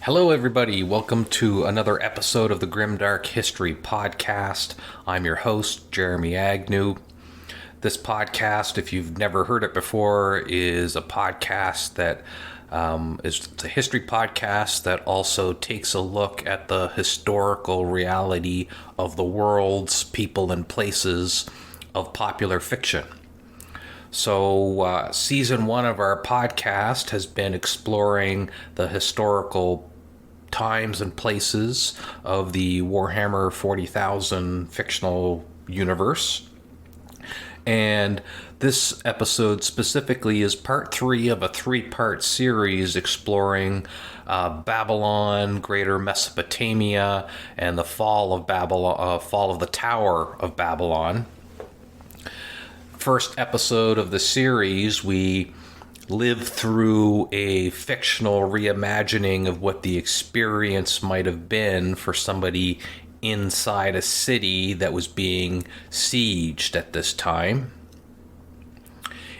Hello, everybody. Welcome to another episode of the GrimDark History Podcast. I'm your host, Jeremy Agnew. This podcast, if you've never heard it before, is a podcast that it's a history podcast that also takes a look at the historical reality of the worlds, people, and places of popular fiction. So, season one of our podcast has been exploring the historical times and places of the Warhammer 40,000 fictional universe. And this episode specifically is part 3 of a 3-part series exploring Babylon, Greater Mesopotamia, and the fall of Babylon, fall of the Tower of Babylon. First episode of the series, we live through a fictional reimagining of what the experience might have been for somebody inside a city that was being sieged at this time.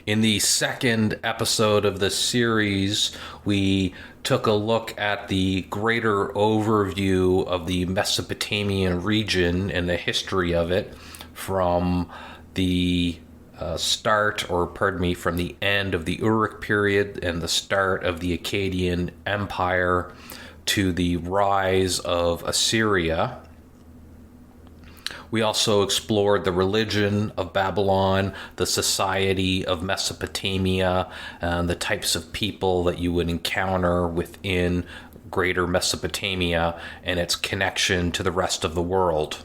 In the second episode of the series, we took a look at the greater overview of the Mesopotamian region and the history of it from the from the end of the Uruk period and the start of the Akkadian Empire to the rise of Assyria. We also explored the religion of Babylon, the society of Mesopotamia, and the types of people that you would encounter within Greater Mesopotamia and its connection to the rest of the world.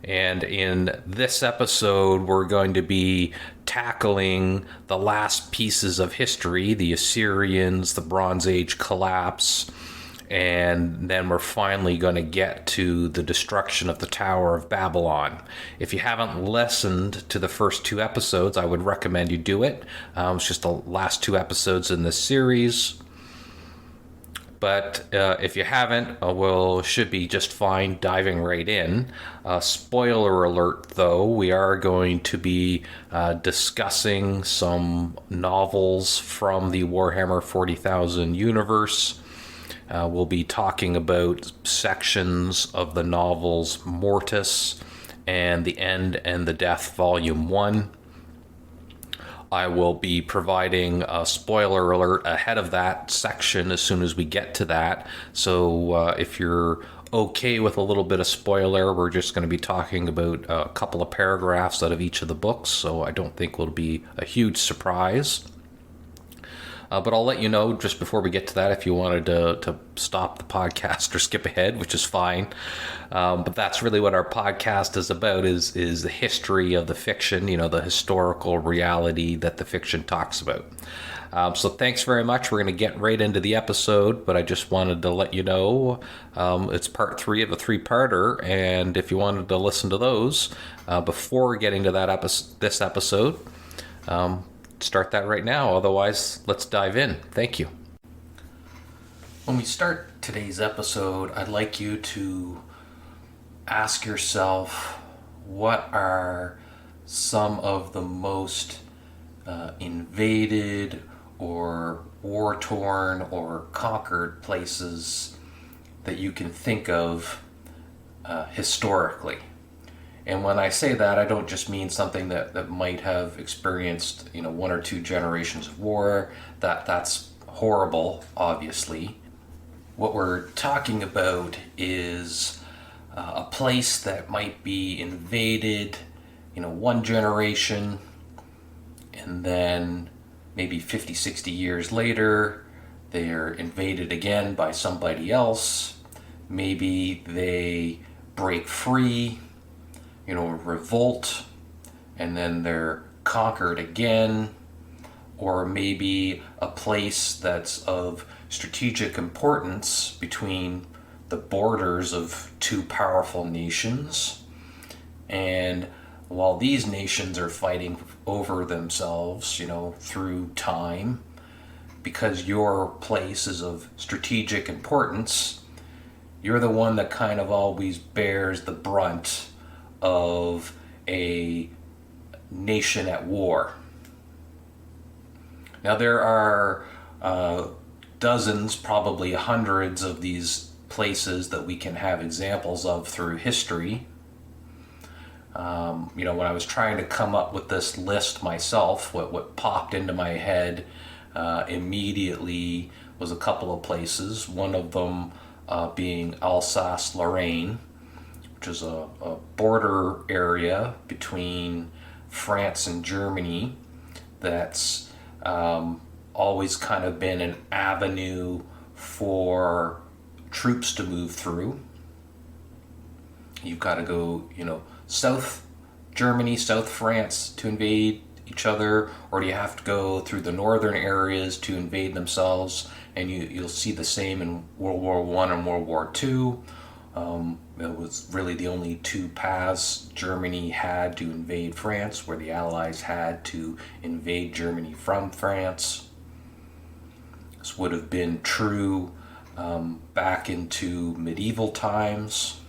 And in this episode, we're going to be tackling the last pieces of history, the Assyrians, the Bronze Age collapse, and then we're finally going to get to the destruction of the Tower of Babylon. If you haven't listened to the first 2 episodes, I would recommend you do it. It's just the last 2 episodes in this series. But if you haven't, should be just fine diving right in. Spoiler alert, though, we are going to be discussing some novels from the Warhammer 40,000 universe. We'll be talking about sections of the novels Mortis and The End and the Death, Volume 1. I will be providing a spoiler alert ahead of that section as soon as we get to that. So if you're okay with a little bit of spoiler, we're just going to be talking about a couple of paragraphs out of each of the books, so I don't think it'll be a huge surprise. But I'll let you know just before we get to that if you wanted to stop the podcast or skip ahead, which is fine. But that's really what our podcast is about, is the history of the fiction, the historical reality that the fiction talks about. So thanks very much. We're going to get right into the episode, but I just wanted to let you know it's part 3 of a 3-parter, and if you wanted to listen to those before getting to this episode, start that right now. Otherwise, let's dive in. Thank you. When we start today's episode, I'd like you to ask yourself, what are some of the most invaded or war-torn or conquered places that you can think of historically? And when I say that, I don't just mean something that might have experienced, 1 or 2 generations of war. That's horrible, obviously. What we're talking about is a place that might be invaded, 1 generation, and then maybe 50, 60 years later, they're invaded again by somebody else. Maybe they break free, revolt, and then they're conquered again. Or maybe a place that's of strategic importance between the borders of 2 powerful nations. And while these nations are fighting over themselves, through time, because your place is of strategic importance, you're the one that kind of always bears the brunt of a nation at war. Now, there are dozens, probably hundreds of these places that we can have examples of through history. When I was trying to come up with this list myself, what popped into my head immediately was a couple of places. One of them being Alsace-Lorraine, which is a border area between France and Germany that's always kind of been an avenue for troops to move through. You've got to go, South Germany, South France to invade each other, or do you have to go through the northern areas to invade themselves? And you'll see the same in World War I and World War II. It was really the only two paths Germany had to invade France, where the Allies had to invade Germany from France. This would have been true back into medieval times.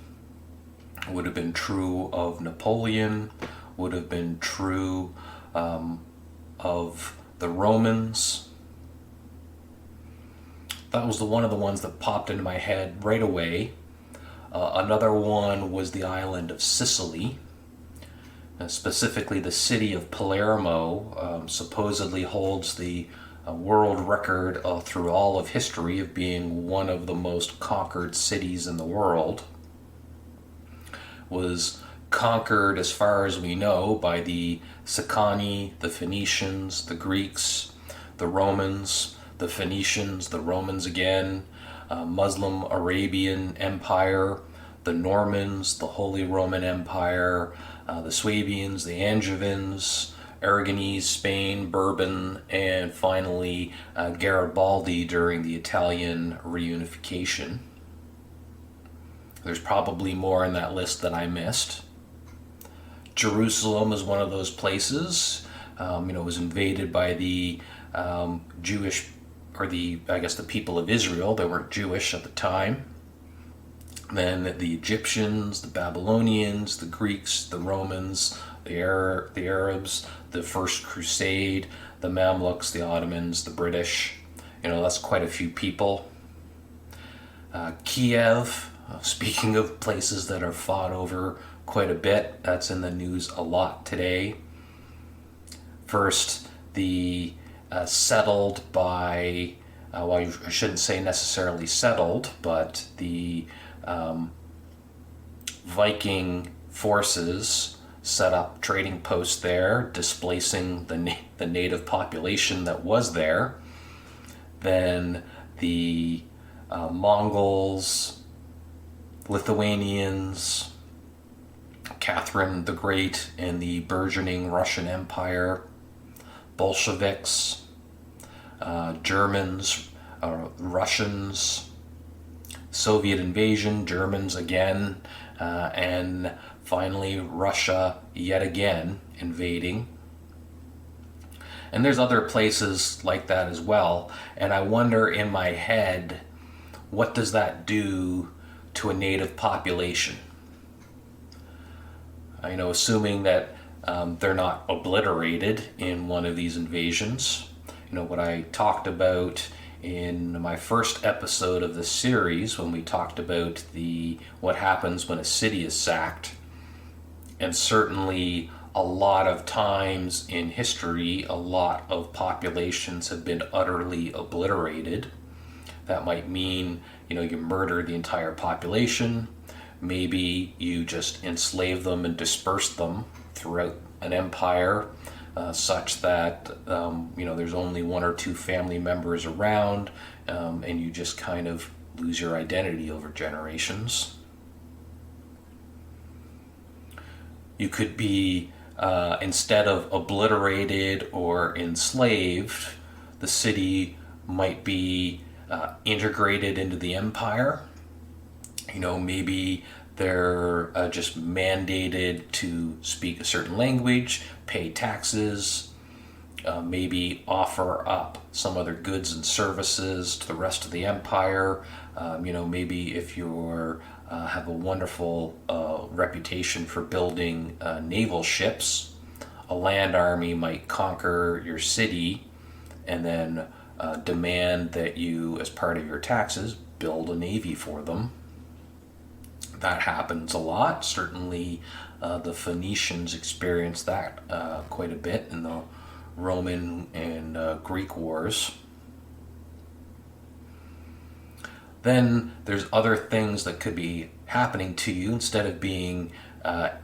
It would have been true of Napoleon, would have been true of the Romans. That was one of the ones that popped into my head right away. Another one was the island of Sicily. Specifically, the city of Palermo supposedly holds the world record through all of history of being one of the most conquered cities in the world. Was conquered, as far as we know, by the Sicani, the Phoenicians, the Greeks, the Romans, the Phoenicians, the Romans again, Muslim Arabian Empire, the Normans, the Holy Roman Empire, the Swabians, the Angevins, Aragonese, Spain, Bourbon, and finally Garibaldi during the Italian reunification. There's probably more in that list that I missed. Jerusalem is one of those places. It was invaded by the Jewish, or the people of Israel. They weren't Jewish at the time. Then the Egyptians, the Babylonians, the Greeks, the Romans, the Arabs, the First Crusade, the Mamluks, the Ottomans, the British. That's quite a few people. Kiev, speaking of places that are fought over quite a bit, that's in the news a lot today. First, the settled by, I shouldn't say necessarily settled, but the Viking forces set up trading posts there, displacing the native population that was there. Then the Mongols, Lithuanians, Catherine the Great and the burgeoning Russian Empire, Bolsheviks, Germans, Russians, Soviet invasion, Germans again, and finally Russia yet again invading. And there's other places like that as well. And I wonder in my head, what does that do to a native population? Assuming that they're not obliterated in one of these invasions. What I talked about in my first episode of the series, when we talked about what happens when a city is sacked, and certainly a lot of times in history, a lot of populations have been utterly obliterated. That might mean, you murder the entire population. Maybe you just enslave them and disperse them throughout an empire, such that, there's only one or two family members around, and you just kind of lose your identity over generations. You could be, instead of obliterated or enslaved, the city might be integrated into the empire. Maybe they're just mandated to speak a certain language, pay taxes, maybe offer up some other goods and services to the rest of the empire. Maybe if you're have a wonderful reputation for building naval ships, a land army might conquer your city and then demand that you, as part of your taxes, build a navy for them. That happens a lot. Certainly, the Phoenicians experienced that quite a bit in the Roman and Greek wars. Then there's other things that could be happening to you. Instead of being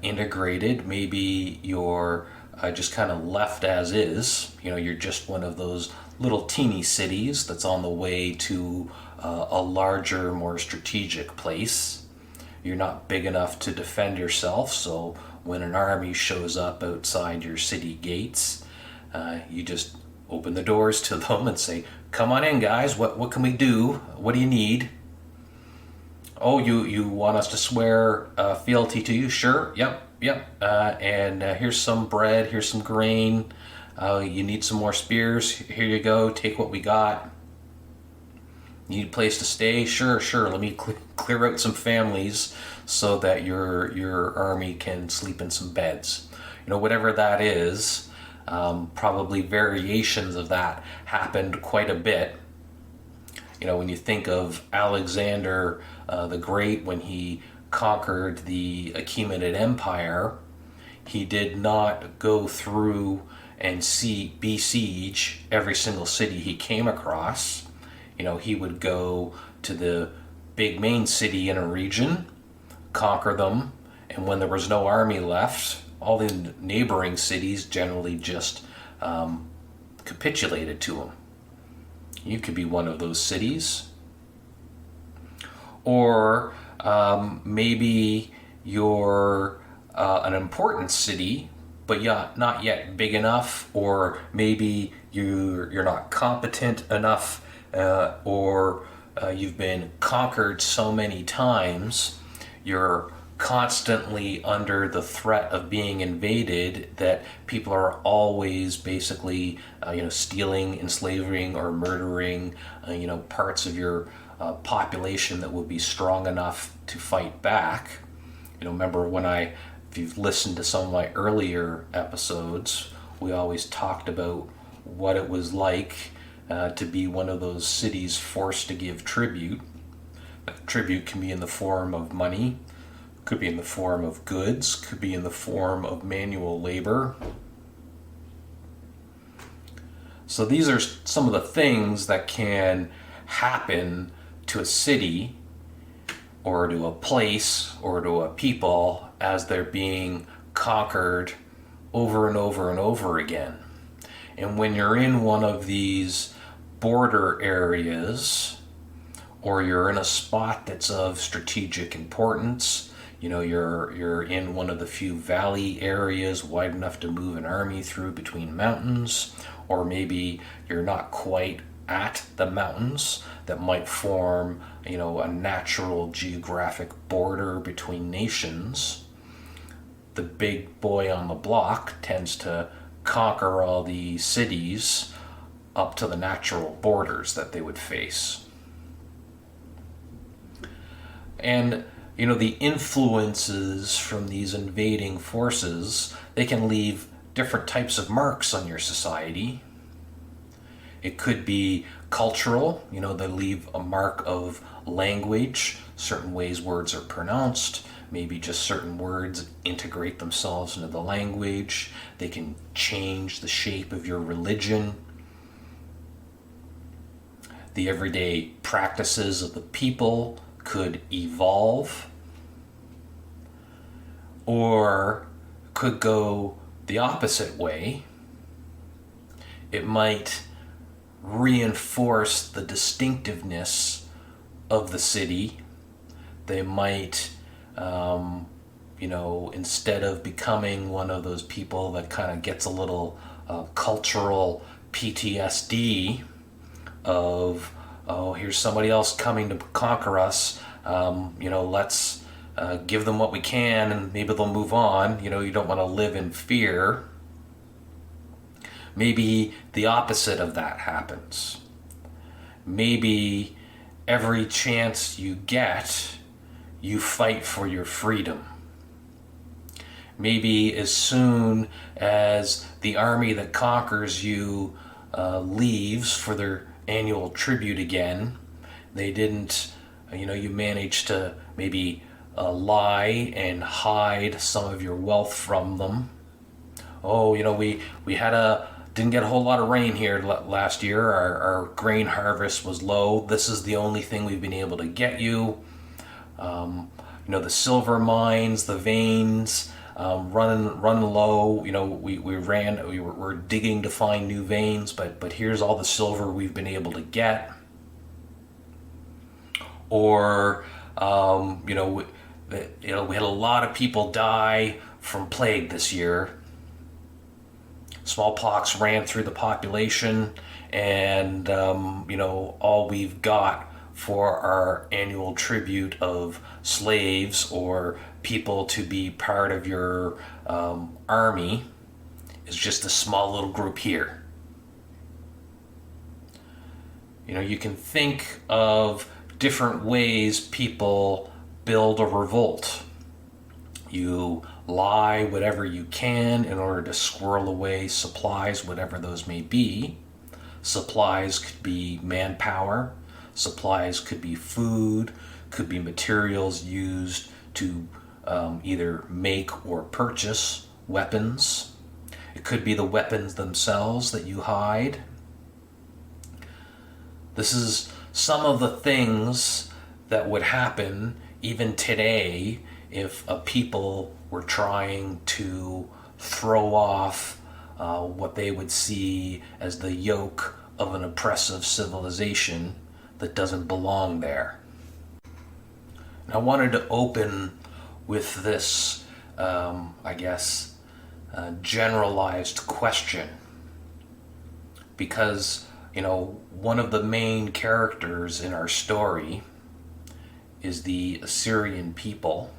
integrated, maybe you're just kind of left as is. You're just one of those little teeny cities that's on the way to a larger, more strategic place. You're not big enough to defend yourself, so when an army shows up outside your city gates, you just open the doors to them and say, "Come on in, guys. What can we do? What do you need?" "Oh, you want us to swear fealty to you? Sure. Yep. And here's some bread. Here's some grain. You need some more spears? Here you go. Take what we got. Need a place to stay? Sure. Let me clear out some families so that your army can sleep in some beds." Whatever that is. Probably variations of that happened quite a bit. When you think of Alexander the Great, when he conquered the Achaemenid Empire, he did not go through and besiege every single city he came across. He would go to the big main city in a region, conquer them, and when there was no army left, all the neighboring cities generally just capitulated to him. You could be one of those cities. Or maybe you're an important city, but not yet big enough, or maybe you're not competent enough, or you've been conquered so many times, you're constantly under the threat of being invaded that people are always basically stealing, enslaving, or murdering parts of your population that would be strong enough to fight back. Remember if you've listened to some of my earlier episodes, we always talked about what it was like to be one of those cities forced to give tribute. Tribute can be in the form of money, could be in the form of goods, could be in the form of manual labor. So these are some of the things that can happen to a city or to a place or to a people as they're being conquered over and over and over again. And when you're in one of these border areas, or you're in a spot that's of strategic importance, you're in one of the few valley areas wide enough to move an army through between mountains, or maybe you're not quite at the mountains that might form, a natural geographic border between nations. The big boy on the block tends to conquer all the cities up to the natural borders that they would face. And the influences from these invading forces, they can leave different types of marks on your society. It could be cultural, they leave a mark of language, certain ways words are pronounced, maybe just certain words integrate themselves into the language. They can change the shape of your religion. The everyday practices of the people could evolve, or could go the opposite way. It might reinforce the distinctiveness of the city. They might, instead of becoming one of those people that kind of gets a little cultural PTSD of, oh, here's somebody else coming to conquer us, let's give them what we can and maybe they'll move on. You don't want to live in fear. Maybe the opposite of that happens. Maybe every chance you get, you fight for your freedom. Maybe as soon as the army that conquers you leaves for their annual tribute again. They didn't, you managed to maybe lie and hide some of your wealth from them. Oh, we didn't get a whole lot of rain here last year. Our grain harvest was low. This is the only thing we've been able to get you. The silver mines, the veins, running low. We're digging to find new veins, but here's all the silver we've been able to get. Or we had a lot of people die from plague this year. Smallpox ran through the population, and all we've got for our annual tribute of slaves or people to be part of your army is just a small little group here. You can think of different ways people build a revolt. You lie whatever you can in order to squirrel away supplies, whatever those may be. Supplies could be manpower. Supplies could be food, could be materials used to either make or purchase weapons. It could be the weapons themselves that you hide. This is some of the things that would happen even today if a people were trying to throw off what they would see as the yoke of an oppressive civilization that doesn't belong there. And I wanted to open with this, generalized question, because one of the main characters in our story is the Assyrian people.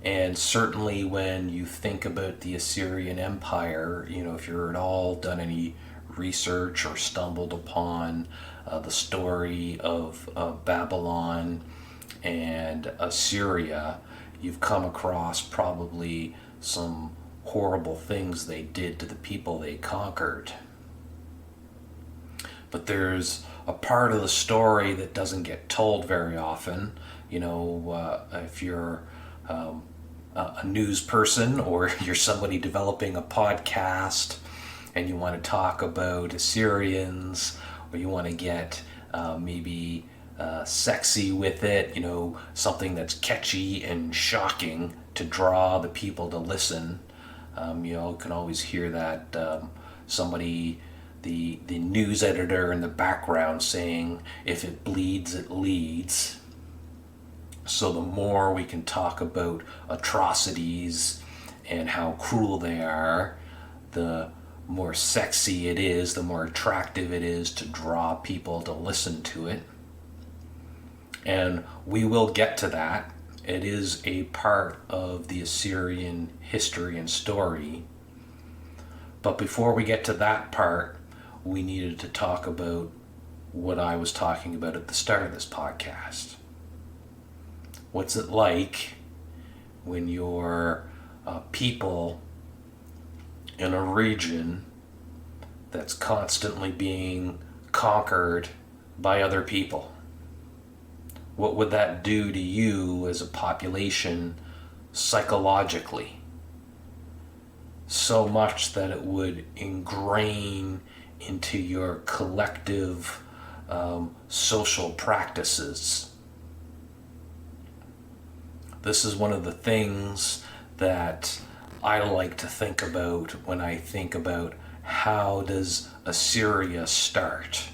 And certainly when you think about the Assyrian Empire, if you're at all done any research or stumbled upon the story of Babylon and Assyria, you've come across probably some horrible things they did to the people they conquered. But there's a part of the story that doesn't get told very often. If you're a news person or you're somebody developing a podcast and you want to talk about Assyrians, or you want to get maybe sexy with it, something that's catchy and shocking to draw the people to listen, you can always hear that somebody, the news editor in the background saying, if it bleeds, it leads. So the more we can talk about atrocities and how cruel they are, the more sexy it is, the more attractive it is to draw people to listen to it. And we will get to that. It is a part of the Assyrian history and story. But before we get to that part, we needed to talk about what I was talking about at the start of this podcast. What's it like when you're people in a region that's constantly being conquered by other people? What would that do to you as a population psychologically? So much that it would ingrain into your collective social practices. This is one of the things that I like to think about when I think about how does Assyria start.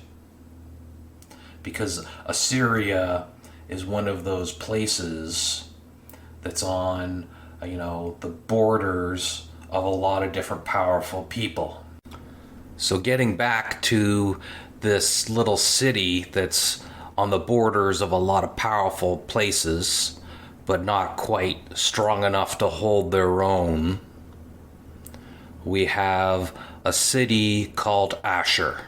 Because Assyria is one of those places that's on, the borders of a lot of different powerful people. So getting back to this little city that's on the borders of a lot of powerful places, but not quite strong enough to hold their own, we have a city called Ashur.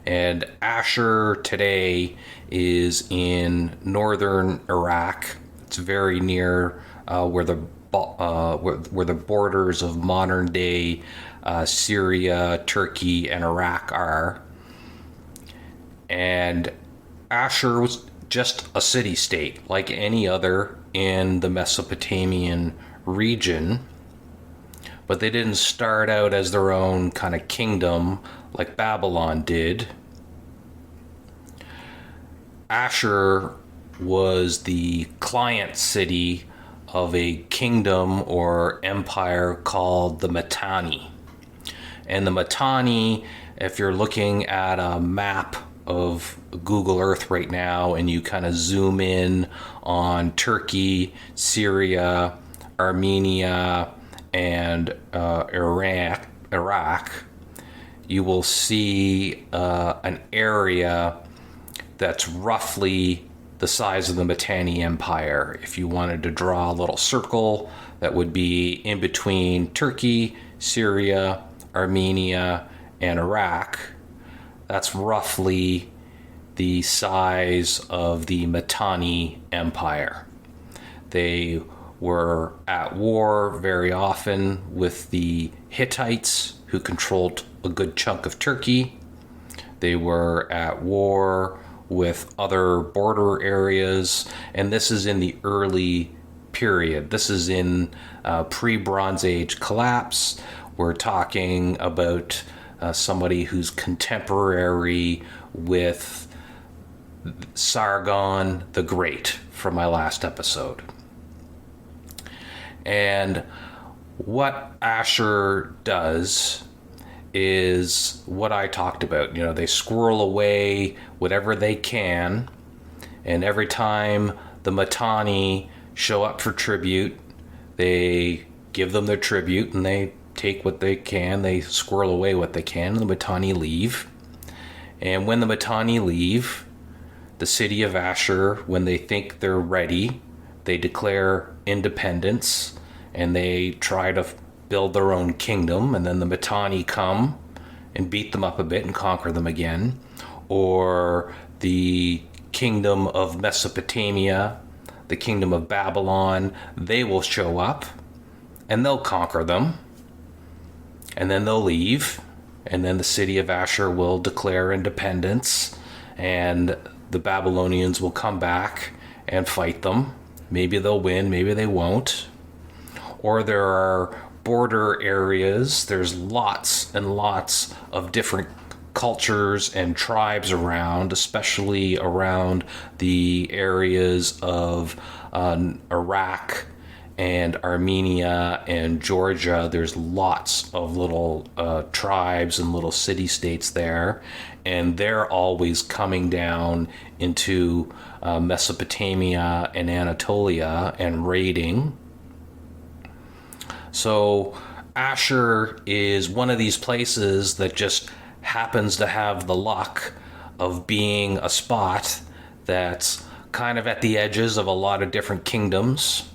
And Ashur today is in northern Iraq. It's very near where the borders of modern day Syria, Turkey, and Iraq are. And Ashur was just a city-state like any other in the Mesopotamian region, but they didn't start out as their own kind of kingdom like Babylon did. Ashur was the client city of a kingdom or empire called the Mitanni. And the Mitanni, if you're looking at a map of Google Earth right now and you kind of zoom in on Turkey, Syria, Armenia, and Iraq, you will see an area that's roughly the size of the Mitanni Empire. If you wanted to draw a little circle, that would be in between Turkey, Syria, Armenia, and Iraq. That's roughly the size of the Mitanni Empire. They were at war very often with the Hittites, who controlled a good chunk of Turkey. They were at war with other border areas, and this is in the early period. This is in pre-Bronze Age collapse. We're talking about somebody who's contemporary with Sargon the Great from my last episode. And what Ashur does is what I talked about. You know, they squirrel away whatever they can, and every time the Mitanni show up for tribute, they give them their tribute, and they take what they can, they squirrel away what they can, and the Mitanni leave. And when the Mitanni leave, the city of Ashur, when they think they're ready, they declare independence, and they try to build their own kingdom, and then the Mitanni come and beat them up a bit and conquer them again. Or the kingdom of Mesopotamia, the kingdom of Babylon, they will show up and they'll conquer them, and then they'll leave, and then the city of Ashur will declare independence, and the Babylonians will come back and fight them. Maybe they'll win, maybe they won't. Or there are border areas. There's lots and lots of different cultures and tribes around, especially around the areas of Iraq and Armenia and Georgia. There's lots of little tribes and little city-states there, and they're always coming down into Mesopotamia and Anatolia and raiding. So Ashur is one of these places that just happens to have the luck of being a spot that's kind of at the edges of a lot of different kingdoms,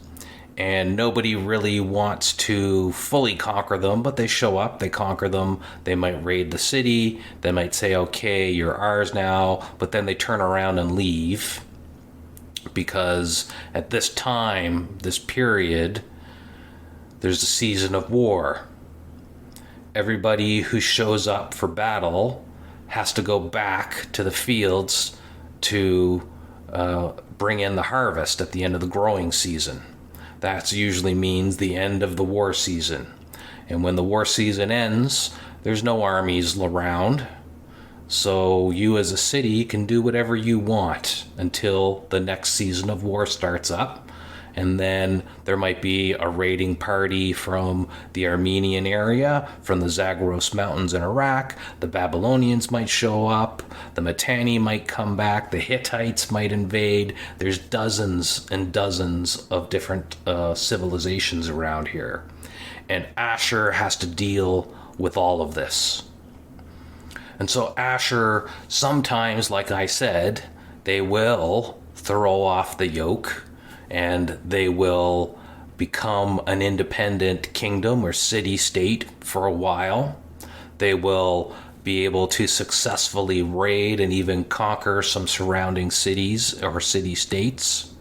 and nobody really wants to fully conquer them, but they show up, they conquer them, they might raid the city, they might say, okay, you're ours now, but then they turn around and leave, because at this time, this period, there's a season of war. Everybody who shows up for battle has to go back to the fields to bring in the harvest at the end of the growing season. That usually means the end of the war season. And when the war season ends, there's no armies around. So you as a city can do whatever you want until the next season of war starts up. And then there might be a raiding party from the Armenian area, from the Zagros Mountains in Iraq. The Babylonians might show up. The Mitanni might come back. The Hittites might invade. There's dozens and dozens of different civilizations around here. And Ashur has to deal with all of this. And so Ashur, sometimes, like I said, they will throw off the yoke, and they will become an independent kingdom or city-state for a while. They will be able to successfully raid and even conquer some surrounding cities or city-states.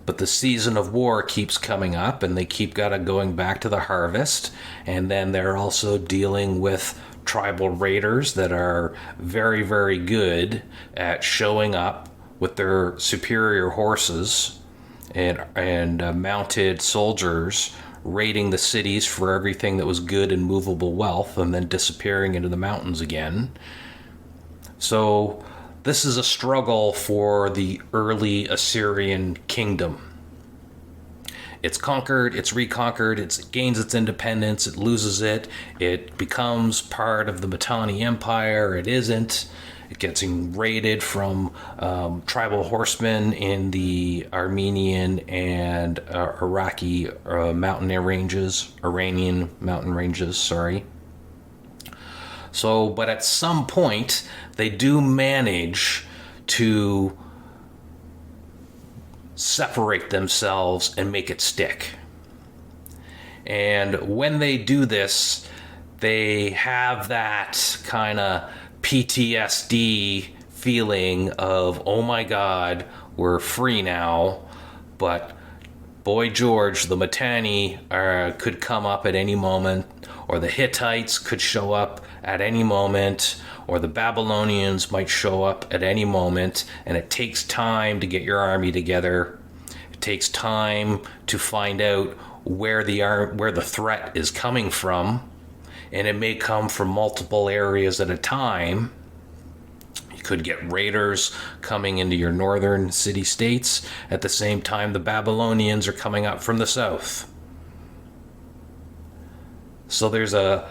But the season of war keeps coming up, and they keep going back to the harvest. And then they're also dealing with tribal raiders that are very, very good at showing up with their superior horses and mounted soldiers, raiding the cities for everything that was good and movable wealth, and then disappearing into the mountains again. So this is a struggle for the early Assyrian Kingdom. It's conquered, it's reconquered, it gains its independence, it loses it, it becomes part of the Mitanni Empire, it isn't. It gets raided from tribal horsemen in the Armenian and Iranian mountain ranges, sorry. So, but at some point, they do manage to separate themselves and make it stick. And when they do this, they have that kind of PTSD feeling of, oh my God, we're free now. But boy George, the Mitanni could come up at any moment, or the Hittites could show up at any moment, or the Babylonians might show up at any moment, and it takes time to get your army together. It takes time to find out where the threat is coming from, and it may come from multiple areas at a time. You could get raiders coming into your northern city-states at the same time the Babylonians are coming up from the south. So there's a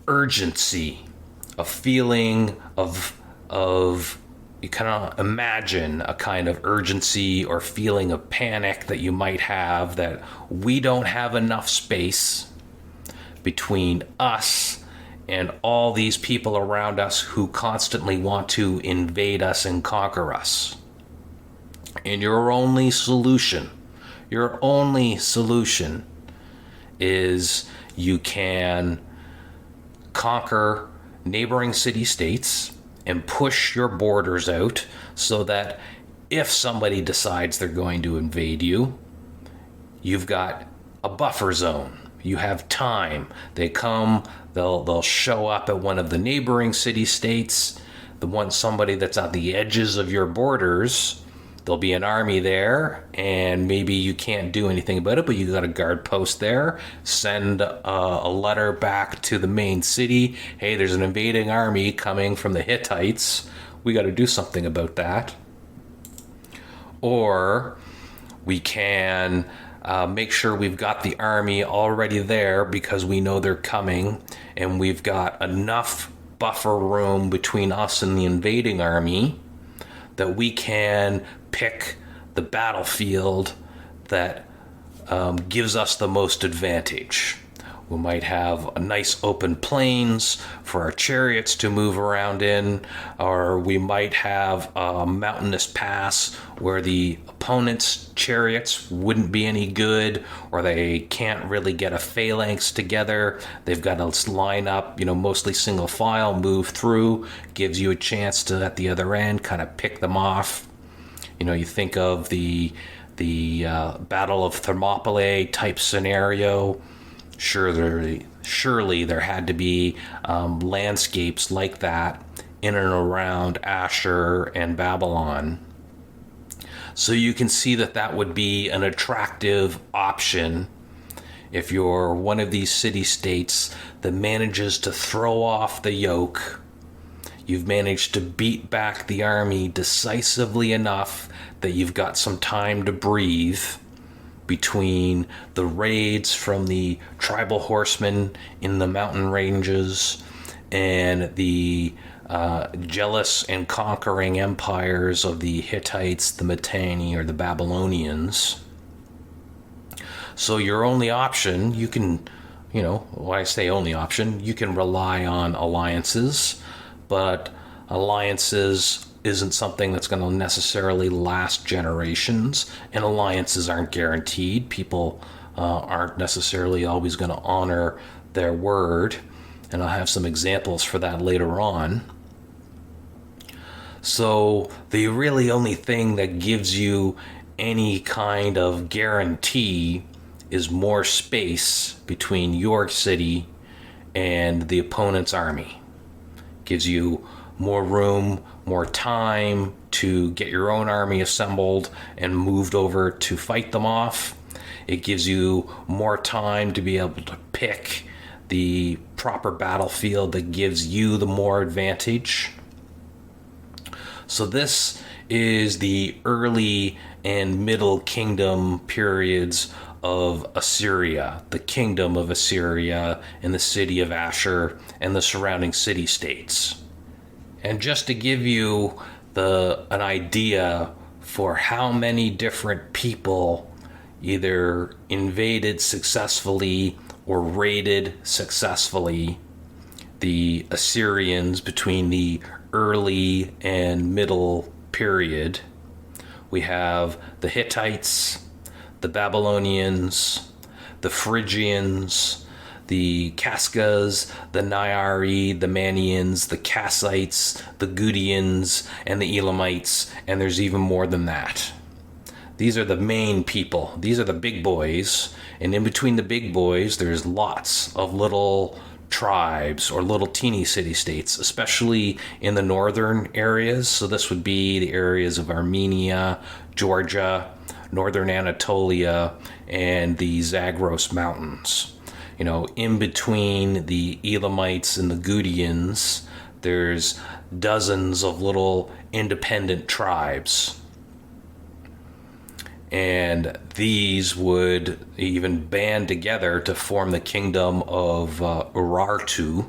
urgency, a feeling of you cannot imagine a kind of urgency or feeling of panic that you might have, that we don't have enough space between us and all these people around us who constantly want to invade us and conquer us. And your only solution is you can conquer neighboring city-states and push your borders out so that if somebody decides they're going to invade you, you've got a buffer zone. You have time. They come, they'll show up at one of the neighboring city-states, somebody that's at the edges of your borders. There'll be an army there, and maybe you can't do anything about it, but you got a guard post there. Send a letter back to the main city. Hey, there's an invading army coming from the Hittites. We got to do something about that. Or we can make sure we've got the army already there because we know they're coming, and we've got enough buffer room between us and the invading army that we can pick the battlefield that gives us the most advantage. We might have a nice open plains for our chariots to move around in, or we might have a mountainous pass where the opponent's chariots wouldn't be any good, or they can't really get a phalanx together. They've got to line up, mostly single file, move through, gives you a chance to, at the other end, kind of pick them off. You think of the Battle of Thermopylae type scenario. Surely there had to be landscapes like that in and around Ashur and Babylon. So you can see that would be an attractive option if you're one of these city-states that manages to throw off the yoke. You've managed to beat back the army decisively enough that you've got some time to breathe between the raids from the tribal horsemen in the mountain ranges and the jealous and conquering empires of the Hittites, the Mitanni, or the Babylonians. So your only option, you can, when I say only option, you can rely on alliances, but alliances isn't something that's going to necessarily last generations, and alliances aren't guaranteed. People aren't necessarily always going to honor their word, and I'll have some examples for that later on. So the really only thing that gives you any kind of guarantee is more space between your city and the opponent's army. Gives you more room, more time to get your own army assembled and moved over to fight them off. It gives you more time to be able to pick the proper battlefield that gives you the more advantage. So this is the early and middle kingdom periods of Assyria, the kingdom of Assyria and the city of Ashur and the surrounding city-states. And just to give you an idea for how many different people either invaded successfully or raided successfully the Assyrians between the early and middle period, we have the Hittites, the Babylonians, the Phrygians, the Kaskas, the Nairi, the Manians, the Kassites, the Gudians, and the Elamites, and there's even more than that. These are the main people. These are the big boys, and in between the big boys, there's lots of little tribes or little teeny city-states, especially in the northern areas. So this would be the areas of Armenia, Georgia, northern Anatolia, and the Zagros Mountains. You know, in between the Elamites and the Gudians, there's dozens of little independent tribes. And these would even band together to form the kingdom of Urartu.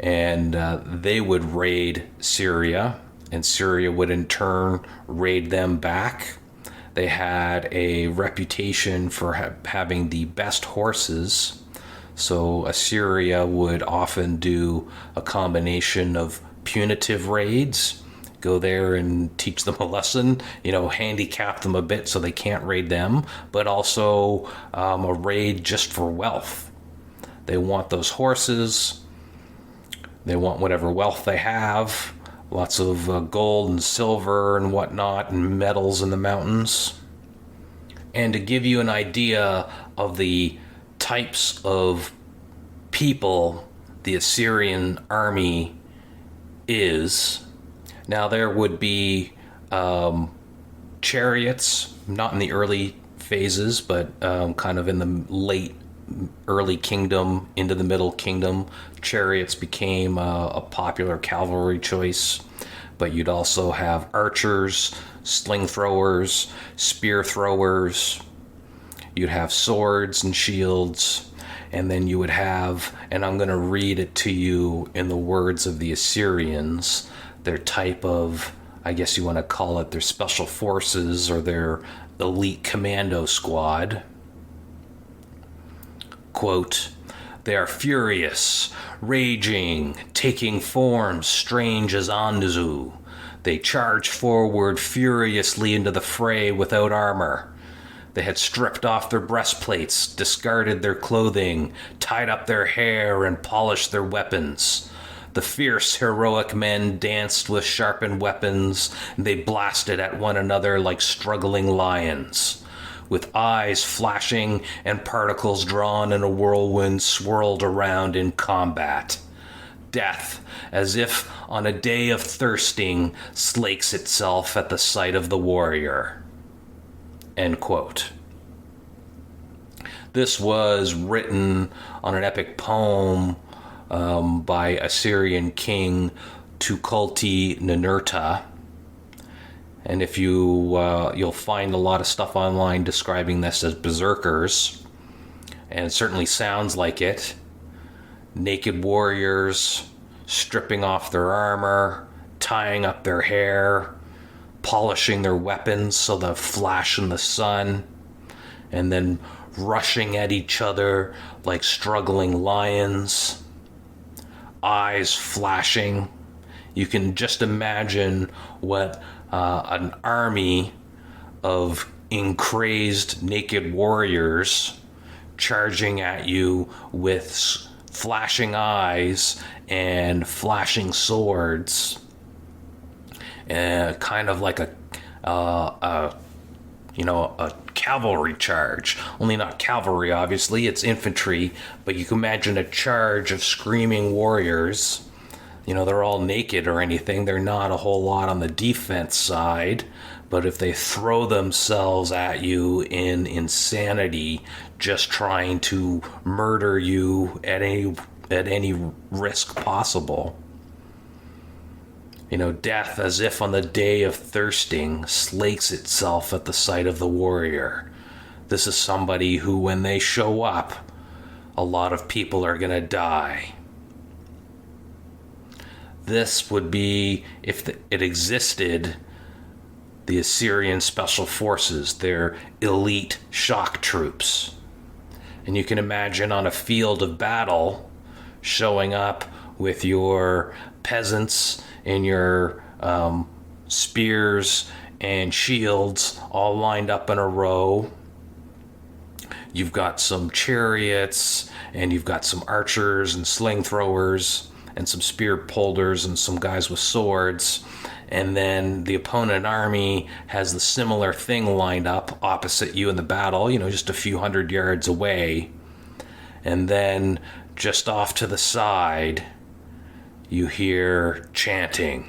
And they would raid Syria, and Syria would in turn raid them back. They had a reputation for having the best horses. So Assyria would often do a combination of punitive raids, go there and teach them a lesson, handicap them a bit so they can't raid them, but also a raid just for wealth. They want those horses. They want whatever wealth they have. Lots of gold and silver and whatnot and metals in the mountains. And to give you an idea of the types of people the Assyrian army is, now there would be chariots, not in the early phases, but kind of in the late early kingdom into the middle kingdom. Chariots became a popular cavalry choice, but you'd also have archers, sling throwers, spear throwers. You'd have swords and shields, and then you would have, and I'm going to read it to you in the words of the Assyrians, their type of, I guess you want to call it their special forces or their elite commando squad. Quote, "They are furious, raging, taking forms strange as Anzu. They charge forward furiously into the fray without armor. They had stripped off their breastplates, discarded their clothing, tied up their hair, and polished their weapons. The fierce, heroic men danced with sharpened weapons, and they blasted at one another like struggling lions. With eyes flashing and particles drawn in a whirlwind swirled around in combat. Death, as if on a day of thirsting, slakes itself at the sight of the warrior." End quote. This was written on an epic poem by Assyrian king Tukulti-Ninurta. And if you'll find a lot of stuff online describing this as berserkers, and it certainly sounds like it. Naked warriors stripping off their armor, tying up their hair, polishing their weapons so they flash in the sun, and then rushing at each other like struggling lions, eyes flashing. You can just imagine what an army of crazed naked warriors charging at you with flashing eyes and flashing swords, kind of like a cavalry charge. Only not cavalry, obviously, it's infantry, but you can imagine a charge of screaming warriors. They're all naked or anything. They're not a whole lot on the defense side, but if they throw themselves at you in insanity, just trying to murder you at any risk possible. Death, as if on the day of thirsting, slakes itself at the sight of the warrior. This is somebody who, when they show up, a lot of people are going to die. This would be, if it existed, the Assyrian Special Forces, their elite shock troops. And you can imagine on a field of battle, showing up with your peasants and your spears and shields all lined up in a row. You've got some chariots, and you've got some archers and sling throwers, and some spear holders and some guys with swords. And then the opponent army has the similar thing lined up opposite you in the battle, just a few hundred yards away. And then just off to the side, you hear chanting.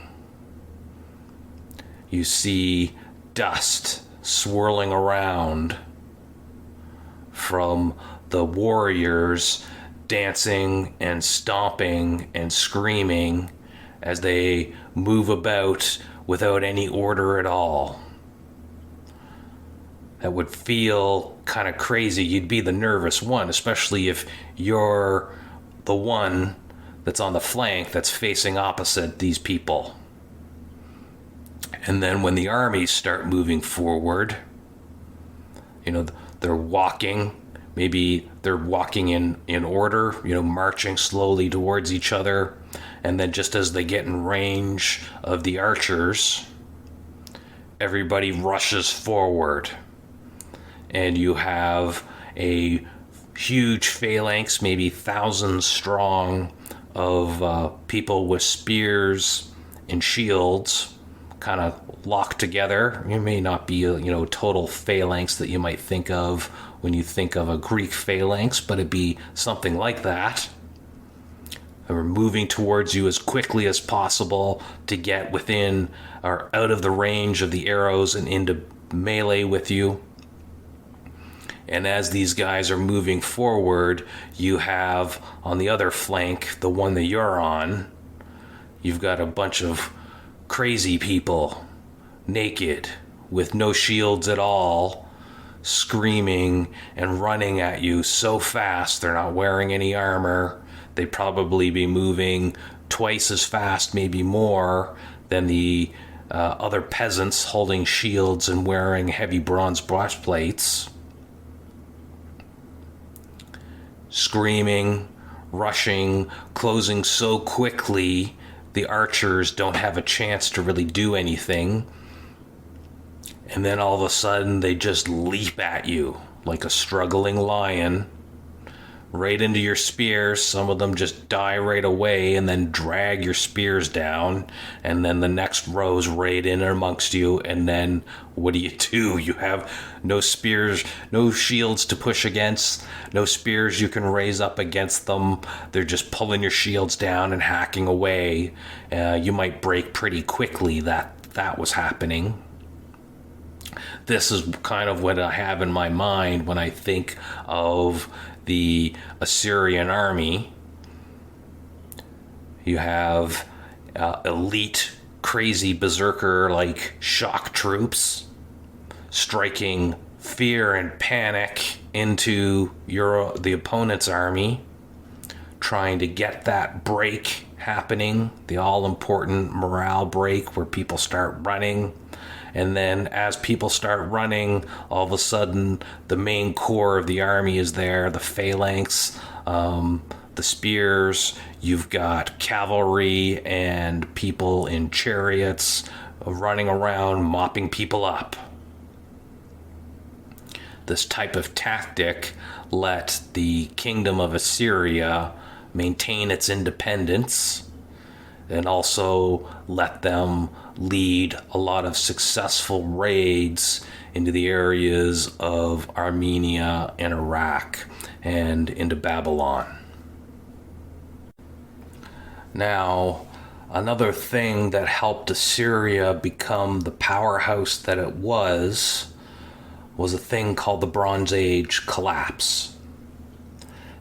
You see dust swirling around from the warriors dancing and stomping and screaming as they move about without any order at all. That would feel kind of crazy. You'd be the nervous one, especially if you're the one that's on the flank that's facing opposite these people. And then when the armies start moving forward, they're walking. Maybe they're walking in order, marching slowly towards each other. And then just as they get in range of the archers, everybody rushes forward. And you have a huge phalanx, maybe thousands strong, of people with spears and shields kind of locked together. It may not be a total phalanx that you might think of when you think of a Greek phalanx, but it'd be something like that. And we're moving towards you as quickly as possible to get within or out of the range of the arrows and into melee with you. And as these guys are moving forward, you have on the other flank, the one that you're on, you've got a bunch of crazy people, naked, with no shields at all, screaming and running at you so fast. They're not wearing any armor. They'd probably be moving twice as fast, maybe more, than the other peasants holding shields and wearing heavy bronze breastplates. Screaming, rushing, closing so quickly, the archers don't have a chance to really do anything. And then all of a sudden, they just leap at you like a struggling lion, right into your spears. Some of them just die right away and then drag your spears down. And then the next row's right in amongst you. And then what do? You have no spears, no shields to push against, no spears you can raise up against them. They're just pulling your shields down and hacking away. You might break pretty quickly that was happening. This is kind of what I have in my mind when I think of the Assyrian army. You have elite, crazy berserker-like shock troops striking fear and panic into the opponent's army, trying to get that break happening, the all-important morale break where people start running. And then as people start running, all of a sudden, the main core of the army is there, the phalanx, the spears. You've got cavalry and people in chariots running around, mopping people up. This type of tactic let the kingdom of Assyria maintain its independence and also let them lead a lot of successful raids into the areas of Armenia and Iraq and into Babylon. Now, another thing that helped Assyria become the powerhouse that it was a thing called the Bronze Age collapse.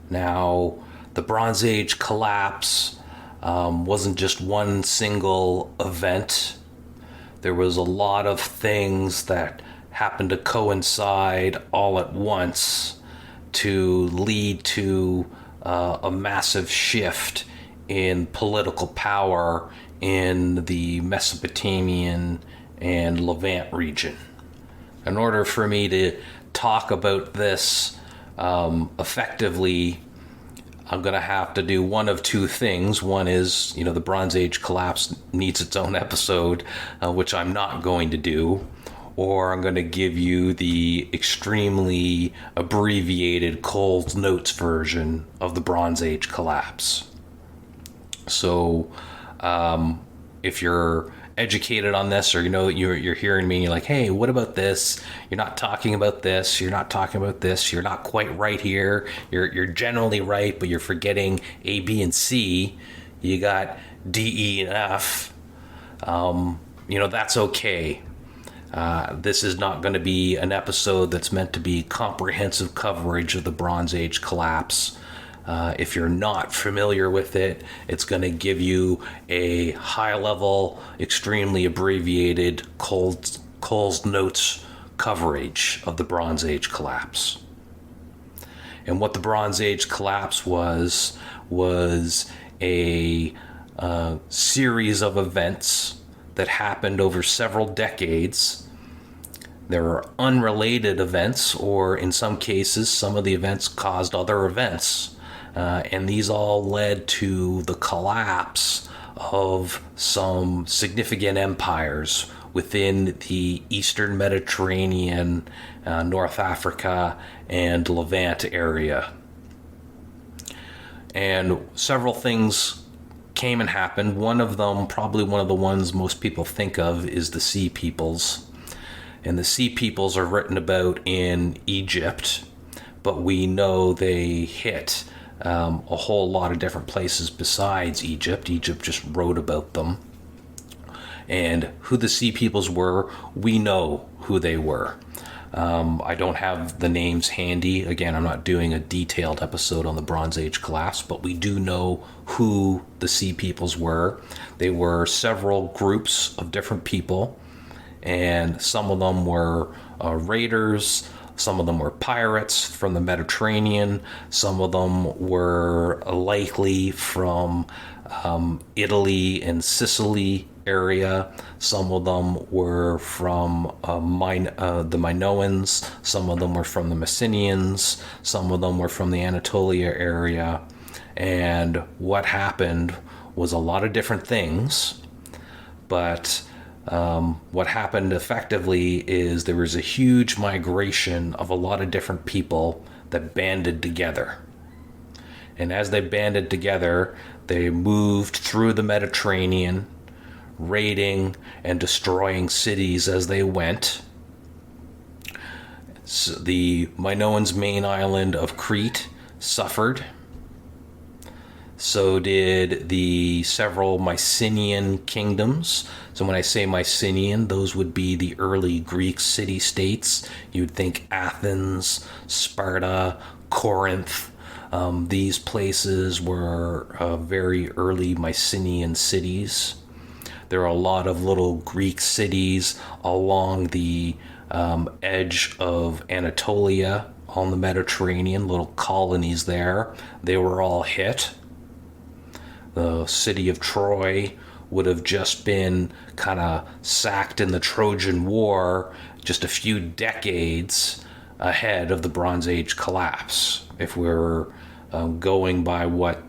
Now, the Bronze Age collapse wasn't just one single event. There was a lot of things that happened to coincide all at once to lead to a massive shift in political power in the Mesopotamian and Levant region. In order for me to talk about this effectively, I'm going to have to do one of two things. One is, the Bronze Age collapse needs its own episode, which I'm not going to do. Or I'm going to give you the extremely abbreviated Cole's Notes version of the Bronze Age collapse. So, if you're educated on this, or you're hearing me and you're like, hey, what about this? You're not talking about this. You're not talking about this. You're not quite right here. You're generally right, but you're forgetting A, B, and C. You got D, E, and F. That's okay. This is not going to be an episode that's meant to be comprehensive coverage of the Bronze Age collapse. If you're not familiar with it, it's going to give you a high-level, extremely abbreviated Cole's Notes coverage of the Bronze Age collapse. And what the Bronze Age collapse was a series of events that happened over several decades. There are unrelated events, or in some cases, some of the events caused other events. And these all led to the collapse of some significant empires within the Eastern Mediterranean, North Africa, and Levant area. And several things came and happened. One of them, probably one of the ones most people think of, is the Sea Peoples. And the Sea Peoples are written about in Egypt, but we know they hit a whole lot of different places besides Egypt. Egypt just wrote about them. And who the Sea Peoples were, we know who they were. I don't have the names handy. Again, I'm not doing a detailed episode on the Bronze Age collapse, but we do know who the Sea Peoples were. They were several groups of different people, and some of them were raiders. Some of them were pirates from the Mediterranean. Some of them were likely from Italy and Sicily area. Some of them were from the Minoans. Some of them were from the Messenians. Some of them were from the Anatolia area. And what happened was a lot of different things, but what happened effectively is there was a huge migration of a lot of different people that banded together. And as they banded together, they moved through the Mediterranean, raiding and destroying cities as they went. So the Minoans' main island of Crete suffered. So did the several Mycenaean kingdoms. So when I say Mycenaean, those would be the early Greek city-states. You'd think Athens, Sparta, Corinth. These places were very early Mycenaean cities. There are a lot of little Greek cities along the edge of Anatolia on the Mediterranean, little colonies there. They were all hit. The city of Troy would have just been kind of sacked in the Trojan War just a few decades ahead of the Bronze Age collapse. If we're going by what,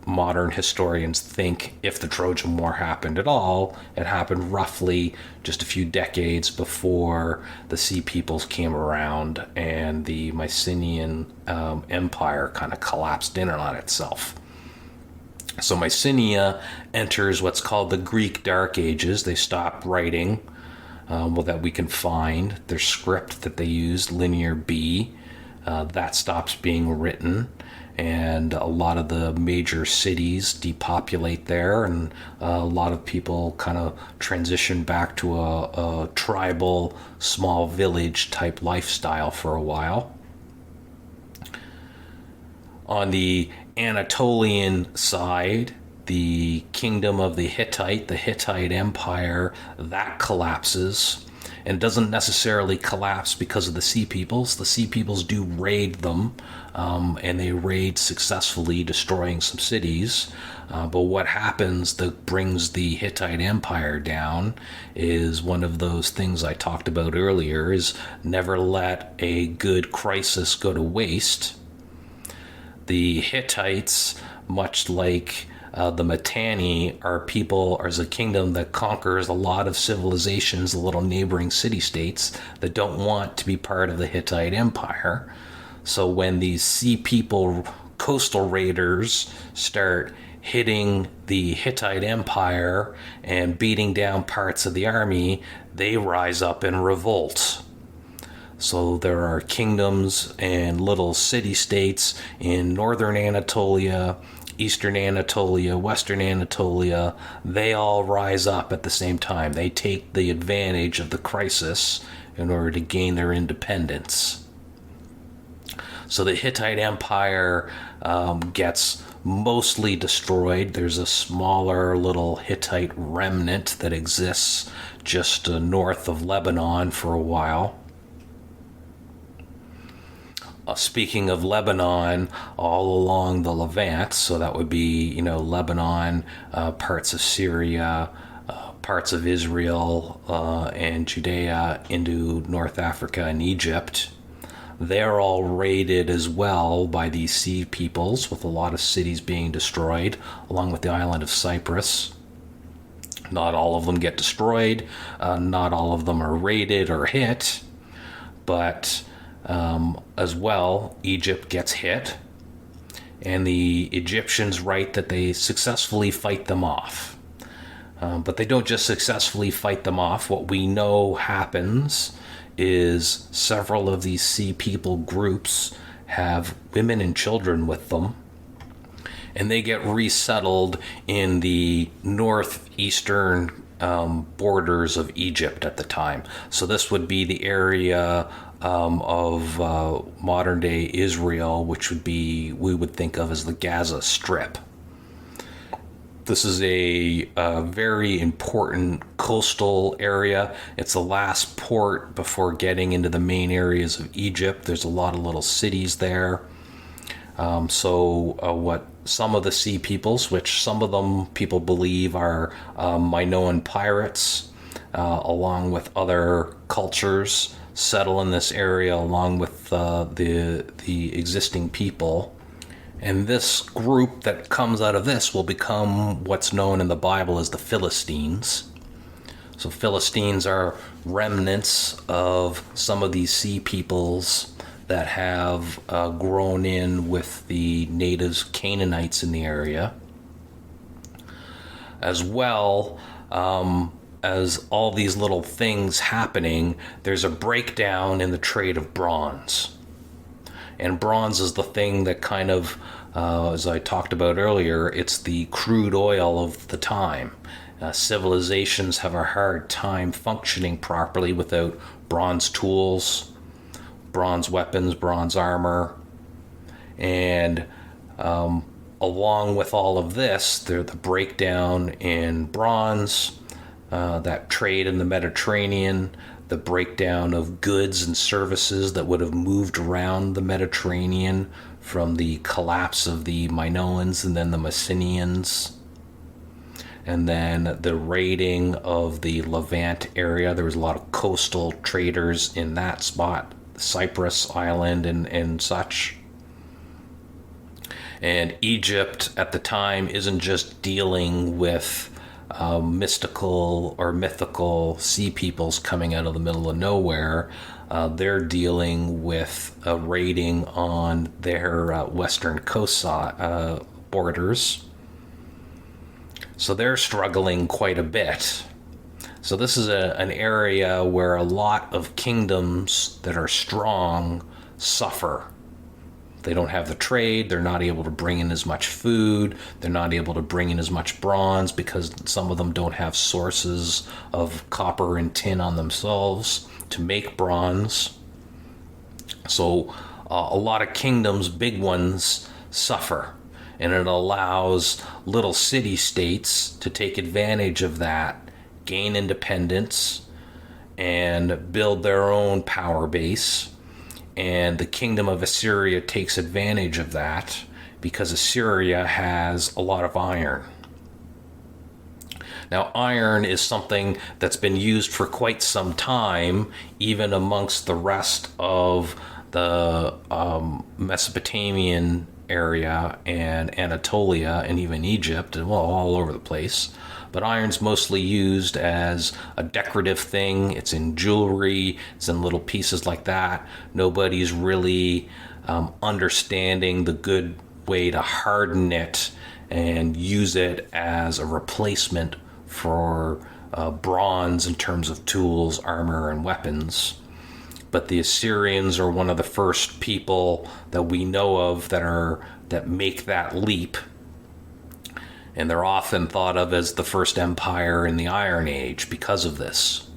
modern historians think, if the Trojan War happened at all, it happened roughly just a few decades before the Sea Peoples came around and the Mycenaean Empire kind of collapsed in on itself. So Mycenae enters what's called the Greek Dark Ages. They stop writing that we can find. Their script that they use, Linear B, that stops being written, and a lot of the major cities depopulate there, and a lot of people kind of transition back to a tribal, small village type lifestyle for a while. On the Anatolian side, the kingdom of the Hittite Empire, that collapses, and doesn't necessarily collapse because of the Sea Peoples. The Sea Peoples do raid them, and they raid successfully, destroying some cities. But what happens that brings the Hittite Empire down is one of those things I talked about earlier, is never let a good crisis go to waste. The Hittites, much like the Mitanni, are a kingdom that conquers a lot of civilizations, the little neighboring city-states that don't want to be part of the Hittite Empire. So when these Sea People coastal raiders start hitting the Hittite Empire and beating down parts of the army, they rise up in revolt. So there are kingdoms and little city-states in northern Anatolia, eastern Anatolia, western Anatolia. They all rise up at the same time. They take the advantage of the crisis in order to gain their independence. So the Hittite Empire gets mostly destroyed. There's a smaller little Hittite remnant that exists just north of Lebanon for a while. Speaking of Lebanon, all along the Levant, so that would be, Lebanon, parts of Syria, parts of Israel, and Judea into North Africa and Egypt. They're all raided as well by these Sea Peoples, with a lot of cities being destroyed, along with the island of Cyprus. Not all of them get destroyed, not all of them are raided or hit, but as well, Egypt gets hit, and the Egyptians write that they successfully fight them off. But they don't just successfully fight them off. What we know happens is several of these Sea People groups have women and children with them, and they get resettled in the northeastern borders of Egypt at the time. So this would be the area of modern day Israel, which we would think of as the Gaza Strip. This is a very important coastal area. It's the last port before getting into the main areas of Egypt. There's a lot of little cities there. What some of the Sea Peoples, which some of them people believe are Minoan pirates, along with other cultures, settle in this area along with the existing people. And this group that comes out of this will become what's known in the Bible as the Philistines. So Philistines are remnants of some of these Sea Peoples that have grown in with the natives Canaanites in the area. As well, as all these little things happening, there's a breakdown in the trade of bronze. And bronze is the thing that kind of, as I talked about earlier, it's the crude oil of the time. Civilizations have a hard time functioning properly without bronze tools, bronze weapons, bronze armor. And along with all of this, there's the breakdown in bronze, that trade in the Mediterranean, the breakdown of goods and services that would have moved around the Mediterranean from the collapse of the Minoans and then the Mycenaeans. And then the raiding of the Levant area. There was a lot of coastal traders in that spot, Cyprus Island and such. And Egypt at the time isn't just dealing with mystical or mythical Sea Peoples coming out of the middle of nowhere. They're dealing with a raiding on their western coast borders. So they're struggling quite a bit. So this is an area where a lot of kingdoms that are strong suffer. They don't have the trade, they're not able to bring in as much food, they're not able to bring in as much bronze because some of them don't have sources of copper and tin on themselves to make bronze. So a lot of kingdoms, big ones, suffer. And it allows little city-states to take advantage of that, gain independence, and build their own power base. And the kingdom of Assyria takes advantage of that because Assyria has a lot of iron. Now, iron is something that's been used for quite some time, even amongst the rest of the Mesopotamian area and Anatolia and even Egypt, and well, all over the place. But iron's mostly used as a decorative thing. It's in jewelry, it's in little pieces like that. Nobody's really understanding the good way to harden it and use it as a replacement for bronze in terms of tools, armor, and weapons. But the Assyrians are one of the first people that we know of that make that leap. And they're often thought of as the first empire in the Iron Age because of this.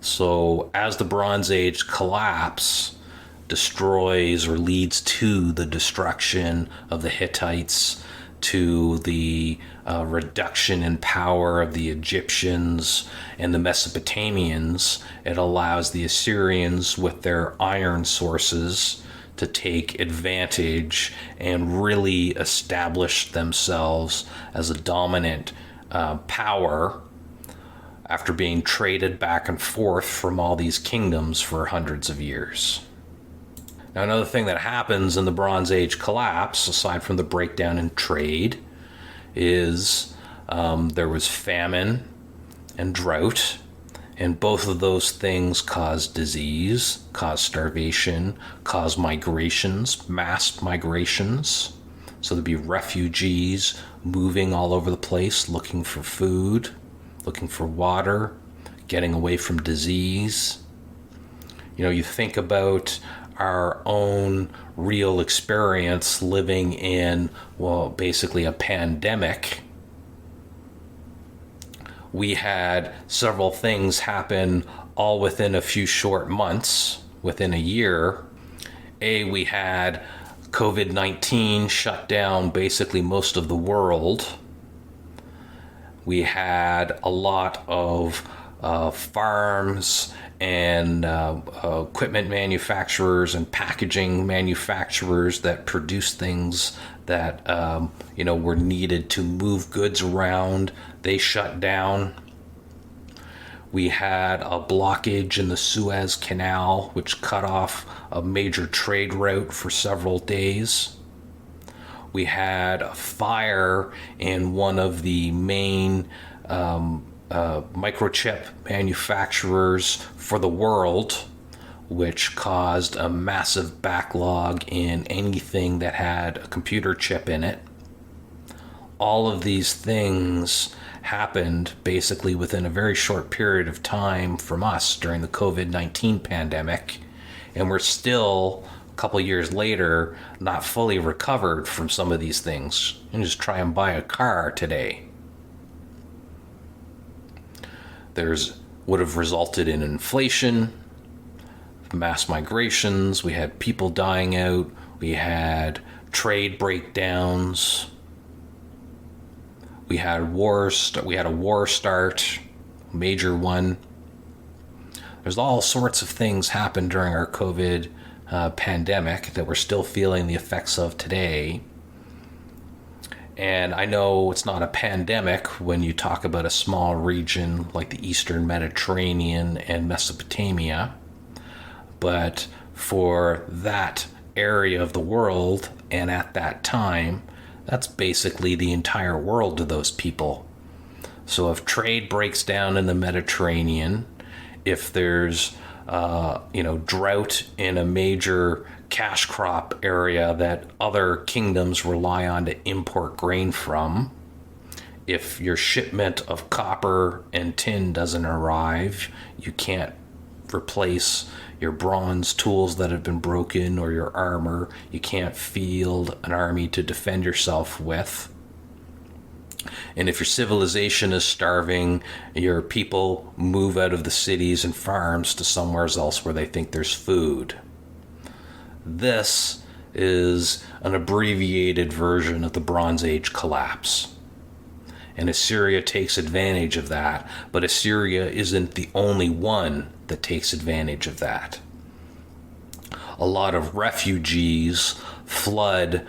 So as the Bronze Age collapse destroys or leads to the destruction of the Hittites, to the reduction in power of the Egyptians and the Mesopotamians, it allows the Assyrians with their iron sources to take advantage and really establish themselves as a dominant power after being traded back and forth from all these kingdoms for hundreds of years. Now, another thing that happens in the Bronze Age collapse, aside from the breakdown in trade, is there was famine and drought. And both of those things cause disease, cause starvation, cause migrations, mass migrations. So there'd be refugees moving all over the place, looking for food, looking for water, getting away from disease. You know, you think about our own real experience living in, well, basically a pandemic. We had several things happen all within a few short months, within a year. We had COVID-19 shut down basically most of the world. We had a lot of farms and equipment manufacturers and packaging manufacturers that produce things that were needed to move goods around. They shut down. We had a blockage in the Suez Canal, which cut off a major trade route for several days. We had a fire in one of the main microchip manufacturers for the world, which caused a massive backlog in anything that had a computer chip in it. All of these things happened basically within a very short period of time from us during the COVID-19 pandemic, and we're still, a couple years later, not fully recovered from some of these things. You can just try and buy a car today. Would have resulted in inflation, mass migrations, we had people dying out, we had trade breakdowns, we had a war start, major one. There's all sorts of things happened during our COVID pandemic that we're still feeling the effects of today. And I know it's not a pandemic when you talk about a small region like the Eastern Mediterranean and Mesopotamia, but for that area of the world and at that time, that's basically the entire world to those people. So if trade breaks down in the Mediterranean, if there's drought in a major cash crop area that other kingdoms rely on to import grain from, if your shipment of copper and tin doesn't arrive, you can't replace your bronze tools that have been broken or your armor. You can't field an army to defend yourself with. And if your civilization is starving, your people move out of the cities and farms to somewhere else where they think there's food. This is an abbreviated version of the Bronze Age collapse. And Assyria takes advantage of that, but Assyria isn't the only one that takes advantage of that. A lot of refugees flood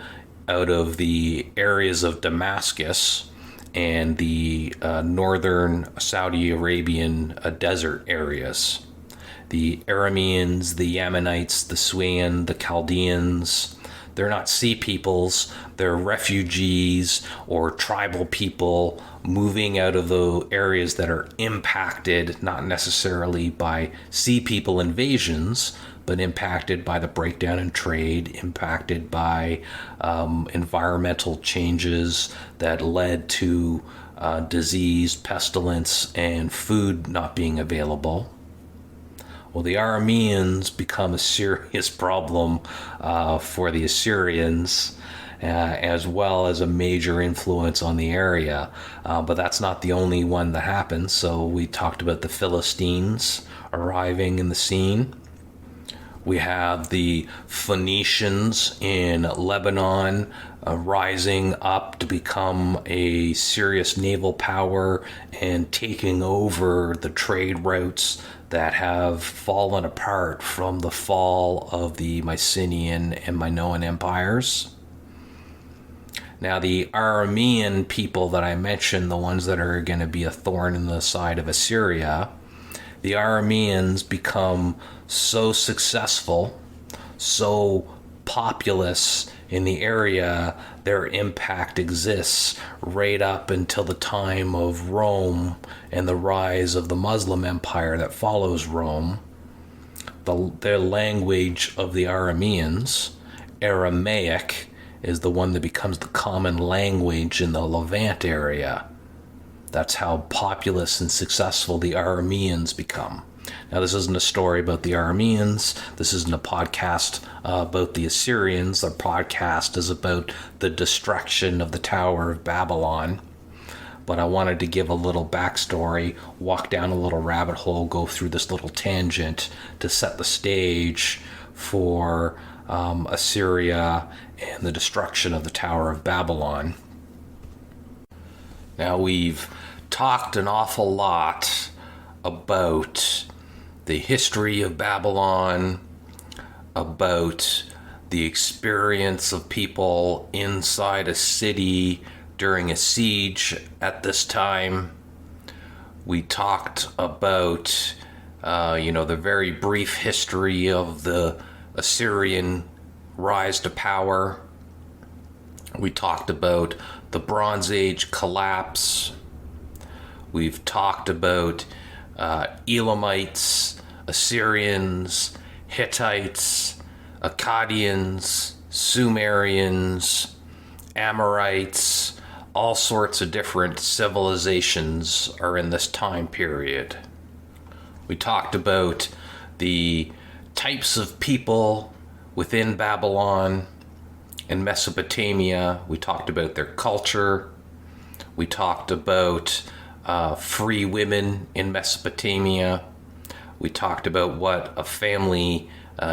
out of the areas of Damascus and the northern Saudi Arabian desert areas. The Arameans, the Ammonites, the Suean, the Chaldeans, they're not sea peoples, they're refugees or tribal people moving out of the areas that are impacted, not necessarily by sea people invasions, but impacted by the breakdown in trade, impacted by environmental changes that led to disease, pestilence, and food not being available. Well, the Arameans become a serious problem for the Assyrians, as well as a major influence on the area. But that's not the only one that happens. So we talked about the Philistines arriving in the scene. We have the Phoenicians in Lebanon rising up to become a serious naval power and taking over the trade routes that have fallen apart from the fall of the Mycenaean and Minoan empires. Now, the Aramean people that I mentioned, the ones that are going to be a thorn in the side of Assyria, the Arameans become so successful, so populous in the area, their impact exists right up until the time of Rome and the rise of the Muslim empire that follows Rome. The language of the Arameans, Aramaic, is the one that becomes the common language in the Levant area. That's how populous and successful the Arameans become. Now, this isn't a story about the Arameans. This isn't a podcast about the Assyrians. The podcast is about the destruction of the Tower of Babylon. But I wanted to give a little backstory, walk down a little rabbit hole, go through this little tangent to set the stage for Assyria and the destruction of the Tower of Babylon. Now, we've talked an awful lot about the history of Babylon, about the experience of people inside a city during a siege at this time. We talked about, the very brief history of the Assyrian rise to power. We talked about the Bronze Age collapse. We've talked about Elamites, Assyrians, Hittites, Akkadians, Sumerians, Amorites. All sorts of different civilizations are in this time period. We talked about the types of people within Babylon and Mesopotamia. We talked about their culture. We talked about free women in Mesopotamia. We talked about what a family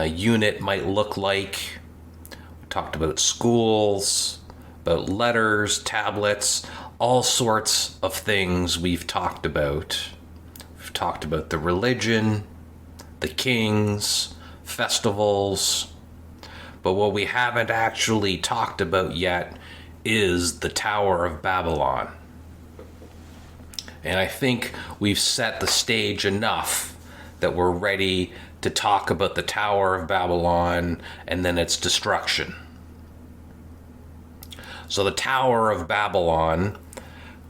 unit might look like. We talked about schools, about letters, tablets, all sorts of things we've talked about. We've talked about the religion, the kings, festivals. But what we haven't actually talked about yet is the Tower of Babylon. And I think we've set the stage enough that we're ready to talk about the Tower of Babylon and then its destruction. So the Tower of Babylon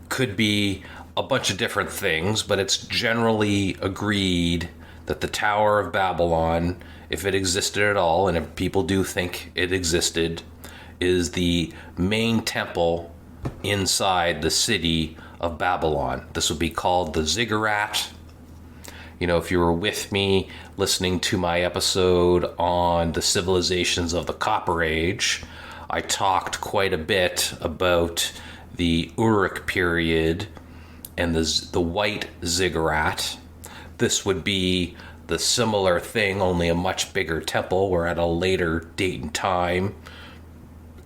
could be a bunch of different things, but it's generally agreed that the Tower of Babylon, if it existed at all, and if people do think it existed, is the main temple inside the city of Babylon. This would be called the ziggurat. You know, if you were with me listening to my episode on the civilizations of the Copper Age, I talked quite a bit about the Uruk period and the white ziggurat. This would be the similar thing, only a much bigger temple, where at a later date and time,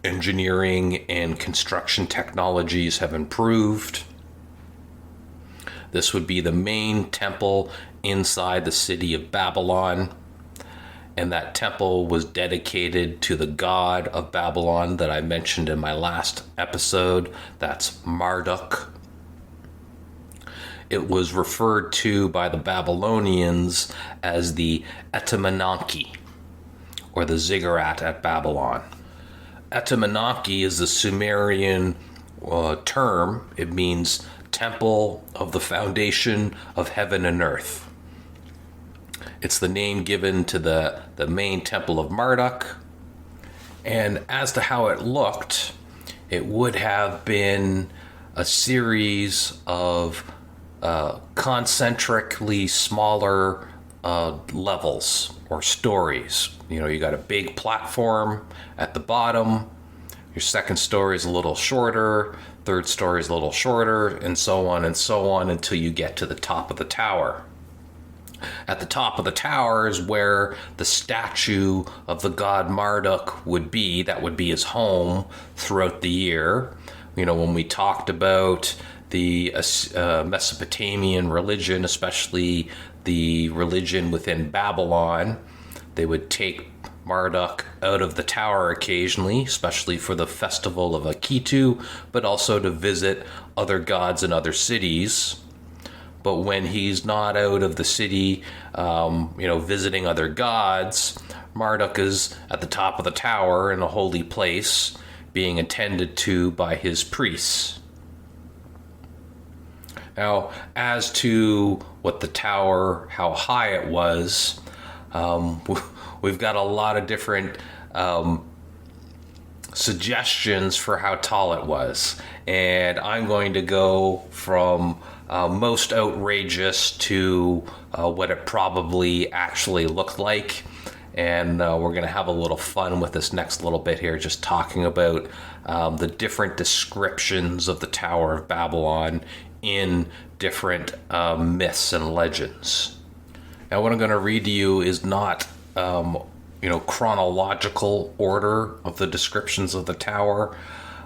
engineering and construction technologies have improved. This would be the main temple inside the city of Babylon, and that temple was dedicated to the god of Babylon that I mentioned in my last episode. That's Marduk. It was referred to by the Babylonians as the Etemenanki, or the ziggurat at Babylon. Etemenanki is the Sumerian term. It means temple of the foundation of heaven and earth. It's the name given to the main temple of Marduk. And as to how it looked, it would have been a series of concentrically smaller levels or stories. You know, you got a big platform at the bottom, your second story is a little shorter, third story is a little shorter, and so on until you get to the top of the tower. At the top of the tower is where the statue of the god Marduk would be. That would be his home throughout the year. You know, when we talked about the Mesopotamian religion, especially the religion within Babylon, they would take Marduk out of the tower occasionally, especially for the festival of Akitu, but also to visit other gods in other cities. But when he's not out of the city, visiting other gods, Marduk is at the top of the tower in a holy place, being attended to by his priests. Now, as to what the tower, how high it was, we've got a lot of different suggestions for how tall it was. And I'm going to go from most outrageous to what it probably actually looked like. And we're going to have a little fun with this next little bit here, just talking about the different descriptions of the Tower of Babylon in different myths and legends. Now, what I'm going to read to you is not, chronological order of the descriptions of the tower.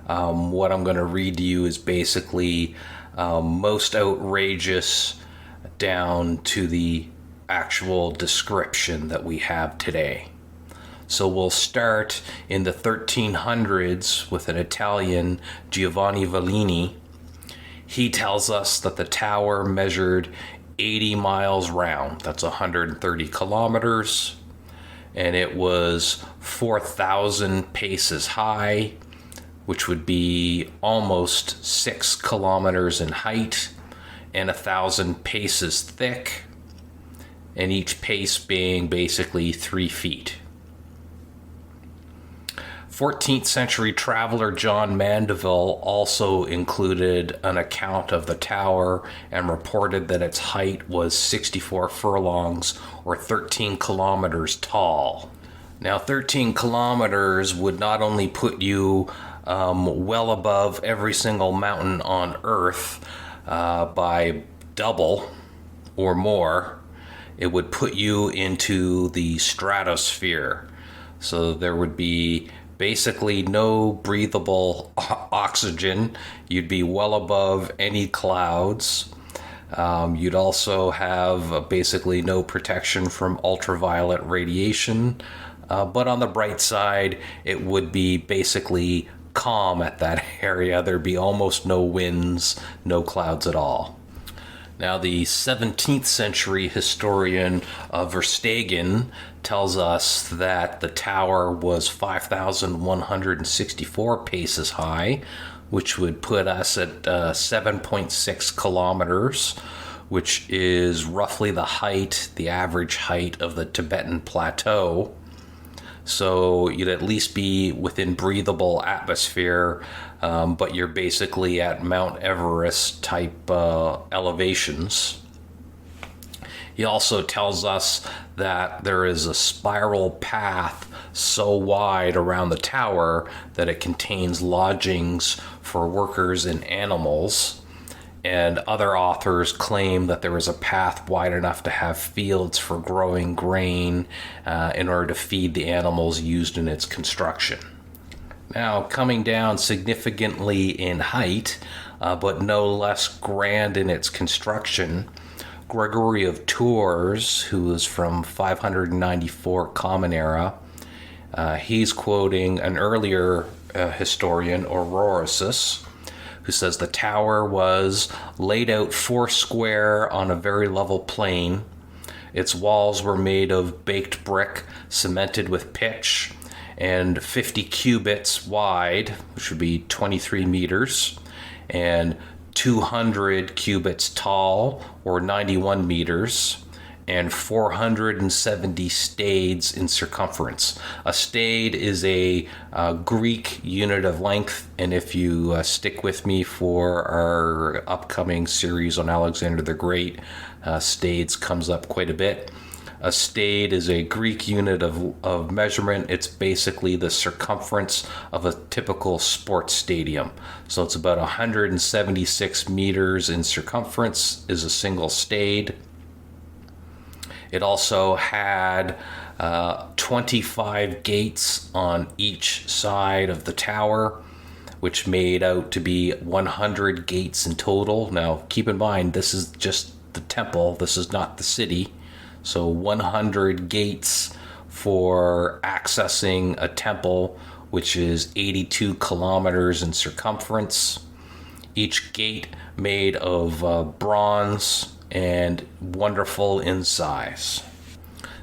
What I'm going to read to you is basically most outrageous down to the actual description that we have today. So we'll start in the 1300s with an Italian, Giovanni Vellini. He tells us that the tower measured 80 miles round. That's 130 kilometers. And it was 4,000 paces high, which would be almost 6 kilometers in height, and 1,000 paces thick, and each pace being basically 3 feet. 14th century traveler John Mandeville also included an account of the tower and reported that its height was 64 furlongs or 13 kilometers tall. Now, 13 kilometers would not only put you well above every single mountain on Earth by double or more, it would put you into the stratosphere. So there would be basically no breathable oxygen. You'd be well above any clouds. You'd also have basically no protection from ultraviolet radiation. But on the bright side, it would be basically calm at that area. There'd be almost no winds, no clouds at all. Now, the 17th century historian Verstegen tells us that the tower was 5,164 paces high, which would put us at 7.6 kilometers, which is roughly the average height of the Tibetan Plateau. So you'd at least be within breathable atmosphere, but you're basically at Mount Everest type elevations. He also tells us that there is a spiral path so wide around the tower that it contains lodgings for workers and animals. And other authors claim that there was a path wide enough to have fields for growing grain in order to feed the animals used in its construction. Now, coming down significantly in height, but no less grand in its construction, Gregory of Tours, who was from 594 Common Era, he's quoting an earlier historian, Orosius, who says the tower was laid out foursquare on a very level plain. Its walls were made of baked brick cemented with pitch and 50 cubits wide, which would be 23 meters, and 200 cubits tall, or 91 meters, and 470 stades in circumference. A stade is a Greek unit of length, and if you stick with me for our upcoming series on Alexander the Great, stades comes up quite a bit. A stade is a Greek unit of measurement. It's basically the circumference of a typical sports stadium. So it's about 176 meters in circumference is a single stade. It also had 25 gates on each side of the tower, which made out to be 100 gates in total. Now, keep in mind, this is just the temple. This is not the city. So 100 gates for accessing a temple, which is 82 kilometers in circumference. Each gate made of bronze and wonderful in size.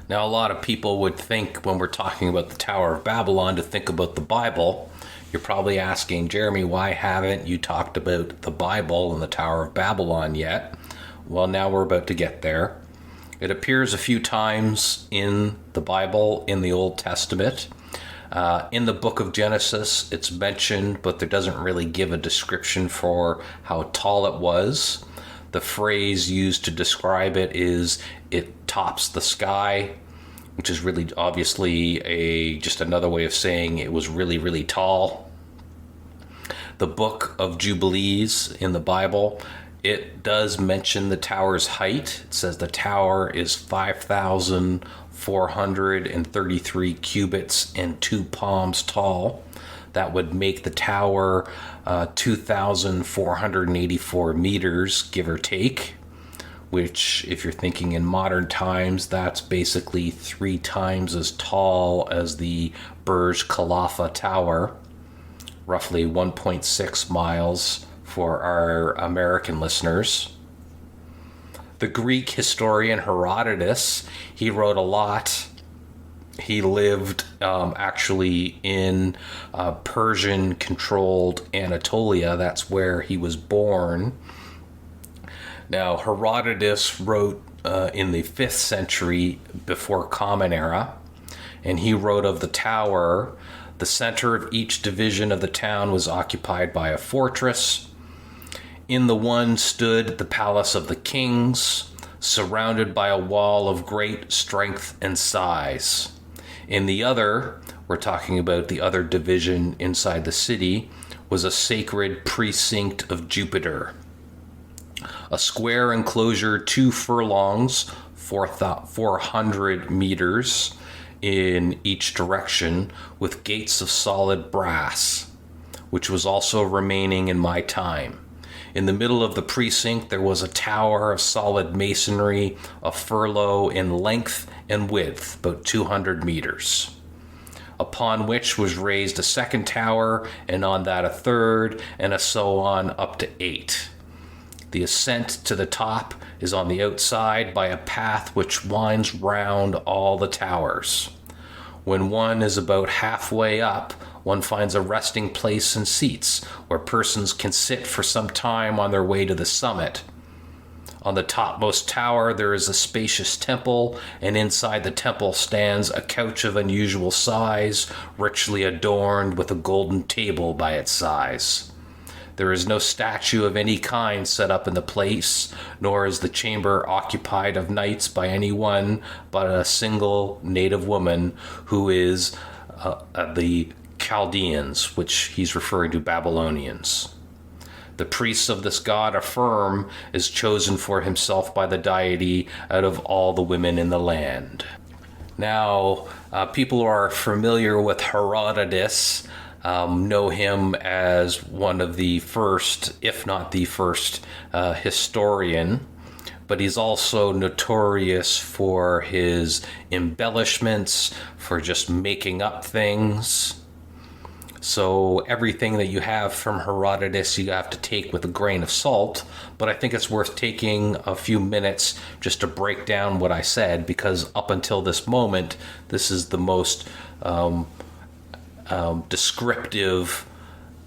Now, a lot of people would think when we're talking about the Tower of Babylon to think about the Bible. You're probably asking, Jeremy, why haven't you talked about the Bible and the Tower of Babylon yet? Well, now we're about to get there. It appears a few times in the Bible, in the Old Testament. In the book of Genesis, it's mentioned, but there doesn't really give a description for how tall it was. The phrase used to describe it is, it tops the sky, which is really obviously just another way of saying it was really, really tall. The book of Jubilees in the Bible, it does mention the tower's height. It says the tower is 5,433 cubits and 2 palms tall. That would make the tower 2,484 meters, give or take, which, if you're thinking in modern times, that's basically 3 times as tall as the Burj Khalifa Tower, roughly 1.6 miles for our American listeners. The Greek historian Herodotus, he wrote a lot. He lived actually in Persian-controlled Anatolia. That's where he was born. Now, Herodotus wrote in the 5th century before Common Era, and he wrote of the tower, the center of each division of the town was occupied by a fortress. In the one stood the palace of the kings, surrounded by a wall of great strength and size. In the other, we're talking about the other division inside the city, was a sacred precinct of Jupiter. A square enclosure 2 furlongs, 400 meters in each direction, with gates of solid brass, which was also remaining in my time. In the middle of the precinct, there was a tower of solid masonry, a furlong in length and width, about 200 meters, upon which was raised a second tower, and on that a third, and so on up to 8. The ascent to the top is on the outside by a path which winds round all the towers. When one is about halfway up, one finds a resting place and seats where persons can sit for some time on their way to the summit. On the topmost tower, there is a spacious temple, and inside the temple stands a couch of unusual size, richly adorned with a golden table by its size. There is no statue of any kind set up in the place, nor is the chamber occupied of nights by anyone but a single native woman who is the Chaldeans, which he's referring to Babylonians. The priests of this god affirm is chosen for himself by the deity out of all the women in the land. Now, people who are familiar with Herodotus know him as one of the first, if not the first, historian. But he's also notorious for his embellishments, for just making up things. So everything that you have from Herodotus you have to take with a grain of salt, but I think it's worth taking a few minutes just to break down what I said, because up until this moment, this is the most descriptive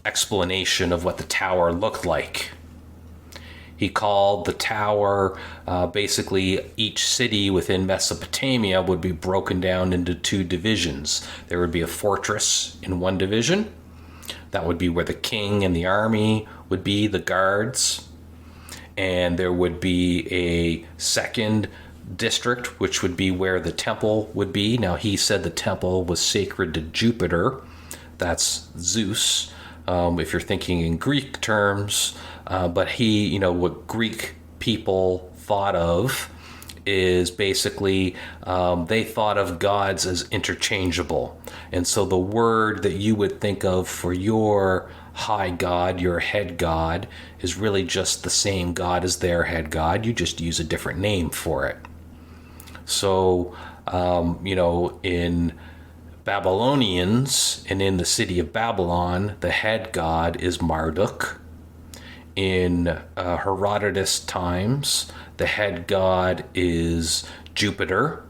explanation of what the tower looked like. He called the tower, basically each city within Mesopotamia would be broken down into two divisions. There would be a fortress in one division. That would be where the king and the army would be, the guards. And there would be a second district, which would be where the temple would be. Now, he said the temple was sacred to Jupiter. That's Zeus. If you're thinking in Greek terms, but he, what Greek people thought of is basically they thought of gods as interchangeable. And so the word that you would think of for your high god, your head god, is really just the same god as their head god. You just use a different name for it. So, in Babylonians and in the city of Babylon, the head god is Marduk. In Herodotus times, the head god is Jupiter.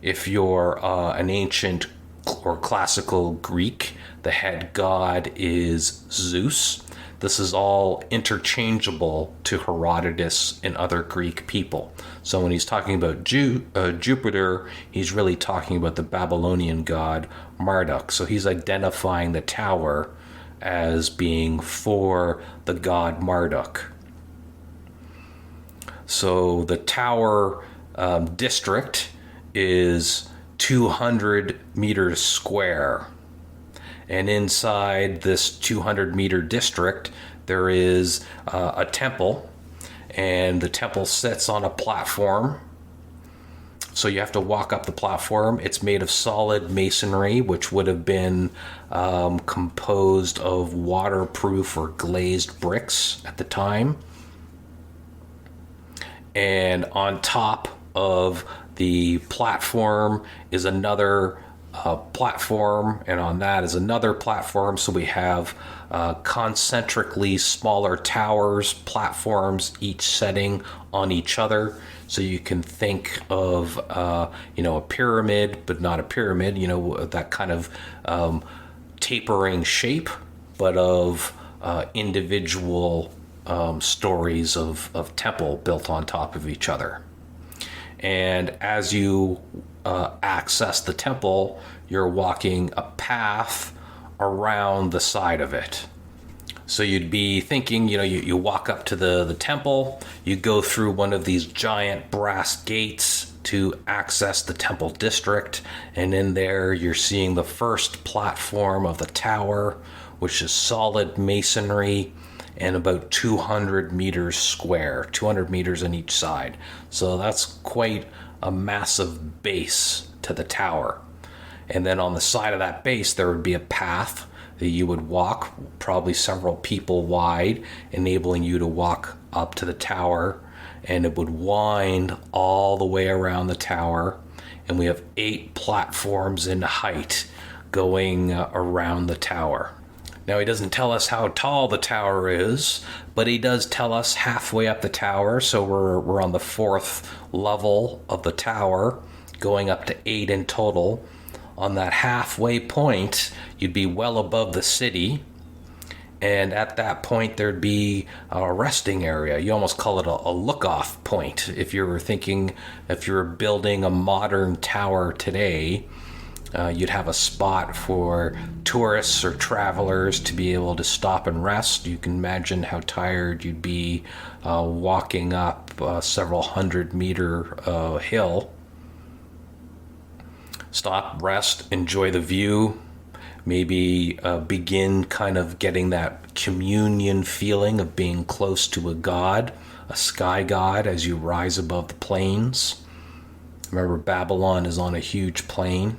If you're an ancient or classical Greek, the head god is Zeus. This is all interchangeable to Herodotus and other Greek people. So when he's talking about Jupiter, he's really talking about the Babylonian god Marduk. So he's identifying the tower as being for the god Marduk. So the tower district is 200 meters square. And inside this 200-meter district, there is a temple, and the temple sits on a platform. So you have to walk up the platform. It's made of solid masonry, which would have been composed of waterproof or glazed bricks at the time. And on top of the platform is another platform, and on that is another platform. So we have concentrically smaller towers, platforms, each setting on each other. So you can think of a pyramid, but not a pyramid, that kind of tapering shape, but of individual stories of temple built on top of each other. And as you access the temple, you're walking a path around the side of it. So you'd be thinking, you walk up to the temple, you go through one of these giant brass gates to access the temple district, and in there you're seeing the first platform of the tower, which is solid masonry and about 200 meters square, 200 meters on each side. So that's quite a massive base to the tower. And then on the side of that base, there would be a path that you would walk, probably several people wide, enabling you to walk up to the tower. And it would wind all the way around the tower. And we have 8 platforms in height going around the tower. Now, he doesn't tell us how tall the tower is, but he does tell us halfway up the tower. So we're on the 4th level of the tower, going up to 8 in total. On that halfway point, you'd be well above the city. And at that point, there'd be a resting area. You almost call it a look-off point. If you were building a modern tower today, you'd have a spot for tourists or travelers to be able to stop and rest. You can imagine how tired you'd be walking up a several 100-meter hill. Stop, rest, enjoy the view. Maybe begin kind of getting that communion feeling of being close to a god, a sky god, as you rise above the plains. Remember, Babylon is on a huge plain.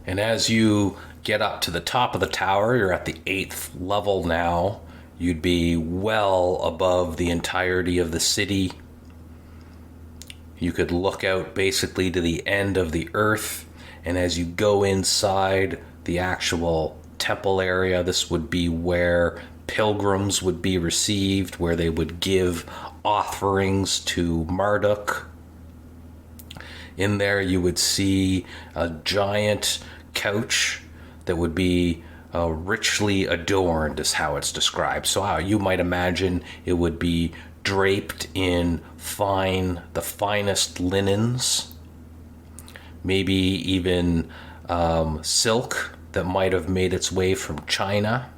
And as you get up to the top of the tower, you're at the 8th level now. You'd be well above the entirety of the city. You could look out basically to the end of the earth. And as you go inside the actual temple area, this would be where pilgrims would be received, where they would give offerings to Marduk. In there you would see a giant couch that would be richly adorned, is how it's described. So how you might imagine it would be draped in the finest linens, maybe even silk that might have made its way from China.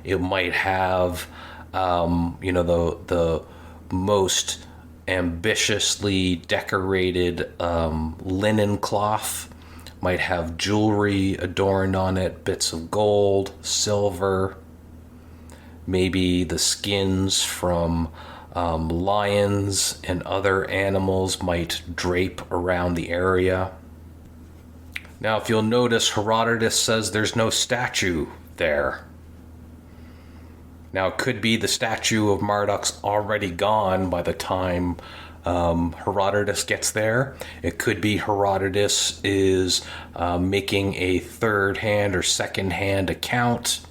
It might have, the most ambitiously decorated linen cloth. Might have jewelry adorned on it, bits of gold, silver. Maybe the skins from lions and other animals might drape around the area. Now, if you'll notice, Herodotus says there's no statue there. Now, it could be the statue of Marduk's already gone by the time Herodotus gets there. It could be Herodotus is making a third-hand or second-hand account.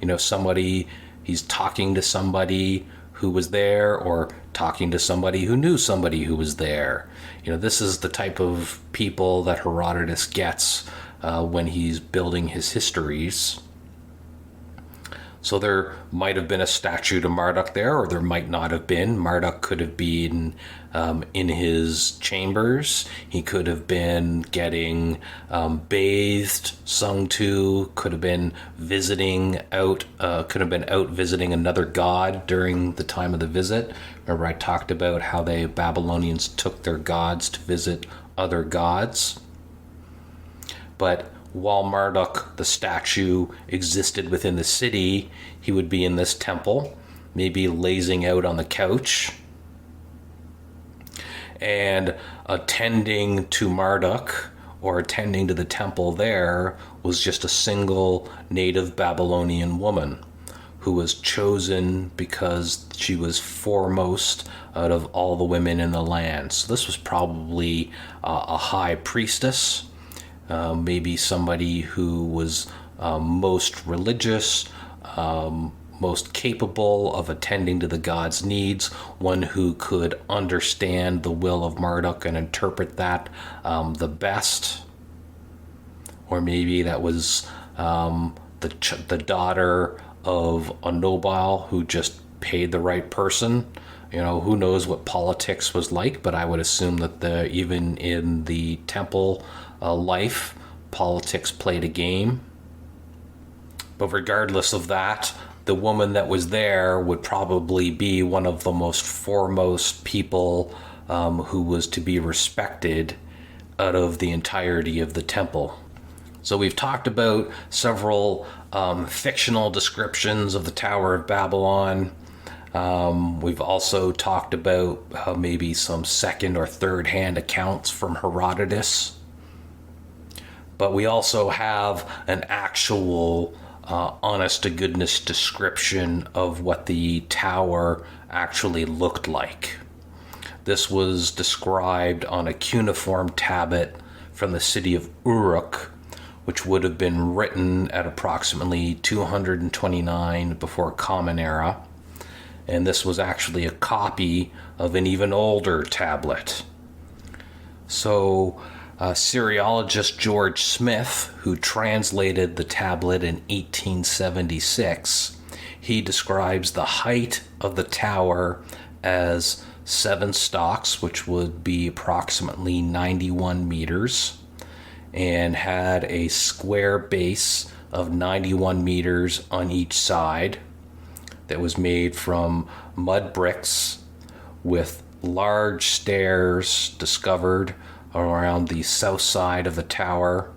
He's talking to somebody who was there, or talking to somebody who knew somebody who was there. This is the type of people that Herodotus gets when he's building his histories. So there might have been a statue to Marduk there, or there might not have been. Marduk could have been in his chambers. He could have been getting bathed, sung to, could have been out visiting another god during the time of the visit. Remember, I talked about how the Babylonians took their gods to visit other gods. But while Marduk, the statue, existed within the city, he would be in this temple, maybe lazing out on the couch. And attending to Marduk, or attending to the temple there, was just a single native Babylonian woman who was chosen because she was foremost out of all the women in the land. So this was probably a high priestess. Maybe somebody who was most religious, most capable of attending to the god's needs, one who could understand the will of Marduk and interpret that the best. Or maybe that was the daughter of a noble who just paid the right person. Who knows what politics was like, but I would assume that even in the temple life, politics played a game. But regardless of that, the woman that was there would probably be one of the most foremost people who was to be respected out of the entirety of the temple. So we've talked about several fictional descriptions of the Tower of Babylon. We've also talked about maybe some second or third hand accounts from Herodotus. But we also have an actual honest-to-goodness description of what the tower actually looked like. This was described on a cuneiform tablet from the city of Uruk, which would have been written at approximately 229 before Common Era. And this was actually a copy of an even older tablet. So Syriologist George Smith, who translated the tablet in 1876, he describes the height of the tower as 7 stalks, which would be approximately 91 meters, and had a square base of 91 meters on each side that was made from mud bricks with large stairs discovered around the south side of the tower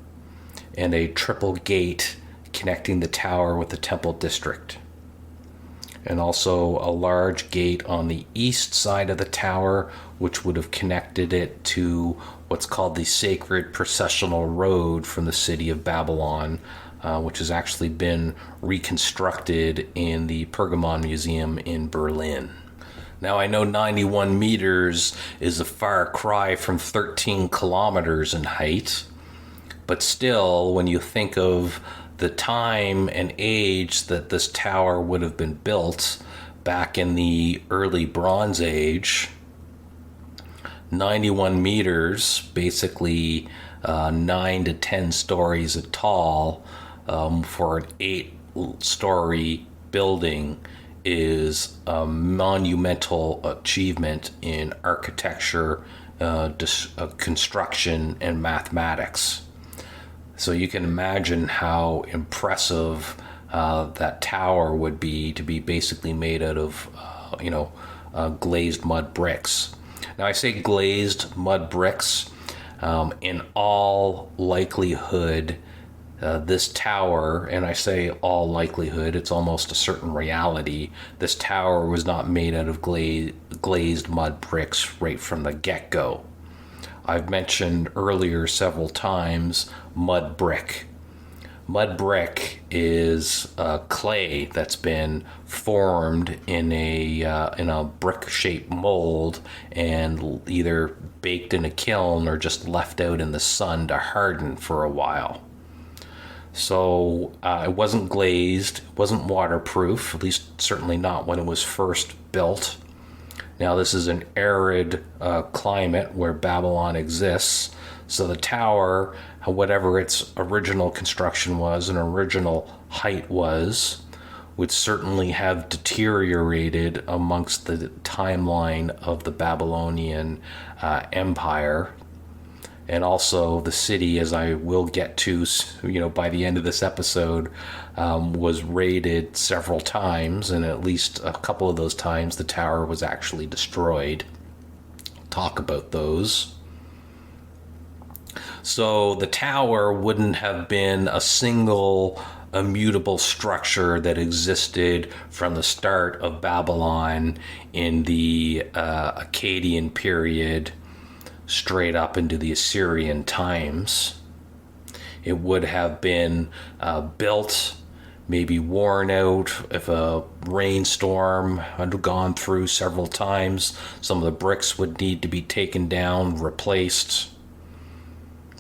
and a triple gate connecting the tower with the temple district. And also a large gate on the east side of the tower, which would have connected it to what's called the Sacred Processional Road from the city of Babylon, which has actually been reconstructed in the Pergamon Museum in Berlin. Now, I know 91 meters is a far cry from 13 kilometers in height, but still, when you think of the time and age that this tower would have been built back in the early Bronze Age, 91 meters, basically 9 to 10 stories tall, for an 8-story building is a monumental achievement in architecture, construction, and mathematics. So you can imagine how impressive that tower would be, to be basically made out of, glazed mud bricks. Now, I say glazed mud bricks. In all likelihood, this tower, and I say all likelihood, it's almost a certain reality, this tower was not made out of glazed mud bricks right from the get-go. I've mentioned earlier several times mud brick. Mud brick is clay that's been formed in a brick-shaped mold and either baked in a kiln or just left out in the sun to harden for a while. So it wasn't glazed, it wasn't waterproof, at least certainly not when it was first built. Now, this is an arid climate where Babylon exists, so the tower, whatever its original construction was and original height was, would certainly have deteriorated amongst the timeline of the Babylonian Empire. And also the city, as I will get to, by the end of this episode, was raided several times, and at least a couple of those times the tower was actually destroyed. I'll talk about those. So the tower wouldn't have been a single immutable structure that existed from the start of Babylon in the Akkadian period straight up into the Assyrian times. It would have been built, maybe worn out if a rainstorm had gone through several times. Some of the bricks would need to be taken down, replaced,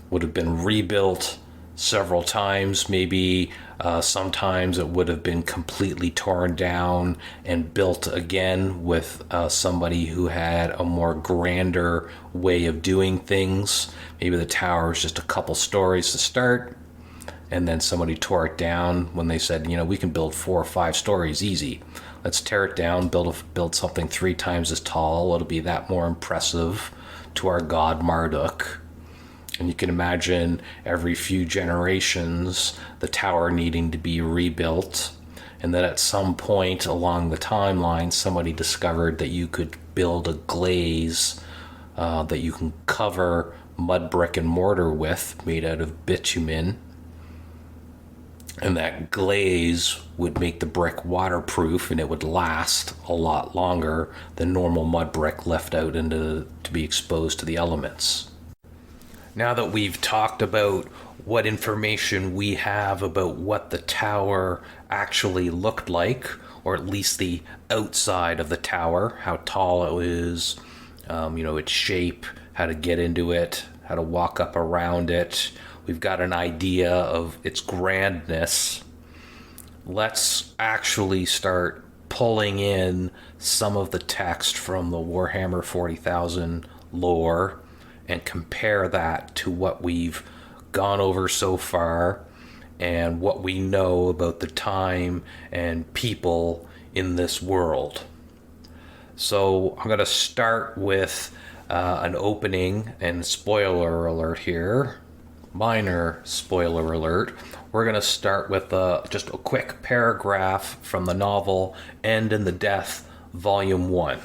would have been rebuilt several times. Maybe sometimes it would have been completely torn down and built again with somebody who had a more grander way of doing things. Maybe the tower was just a couple stories to start, and then somebody tore it down when they said, we can build 4 or 5 stories easy. Let's tear it down, build something 3 times as tall. It'll be that more impressive to our god Marduk. And you can imagine every few generations the tower needing to be rebuilt, and that at some point along the timeline somebody discovered that you could build a glaze that you can cover mud brick and mortar with, made out of bitumen, and that glaze would make the brick waterproof and it would last a lot longer than normal mud brick left out to be exposed to the elements. Now that we've talked about what information we have about what the tower actually looked like, or at least the outside of the tower, how tall it is, its shape, how to get into it, how to walk up around it, we've got an idea of its grandness. Let's actually start pulling in some of the text from the Warhammer 40,000 lore and compare that to what we've gone over so far and what we know about the time and people in this world. So I'm going to start with an opening, and spoiler alert here, minor spoiler alert. We're going to start with just a quick paragraph from the novel End in the Death, Volume 1.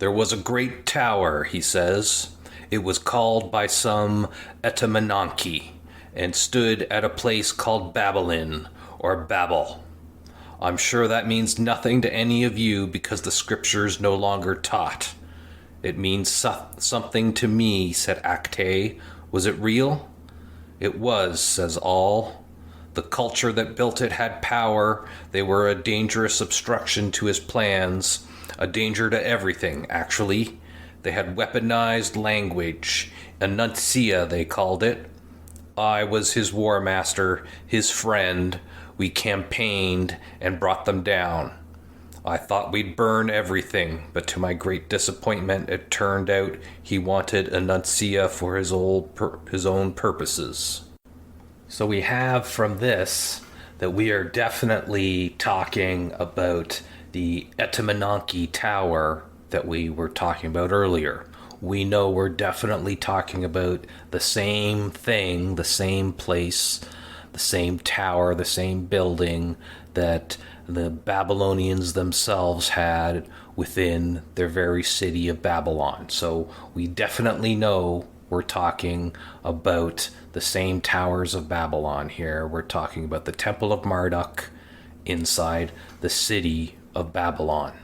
There was a great tower, he says. It was called by some Etemenanki, and stood at a place called Babylon, or Babel. I'm sure that means nothing to any of you because the scriptures no longer taught. It means something to me, said Acte. Was it real? It was, says All. The culture that built it had power. They were a dangerous obstruction to his plans, a danger to everything, actually. They had weaponized language, enuncia they called it. I was his war master, his friend. We campaigned and brought them down. I thought we'd burn everything, but to my great disappointment, it turned out he wanted enuncia for his own purposes. So we have from this that we are definitely talking about the Etemenanki Tower that we were talking about earlier. We know we're definitely talking about the same thing, the same place, the same tower, the same building that the Babylonians themselves had within their very city of Babylon. So we definitely know we're talking about the same towers of Babylon here. We're talking about the Temple of Marduk inside the city of Babylon.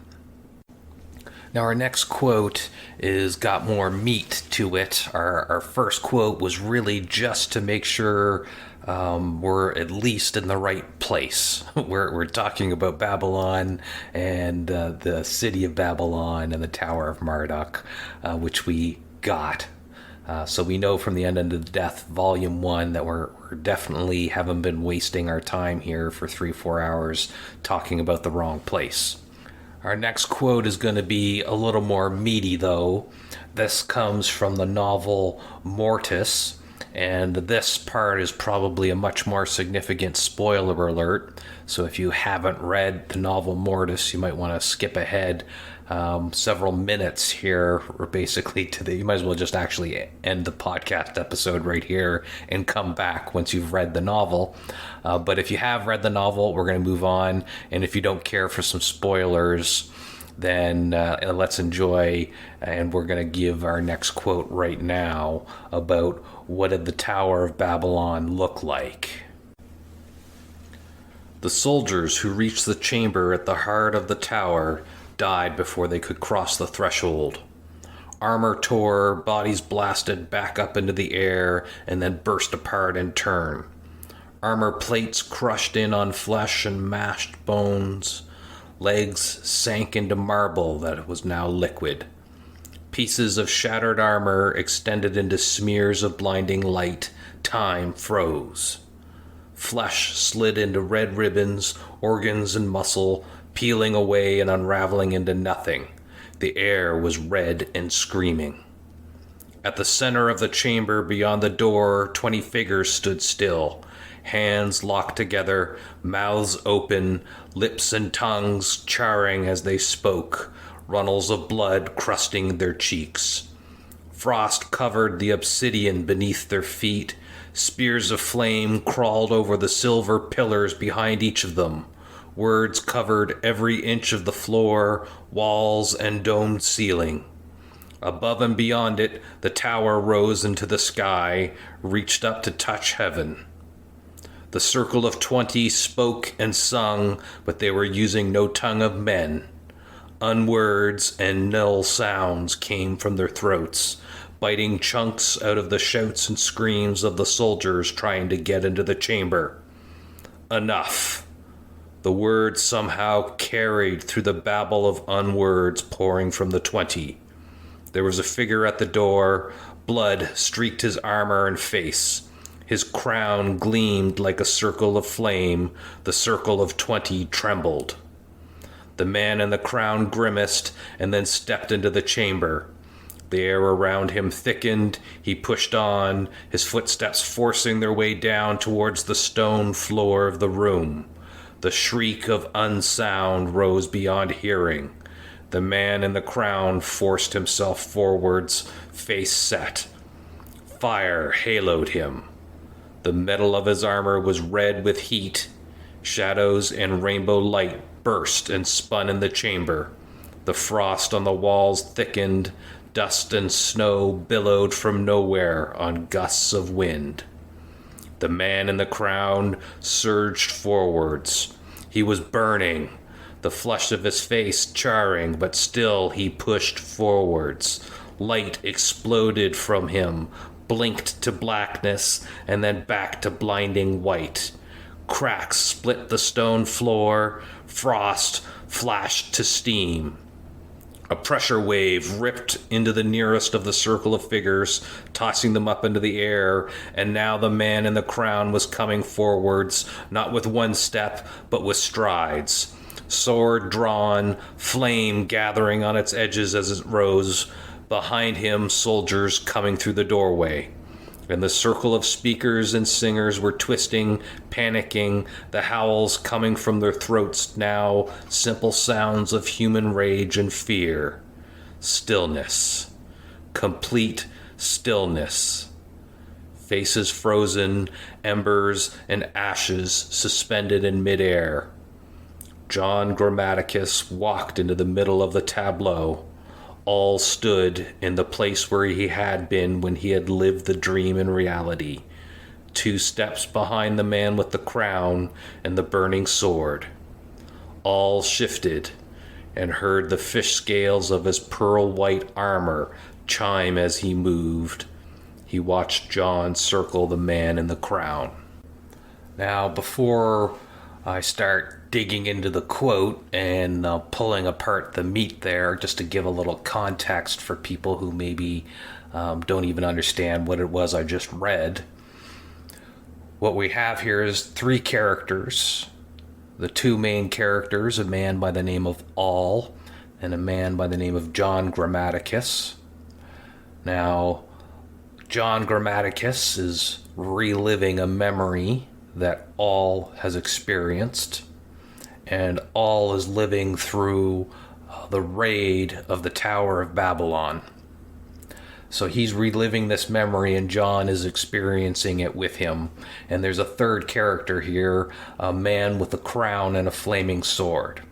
Now our next quote is got more meat to it. Our first quote was really just to make sure we're at least in the right place. We're talking about Babylon and the city of Babylon and the Tower of Marduk, which we got. So we know from the End of the Death, Volume 1, that we're definitely haven't been wasting our time here for 3-4 hours talking about the wrong place. Our next quote is going to be a little more meaty, though. This comes from the novel Mortis, and this part is probably a much more significant spoiler alert. So if you haven't read the novel Mortis, you might want to skip ahead several minutes here, or basically you might as well just actually end the podcast episode right here and come back once you've read the novel. But if you have read the novel, we're going to move on. And if you don't care for some spoilers, then let's enjoy, and we're going to give our next quote right now about what did the Tower of Babylon look like. The soldiers who reached the chamber at the heart of the tower died before they could cross the threshold. Armor tore, bodies blasted back up into the air and then burst apart in turn. Armor plates crushed in on flesh and mashed bones. Legs sank into marble that was now liquid. Pieces of shattered armor extended into smears of blinding light. Time froze. Flesh slid into red ribbons, organs and muscle, peeling away and unraveling into nothing. The air was red and screaming. At the center of the chamber beyond the door, 20 figures stood still, hands locked together, mouths open, lips and tongues charring as they spoke, runnels of blood crusting their cheeks. Frost covered the obsidian beneath their feet. Spears of flame crawled over the silver pillars behind each of them. Words covered every inch of the floor, walls, and domed ceiling. Above and beyond it, the tower rose into the sky, reached up to touch heaven. The circle of 20 spoke and sung, but they were using no tongue of men. Unwords and null sounds came from their throats, biting chunks out of the shouts and screams of the soldiers trying to get into the chamber. Enough. The words somehow carried through the babble of unwords pouring from the 20. There was a figure at the door. Blood streaked his armor and face. His crown gleamed like a circle of flame. The circle of 20 trembled. The man in the crown grimaced and then stepped into the chamber. The air around him thickened. He pushed on, his footsteps forcing their way down towards the stone floor of the room. The shriek of unsound rose beyond hearing. The man in the crown forced himself forwards, face set. Fire haloed him. The metal of his armor was red with heat. Shadows and rainbow light burst and spun in the chamber. The frost on the walls thickened. Dust and snow billowed from nowhere on gusts of wind. The man in the crown surged forwards. He was burning, the flush of his face charring, but still he pushed forwards. Light exploded from him, blinked to blackness, and then back to blinding white. Cracks split the stone floor. Frost flashed to steam. A pressure wave ripped into the nearest of the circle of figures, tossing them up into the air, and now the man in the crown was coming forwards, not with one step, but with strides. Sword drawn, flame gathering on its edges as it rose. Behind him, soldiers coming through the doorway. And the circle of speakers and singers were twisting, panicking, the howls coming from their throats now, simple sounds of human rage and fear. Stillness. Complete stillness. Faces frozen, embers and ashes suspended in midair. John Grammaticus walked into the middle of the tableau. All stood in the place where he had been when he had lived the dream in reality, 2 steps behind the man with the crown and the burning sword. All shifted and heard the fish scales of his pearl-white armor chime as he moved. He watched John circle the man in the crown. Now, before I start digging into the quote and pulling apart the meat there, just to give a little context for people who maybe don't even understand what it was I just read. What we have here is 3 characters. The 2 main characters, a man by the name of All and a man by the name of John Grammaticus. Now, John Grammaticus is reliving a memory that All has experienced, and All is living through the raid of the Tower of Babylon. So he's reliving this memory, and John is experiencing it with him. And there's a 3rd character here, a man with a crown and a flaming sword.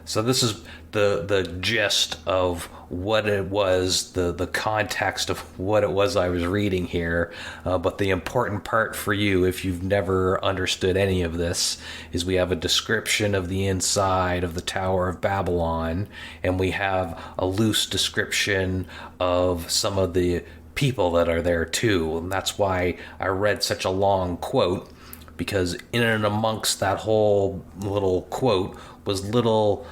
So this is the gist of what it was, the context of what it was I was reading here. But the important part for you, if you've never understood any of this, is we have a description of the inside of the Tower of Babylon, and we have a loose description of some of the people that are there too. And that's why I read such a long quote, because in and amongst that whole little quote was little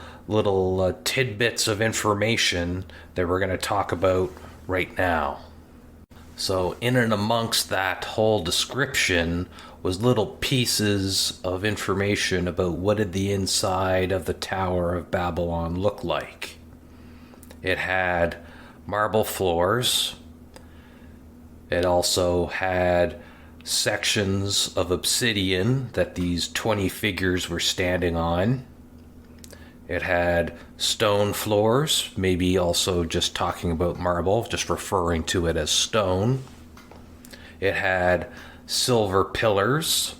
tidbits of information that we're going to talk about right now. So in and amongst that whole description was little pieces of information about what did the inside of the Tower of Babylon look like. It had marble floors. It also had sections of obsidian that these 20 figures were standing on. It had stone floors, maybe also just talking about marble, just referring to it as stone. It had silver pillars.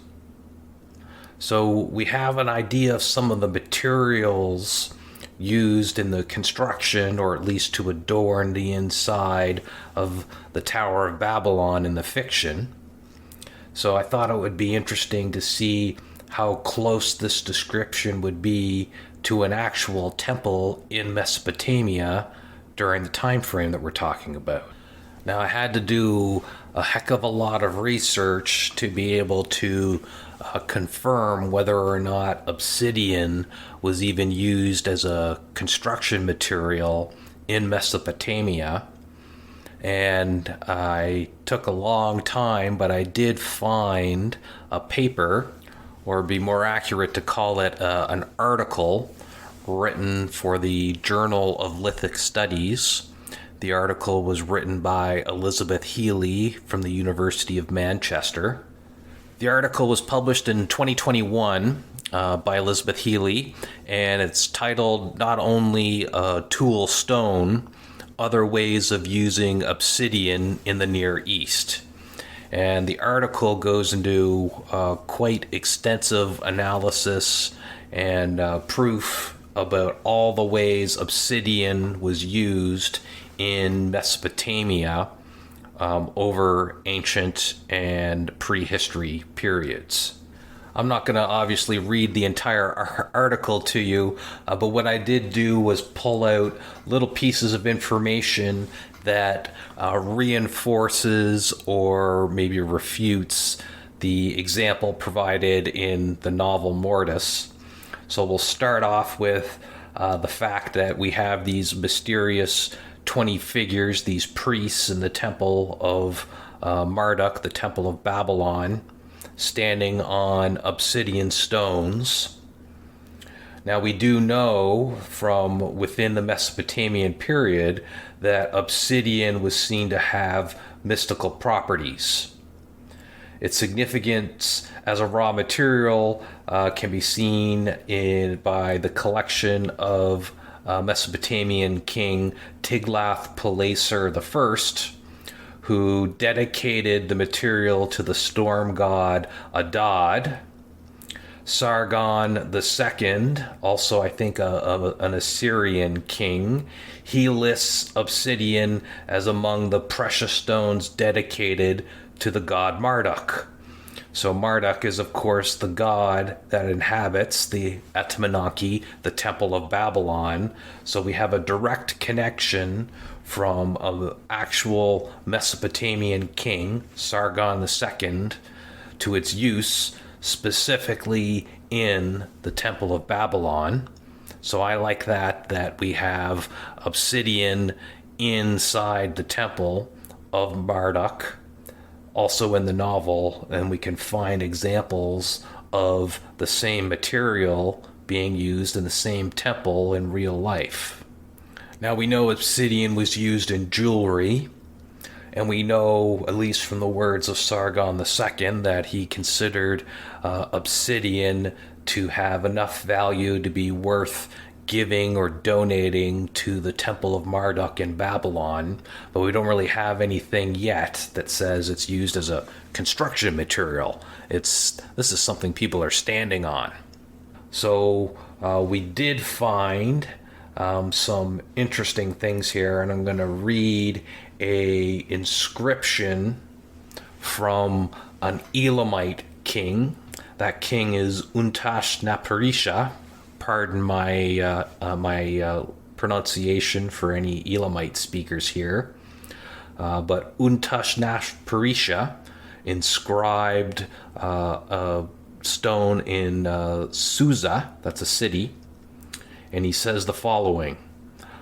So we have an idea of some of the materials used in the construction, or at least to adorn the inside of the Tower of Babylon in the fiction. So I thought it would be interesting to see how close this description would be to an actual temple in Mesopotamia during the time frame that we're talking about. Now, I had to do a heck of a lot of research to be able to confirm whether or not obsidian was even used as a construction material in Mesopotamia. And I took a long time, but I did find a paper, or be more accurate to call it an article, written for the Journal of Lithic Studies The article was written by Elizabeth Healy from the University of Manchester. The article was published in 2021 by Elizabeth Healy, and it's titled not only Tool Stone, Other Ways of Using Obsidian in the Near East. And the article goes into quite extensive analysis and proof about all the ways obsidian was used in Mesopotamia over ancient and prehistory periods. I'm not going to obviously read the entire article to you, but what I did do was pull out little pieces of information that reinforces or maybe refutes the example provided in the novel Mortis. So we'll start off with the fact that we have these mysterious 20 figures, these priests in the Temple of Marduk, the Temple of Babylon, standing on obsidian stones. Now, we do know from within the Mesopotamian period that obsidian was seen to have mystical properties. Its significance as a raw material can be seen by the collection of Mesopotamian king Tiglath-Pileser I, who dedicated the material to the storm god Adad. Sargon II, also I think an Assyrian king, he lists obsidian as among the precious stones dedicated to the god Marduk. So Marduk is, of course, the god that inhabits the Etemenanki, the Temple of Babylon. So we have a direct connection from an actual Mesopotamian king, Sargon II, to its use specifically in the Temple of Babylon. So I like that we have obsidian inside the Temple of Marduk, also in the novel, and we can find examples of the same material being used in the same temple in real life. Now, we know obsidian was used in jewelry, and we know, at least from the words of Sargon II, that he considered obsidian to have enough value to be worth giving or donating to the Temple of Marduk in Babylon, but we don't really have anything yet that says it's used as a construction material. This is something people are standing on. So we did find some interesting things here, and I'm going to read a inscription from an Elamite king. That king is Untashnaparisha. Pardon my pronunciation for any Elamite speakers here. But Untashnaparisha inscribed a stone in Susa, that's a city, and he says the following: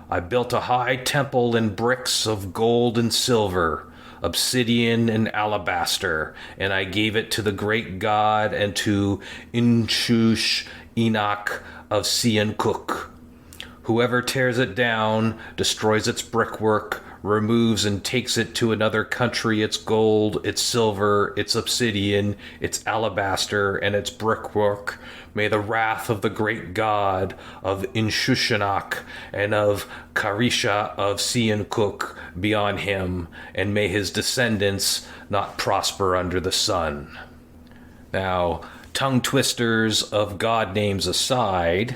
I built a high temple in bricks of gold and silver, obsidian and alabaster, and I gave it to the great god and to Inshush Enoch of Sihanouk. Whoever tears it down, destroys its brickwork, removes and takes it to another country its gold, its silver, its obsidian, its alabaster, and its brickwork, may the wrath of the great god of Inshushanak and of Karisha of Sihanouk be on him, and may his descendants not prosper under the sun. Now, tongue twisters of god names aside,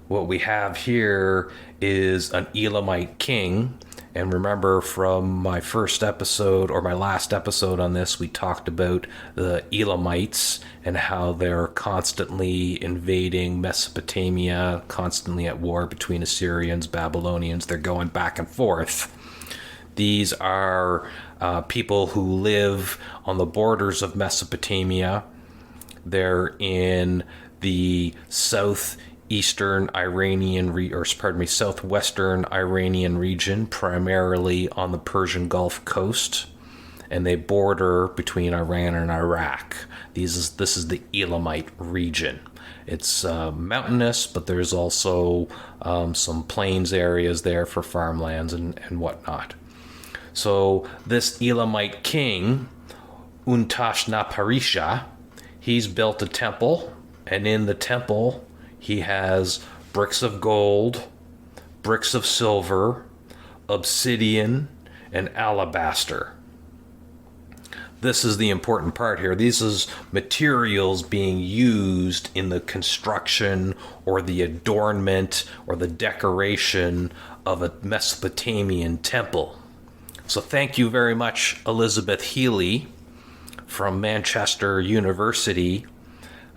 what we have here is an Elamite king. And remember, from my first episode or my last episode on this, we talked about the Elamites and how they're constantly invading Mesopotamia, constantly at war between Assyrians, Babylonians. They're going back and forth. These are people who live on the borders of Mesopotamia. They're in the southwestern Iranian region, primarily on the Persian Gulf coast. and they border between Iran and Iraq. This is the Elamite region. It's mountainous, but there's also some plains areas there for farmlands and whatnot. So this Elamite king, Untashnaparisha, he's built a temple, and in the temple he has bricks of gold, bricks of silver, obsidian, and alabaster. This is the important part here. These is materials being used in the construction or the adornment or the decoration of a Mesopotamian temple. So thank you very much, Elizabeth Healy from Manchester University.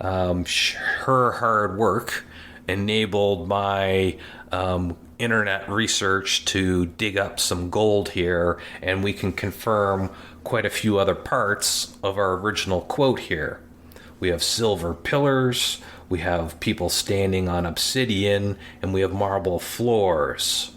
Her hard work enabled my internet research to dig up some gold here, and we can confirm quite a few other parts of our original quote here. We have silver pillars, we have people standing on obsidian, and we have marble floors.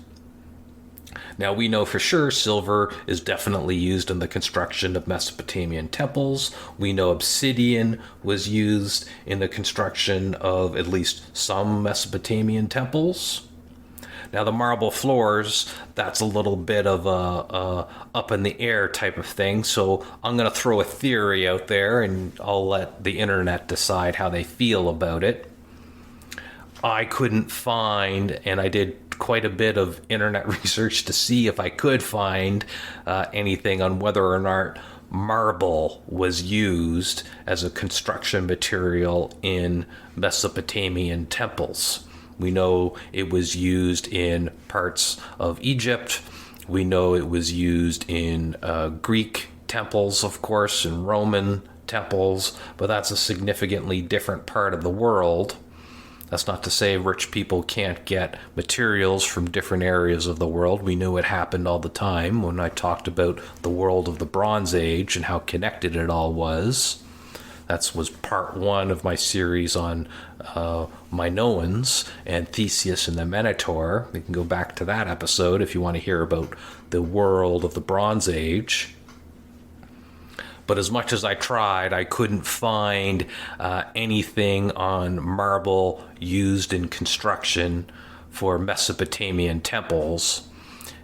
Now we know for sure silver is definitely used in the construction of Mesopotamian temples. We know obsidian was used in the construction of at least some Mesopotamian temples. Now the marble floors, that's a little bit of a up in the air type of thing. So I'm going to throw a theory out there and I'll let the internet decide how they feel about it. I couldn't find, and I did quite a bit of internet research to see if I could find anything on whether or not marble was used as a construction material in Mesopotamian temples. We know it was used in parts of Egypt. We know it was used in Greek temples, of course, and Roman temples, but that's a significantly different part of the world. That's not to say rich people can't get materials from different areas of the world. We knew it happened all the time when I talked about the world of the Bronze Age and how connected it all was. That was part one of my series on Minoans and Theseus and the Minotaur. You can go back to that episode if you want to hear about the world of the Bronze Age. But as much as I tried, I couldn't find anything on marble used in construction for Mesopotamian temples.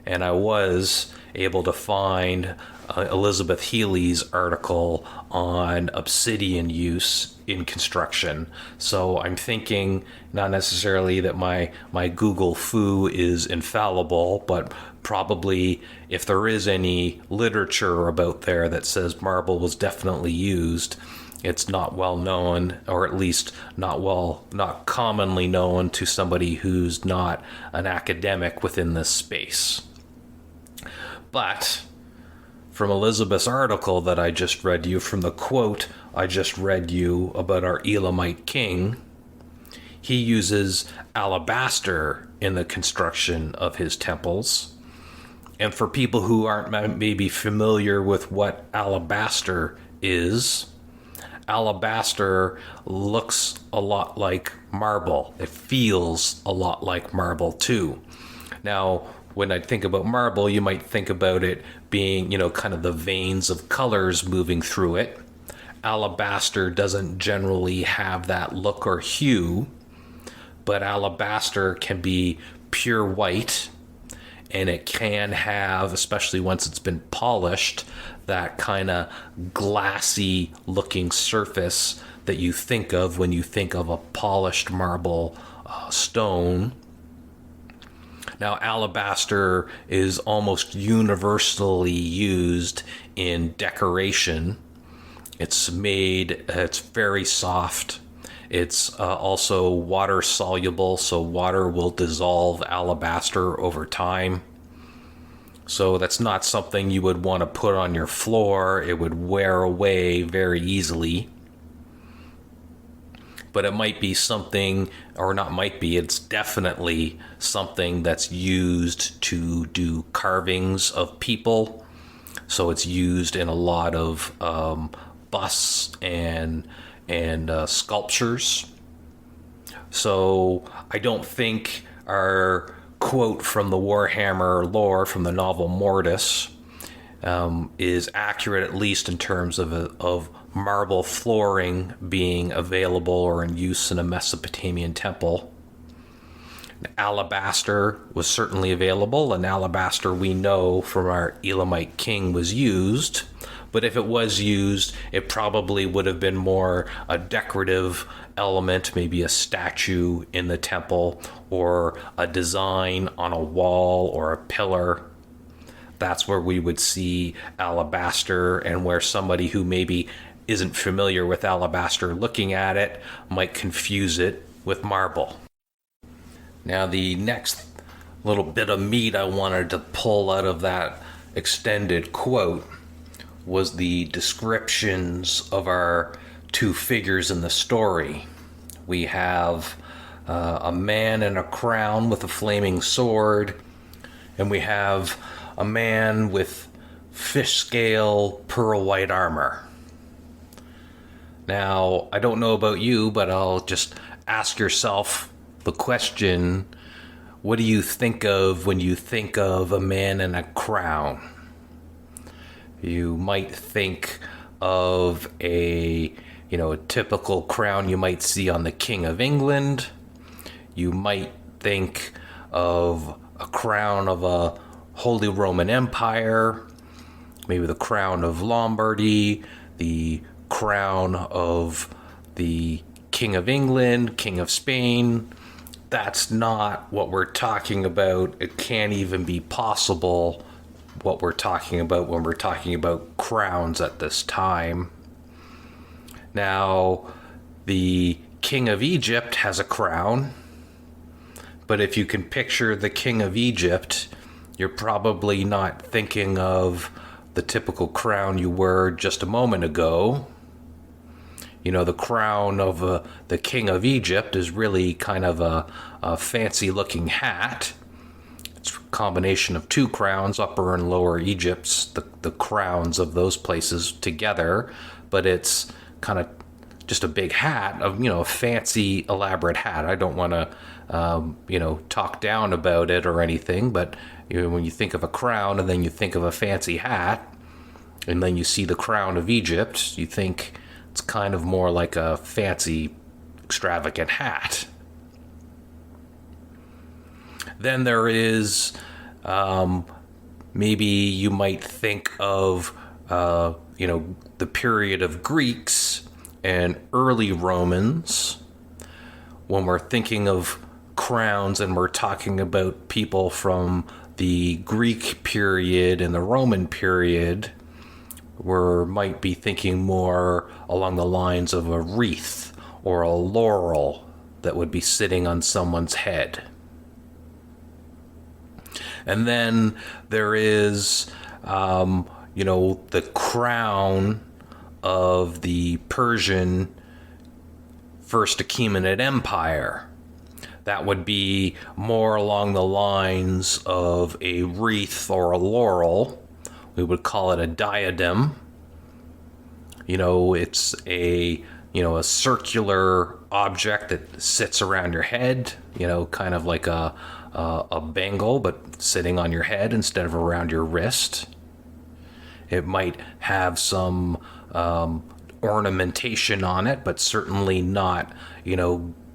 And I was able to find Elizabeth Healy's article on obsidian use in construction. So I'm thinking not necessarily that my Google foo is infallible, but probably if there is any literature about there that says marble was definitely used, it's not well known, or at least not commonly known to somebody who's not an academic within this space. But from Elizabeth's article that I just read you, from the quote I just read you about our Elamite king, he uses alabaster in the construction of his temples. And for people who aren't maybe familiar with what alabaster is, alabaster looks a lot like marble. It feels a lot like marble too. Now, when I think about marble, you might think about it being, kind of the veins of colors moving through it. Alabaster doesn't generally have that look or hue, but alabaster can be pure white, and it can have, especially once it's been polished, that kind of glassy looking surface that you think of when you think of a polished marble stone. Now, alabaster is almost universally used in decoration. It's very soft. It's also water soluble, so water will dissolve alabaster over time. So that's not something you would want to put on your floor. It would wear away very easily. But it might be something, or not might be, it's definitely something that's used to do carvings of people. So it's used in a lot of busts and sculptures. So I don't think our quote from the Warhammer lore, from the novel Mortis, is accurate, at least in terms of marble flooring being available or in use in a Mesopotamian temple. Alabaster was certainly available, and alabaster we know from our Elamite king was used. But if it was used, it probably would have been more a decorative element, maybe a statue in the temple or a design on a wall or a pillar. That's where we would see alabaster, and where somebody who maybe isn't familiar with alabaster looking at it might confuse it with marble. Now, the next little bit of meat I wanted to pull out of that extended quote was the descriptions of our two figures in the story. We have a man in a crown with a flaming sword, and we have a man with fish scale pearl white armor. Now, I don't know about you, but I'll just ask yourself the question, what do you think of when you think of a man in a crown? You might think of a typical crown you might see on the King of England. You might think of a crown of a Holy Roman Empire, maybe the crown of Lombardy, the crown of the King of England, King of Spain. That's not what we're talking about. It can't even be possible what we're talking about when we're talking about crowns at this time. Now, the King of Egypt has a crown, but if you can picture the King of Egypt, you're probably not thinking of the typical crown you wore just a moment ago. The crown of the King of Egypt is really kind of a fancy-looking hat. It's a combination of two crowns, Upper and Lower Egypt's, the crowns of those places together, but it's kind of just a big hat of, a fancy, elaborate hat. I don't want to, talk down about it or anything, but when you think of a crown and then you think of a fancy hat, and then you see the crown of Egypt, you think it's kind of more like a fancy, extravagant hat. Then there is, maybe you might think of, the period of Greeks and early Romans. When we're thinking of crowns and we're talking about people from the Greek period and the Roman period, we might be thinking more along the lines of a wreath or a laurel that would be sitting on someone's head. And then there is, the crown of the Persian First Achaemenid Empire. That would be more along the lines of a wreath or a laurel. We would call it a diadem. It's a circular object that sits around your head, kind of like a bangle, but sitting on your head instead of around your wrist. It might have some ornamentation on it, but certainly not,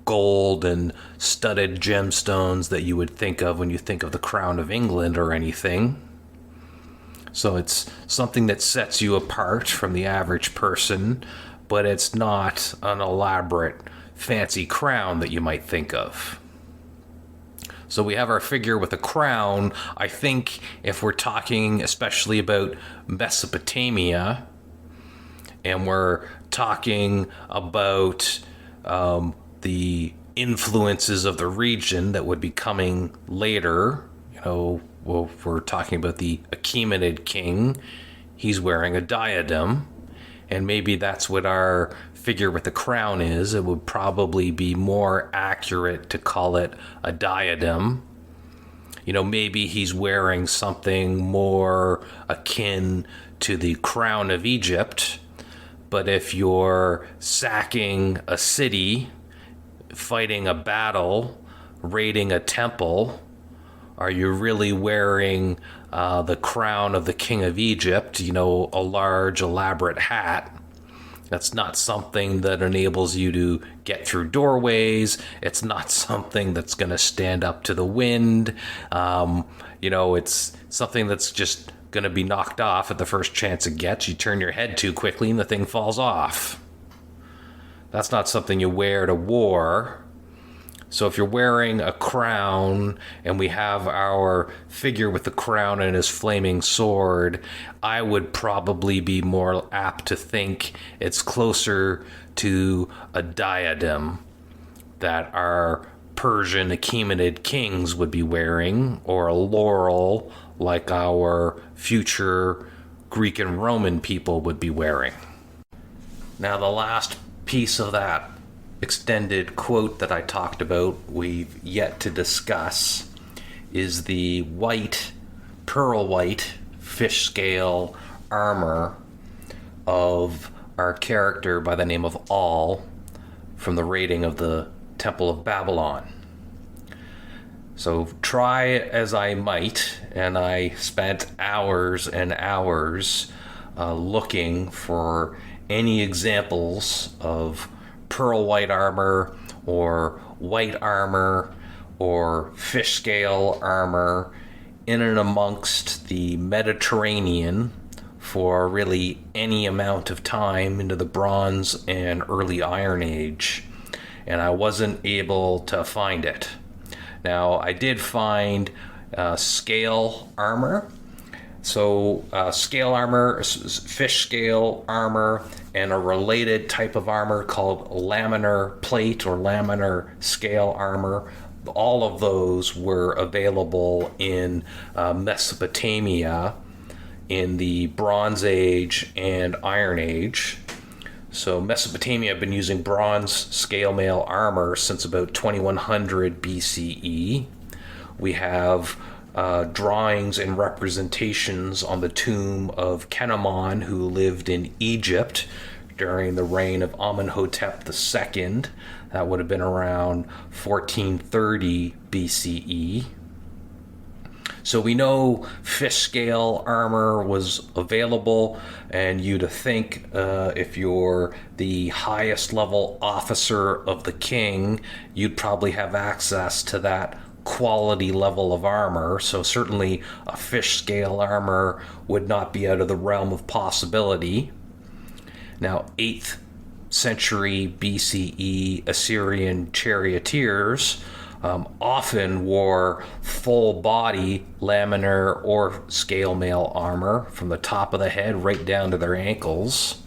gold and studded gemstones that you would think of when you think of the Crown of England or anything. So it's something that sets you apart from the average person, but it's not an elaborate, fancy crown that you might think of. So we have our figure with a crown. I think if we're talking especially about Mesopotamia, and we're talking about the influences of the region that would be coming later, if we're talking about the Achaemenid king, he's wearing a diadem, and maybe that's what our figure with the crown is. It would probably be more accurate to call it a diadem. Maybe he's wearing something more akin to the crown of Egypt, but if you're sacking a city, fighting a battle, raiding a temple, are you really wearing the crown of the king of Egypt, a large, elaborate hat. That's not something that enables you to get through doorways. It's not something that's going to stand up to the wind. It's something that's just going to be knocked off at the first chance it gets. You turn your head too quickly and the thing falls off. That's not something you wear to war. So if you're wearing a crown and we have our figure with the crown and his flaming sword, I would probably be more apt to think it's closer to a diadem that our Persian Achaemenid kings would be wearing, or a laurel like our future Greek and Roman people would be wearing. Now, the last piece of that extended quote that I talked about, we've yet to discuss, is the pearl white fish scale armor of our character by the name of Al from the raiding of the Temple of Babylon. So try as I might, and I spent hours and hours looking for any examples of pearl white armor or white armor or fish scale armor in and amongst the Mediterranean for really any amount of time into the Bronze and early Iron Age, and I wasn't able to find it. Now, I did find scale armor. So scale armor, fish scale armor, and a related type of armor called laminar plate or laminar scale armor. All of those were available in Mesopotamia in the Bronze Age and Iron Age. So Mesopotamia had been using bronze scale mail armor since about 2100 BCE. We have drawings and representations on the tomb of Kenamon, who lived in Egypt during the reign of Amenhotep II. That would have been around 1430 BCE. So we know fish scale armor was available, and you'd think if you're the highest level officer of the king, you'd probably have access to that quality level of armor. So certainly a fish scale armor would not be out of the realm of possibility. Now, 8th century BCE Assyrian charioteers often wore full body laminar or scale mail armor from the top of the head right down to their ankles.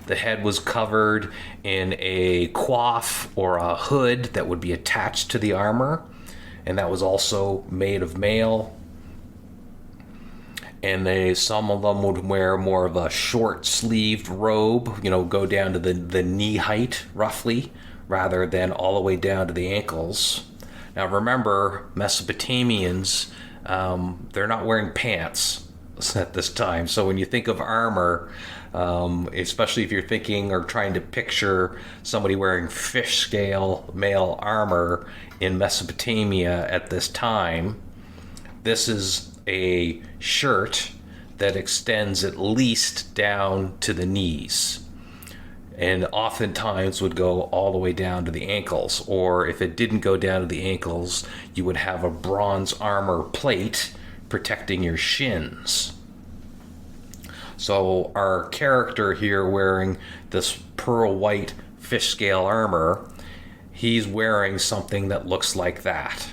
The head was covered in a coif or a hood that would be attached to the armor, and that was also made of mail. And some of them would wear more of a short-sleeved robe, go down to the knee height, roughly, rather than all the way down to the ankles. Now remember, Mesopotamians, they're not wearing pants at this time. So when you think of armor, especially if you're thinking or trying to picture somebody wearing fish scale mail armor in Mesopotamia at this time, this is a shirt that extends at least down to the knees, and oftentimes would go all the way down to the ankles. Or if it didn't go down to the ankles, you would have a bronze armor plate protecting your shins. So our character here wearing this pearl white fish scale armor, he's wearing something that looks like that.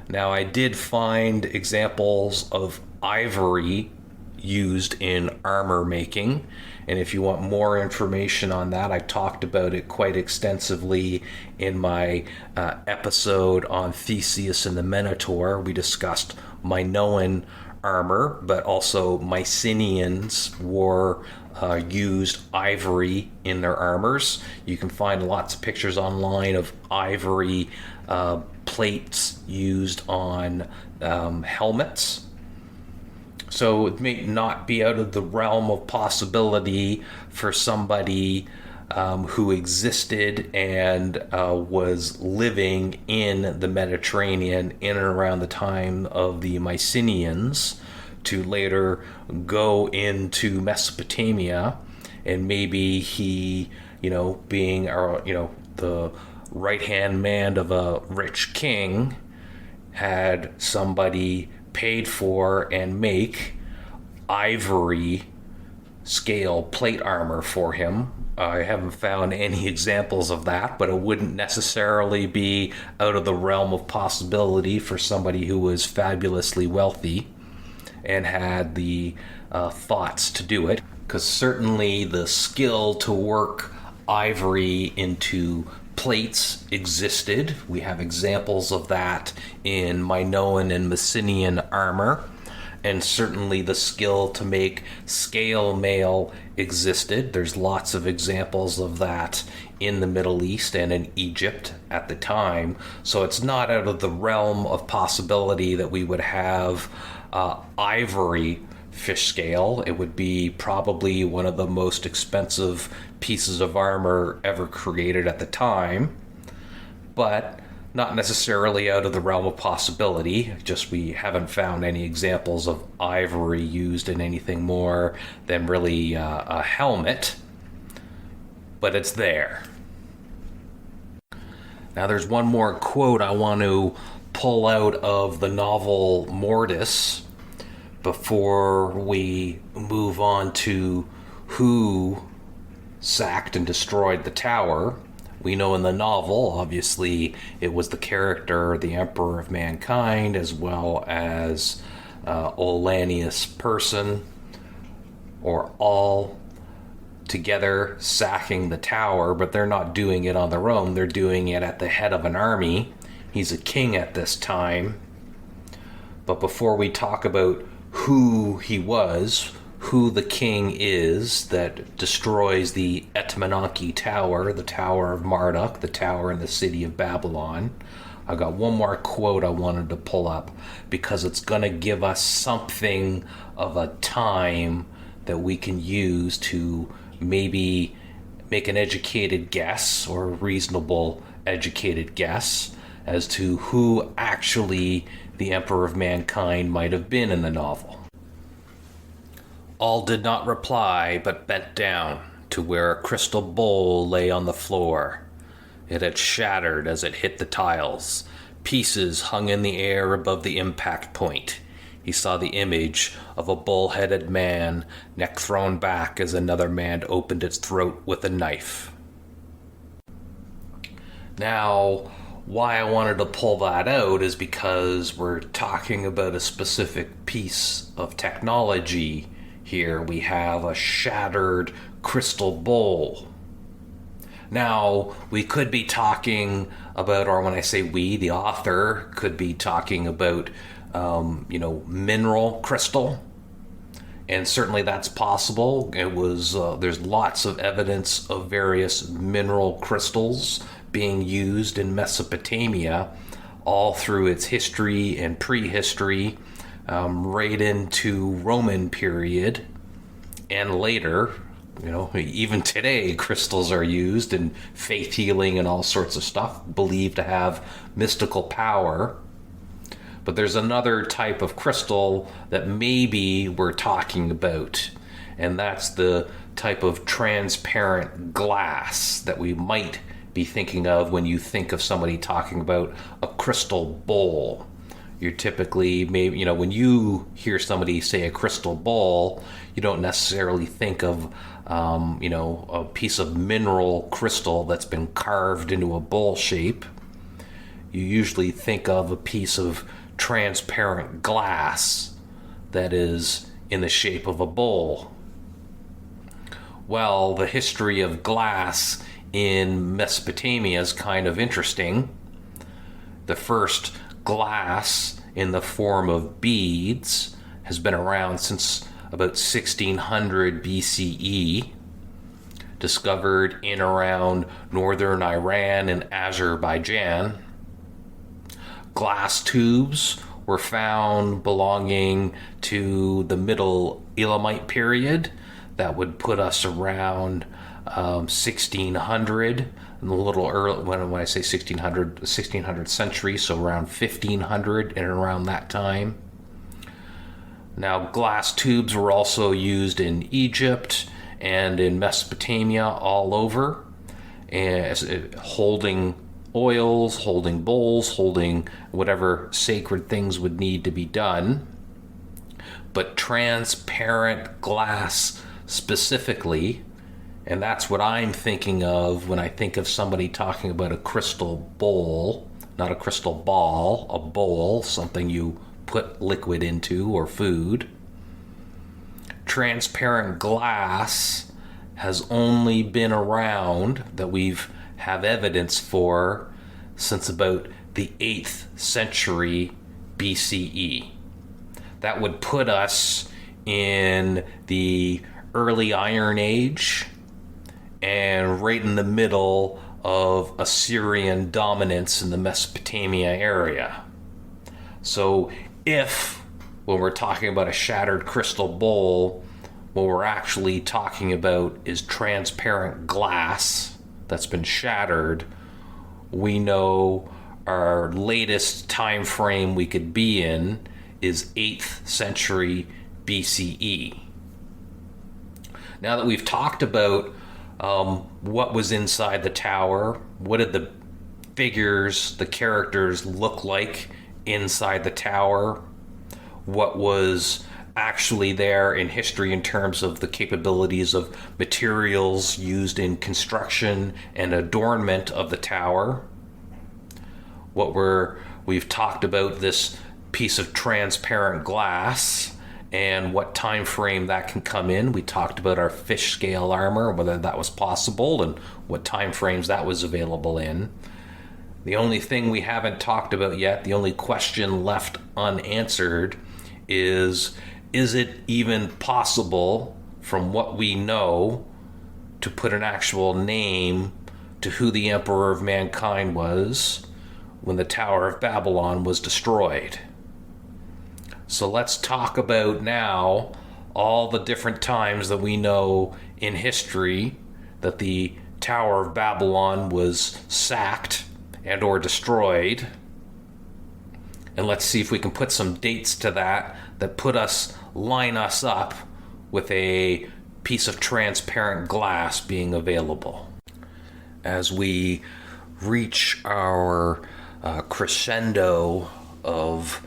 Now, I did find examples of ivory used in armor making, and if you want more information on that, I talked about it quite extensively in my episode on Theseus and the Minotaur. We discussed Minoan armor, but also Mycenaeans used ivory in their armors. You can find lots of pictures online of ivory plates used on helmets. So it may not be out of the realm of possibility for somebody who existed and was living in the Mediterranean in and around the time of the Mycenaeans, to later go into Mesopotamia, and maybe he, being the right-hand man of a rich king, had somebody paid for and make ivory scale plate armor for him. I haven't found any examples of that, but it wouldn't necessarily be out of the realm of possibility for somebody who was fabulously wealthy and had the thoughts to do it, because certainly the skill to work ivory into plates existed. We have examples of that in Minoan and Mycenaean armor, and certainly the skill to make scale mail existed. There's lots of examples of that in the Middle East and in Egypt at the time. So it's not out of the realm of possibility that we would have ivory fish scale. It would be probably one of the most expensive pieces of armor ever created at the time, but not necessarily out of the realm of possibility. Just we haven't found any examples of ivory used in anything more than really a helmet, but it's there. Now there's one more quote I want to pull out of the novel Mortis before we move on to who sacked and destroyed the tower. We know in the novel, obviously, it was the character, the Emperor of Mankind, as well as Olanius Person, or all together sacking the tower, but they're not doing it on their own. They're doing it at the head of an army. He's a king at this time. But before we talk about who he was, who the king is that destroys the Etmananki Tower, the Tower of Marduk, the tower in the city of Babylon, I got one more quote I wanted to pull up because it's going to give us something of a time that we can use to maybe make an educated guess, or a reasonable educated guess, as to who actually the Emperor of Mankind might have been in the novel. All did not reply, but bent down to where a crystal bowl lay on the floor. It had shattered as it hit the tiles. Pieces hung in the air above the impact point. He saw the image of a bull-headed man, neck thrown back as another man opened its throat with a knife. Now, why I wanted to pull that out is because we're talking about a specific piece of technology here. We have a shattered crystal bowl. Now, we could be talking about, or when I say we, the author could be talking about, mineral crystal. And certainly that's possible. It was, there's lots of evidence of various mineral crystals being used in Mesopotamia all through its history and prehistory, right into Roman period and later. Even today crystals are used in faith healing and all sorts of stuff, believed to have mystical power. But there's another type of crystal that maybe we're talking about, and that's the type of transparent glass that we might be thinking of when you think of somebody talking about a crystal bowl. You're typically, maybe, when you hear somebody say a crystal bowl, you don't necessarily think of, a piece of mineral crystal that's been carved into a bowl shape. You usually think of a piece of transparent glass that is in the shape of a bowl. Well, the history of glass in Mesopotamia is kind of interesting. The first glass in the form of beads has been around since about 1600 BCE, discovered in around northern Iran and Azerbaijan. Glass tubes were found belonging to the Middle Elamite period That would put us around 1600, and a little early. When I say 1600 century, so around 1500 and around that time. Now, glass tubes were also used in Egypt and in Mesopotamia all over, as holding oils, holding bowls, holding whatever sacred things would need to be done. But transparent glass specifically, and that's what I'm thinking of when I think of somebody talking about a crystal bowl, not a crystal ball, a bowl, something you put liquid into or food. Transparent glass has only been around, that we've have evidence for, since about the 8th century BCE. That would put us in the early Iron Age and right in the middle of Assyrian dominance in the Mesopotamia area. So if, when we're talking about a shattered crystal bowl, what we're actually talking about is transparent glass that's been shattered, we know our latest time frame we could be in is 8th century BCE. Now that we've talked about what was inside the tower, what did the figures, the characters look like inside the tower, what was actually there in history in terms of the capabilities of materials used in construction and adornment of the tower, we've talked about this piece of transparent glass and what time frame that can come in. We talked about our fish scale armor, whether that was possible and what time frames that was available in. The only thing we haven't talked about yet, the only question left unanswered is it even possible, from what we know, to put an actual name to who the Emperor of Mankind was when the Tower of Babylon was destroyed? So let's talk about now all the different times that we know in history that the Tower of Babylon was sacked and or destroyed. And let's see if we can put some dates to that line us up with a piece of transparent glass being available. As we reach our crescendo of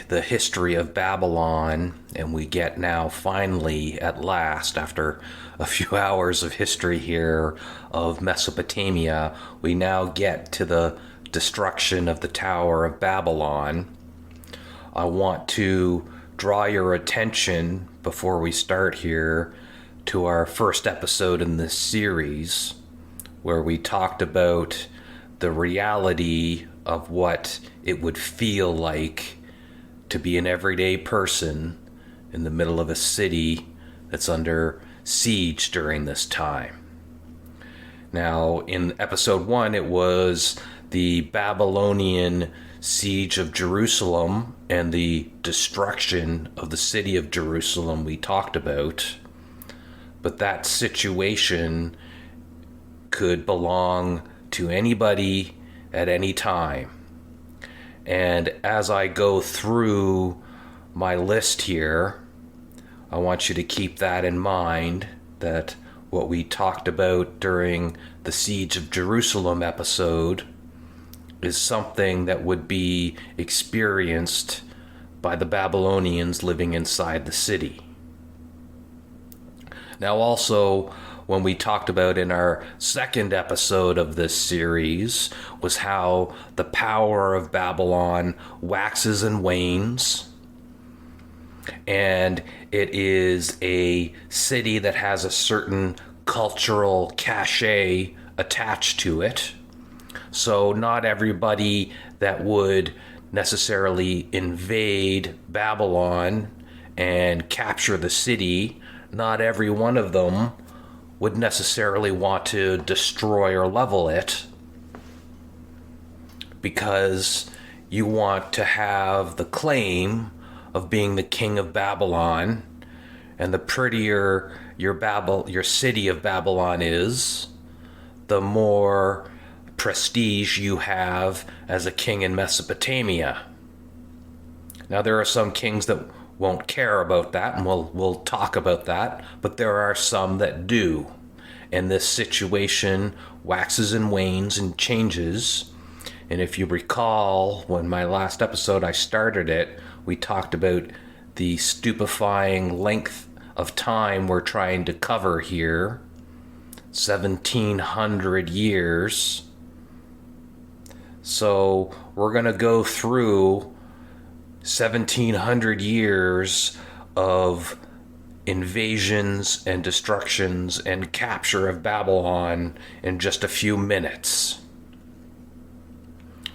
the history of Babylon, and we get now finally, at last, after a few hours of history here of Mesopotamia, we now get to the destruction of the Tower of Babylon. I want to draw your attention, before we start here, to our first episode in this series, where we talked about the reality of what it would feel like to be an everyday person in the middle of a city that's under siege during this time. Now, in episode 1, it was the Babylonian siege of Jerusalem and the destruction of the city of Jerusalem we talked about. But that situation could belong to anybody at any time. And as I go through my list here, I want you to keep that in mind, that what we talked about during the Siege of Jerusalem episode is something that would be experienced by the Babylonians living inside the city. Now also, when we talked about in our second episode of this series was how the power of Babylon waxes and wanes, and it is a city that has a certain cultural cachet attached to it. So not everybody that would necessarily invade Babylon and capture the city, not every one of them would necessarily want to destroy or level it, because you want to have the claim of being the king of Babylon, and the prettier your city of Babylon is, the more prestige you have as a king in Mesopotamia. Now, there are some kings that won't care about that, and we'll talk about that, but there are some that do. And this situation waxes and wanes and changes. And if you recall, when my last episode I started it, we talked about the stupefying length of time we're trying to cover here. 1,700 years. So we're going to go through 1,700 years of invasions and destructions and capture of Babylon in just a few minutes.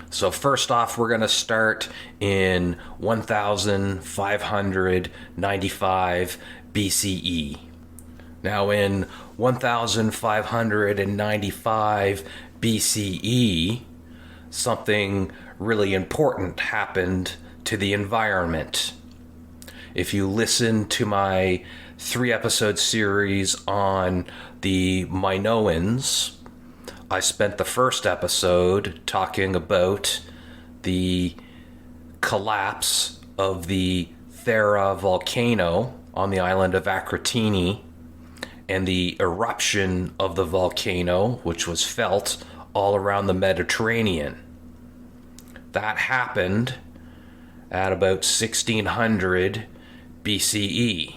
So first off, we're going to start in 1595 BCE. Now in 1595 BCE, something really important happened to the environment. If you listen to my 3-episode series on the Minoans, I spent the first episode talking about the collapse of the Thera volcano on the island of Akrotiri and the eruption of the volcano, which was felt all around the Mediterranean. That happened at about 1600 BCE.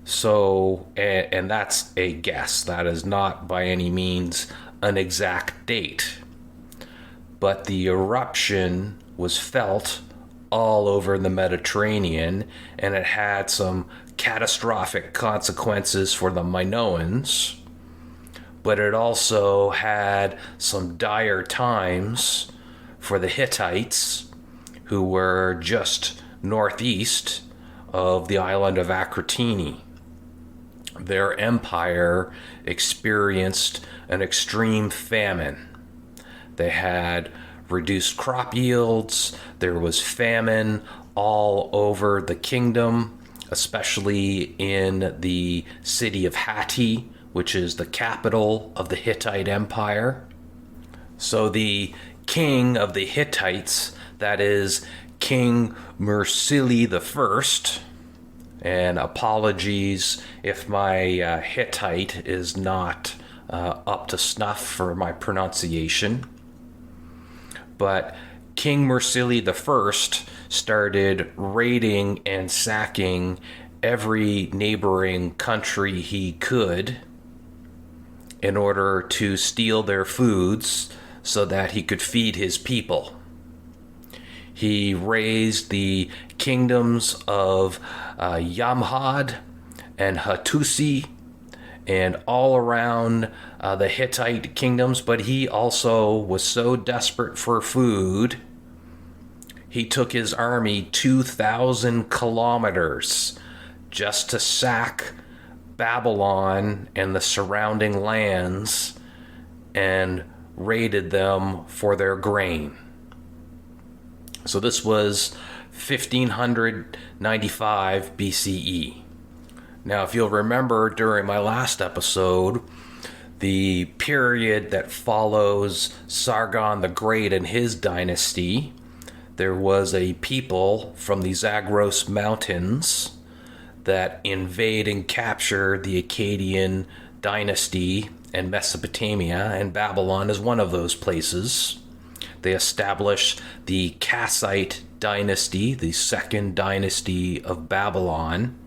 So, and that's a guess. That is not by any means an exact date. But the eruption was felt all over the Mediterranean, and it had some catastrophic consequences for the Minoans. But it also had some dire times for the Hittites, who were just northeast of the island of Akrotiri. Their empire experienced an extreme famine. They had reduced crop yields, there was famine all over the kingdom, especially in the city of Hatti, which is the capital of the Hittite Empire. So the king of the Hittites, that is King Mursili I, and apologies if my Hittite is not up to snuff for my pronunciation, but King Mursili I started raiding and sacking every neighboring country he could in order to steal their foods so that he could feed his people. He raised the kingdoms of Yamhad and Hattusi and all around the Hittite kingdoms, but he also was so desperate for food, he took his army 2,000 kilometers just to sack Babylon and the surrounding lands and raided them for their grain. So this was 1595 BCE. Now, if you'll remember during my last episode, the period that follows Sargon the Great and his dynasty, there was a people from the Zagros Mountains that invade and capture the Akkadian dynasty and Mesopotamia, and Babylon is one of those places. They established the Kassite dynasty, the second dynasty of Babylon.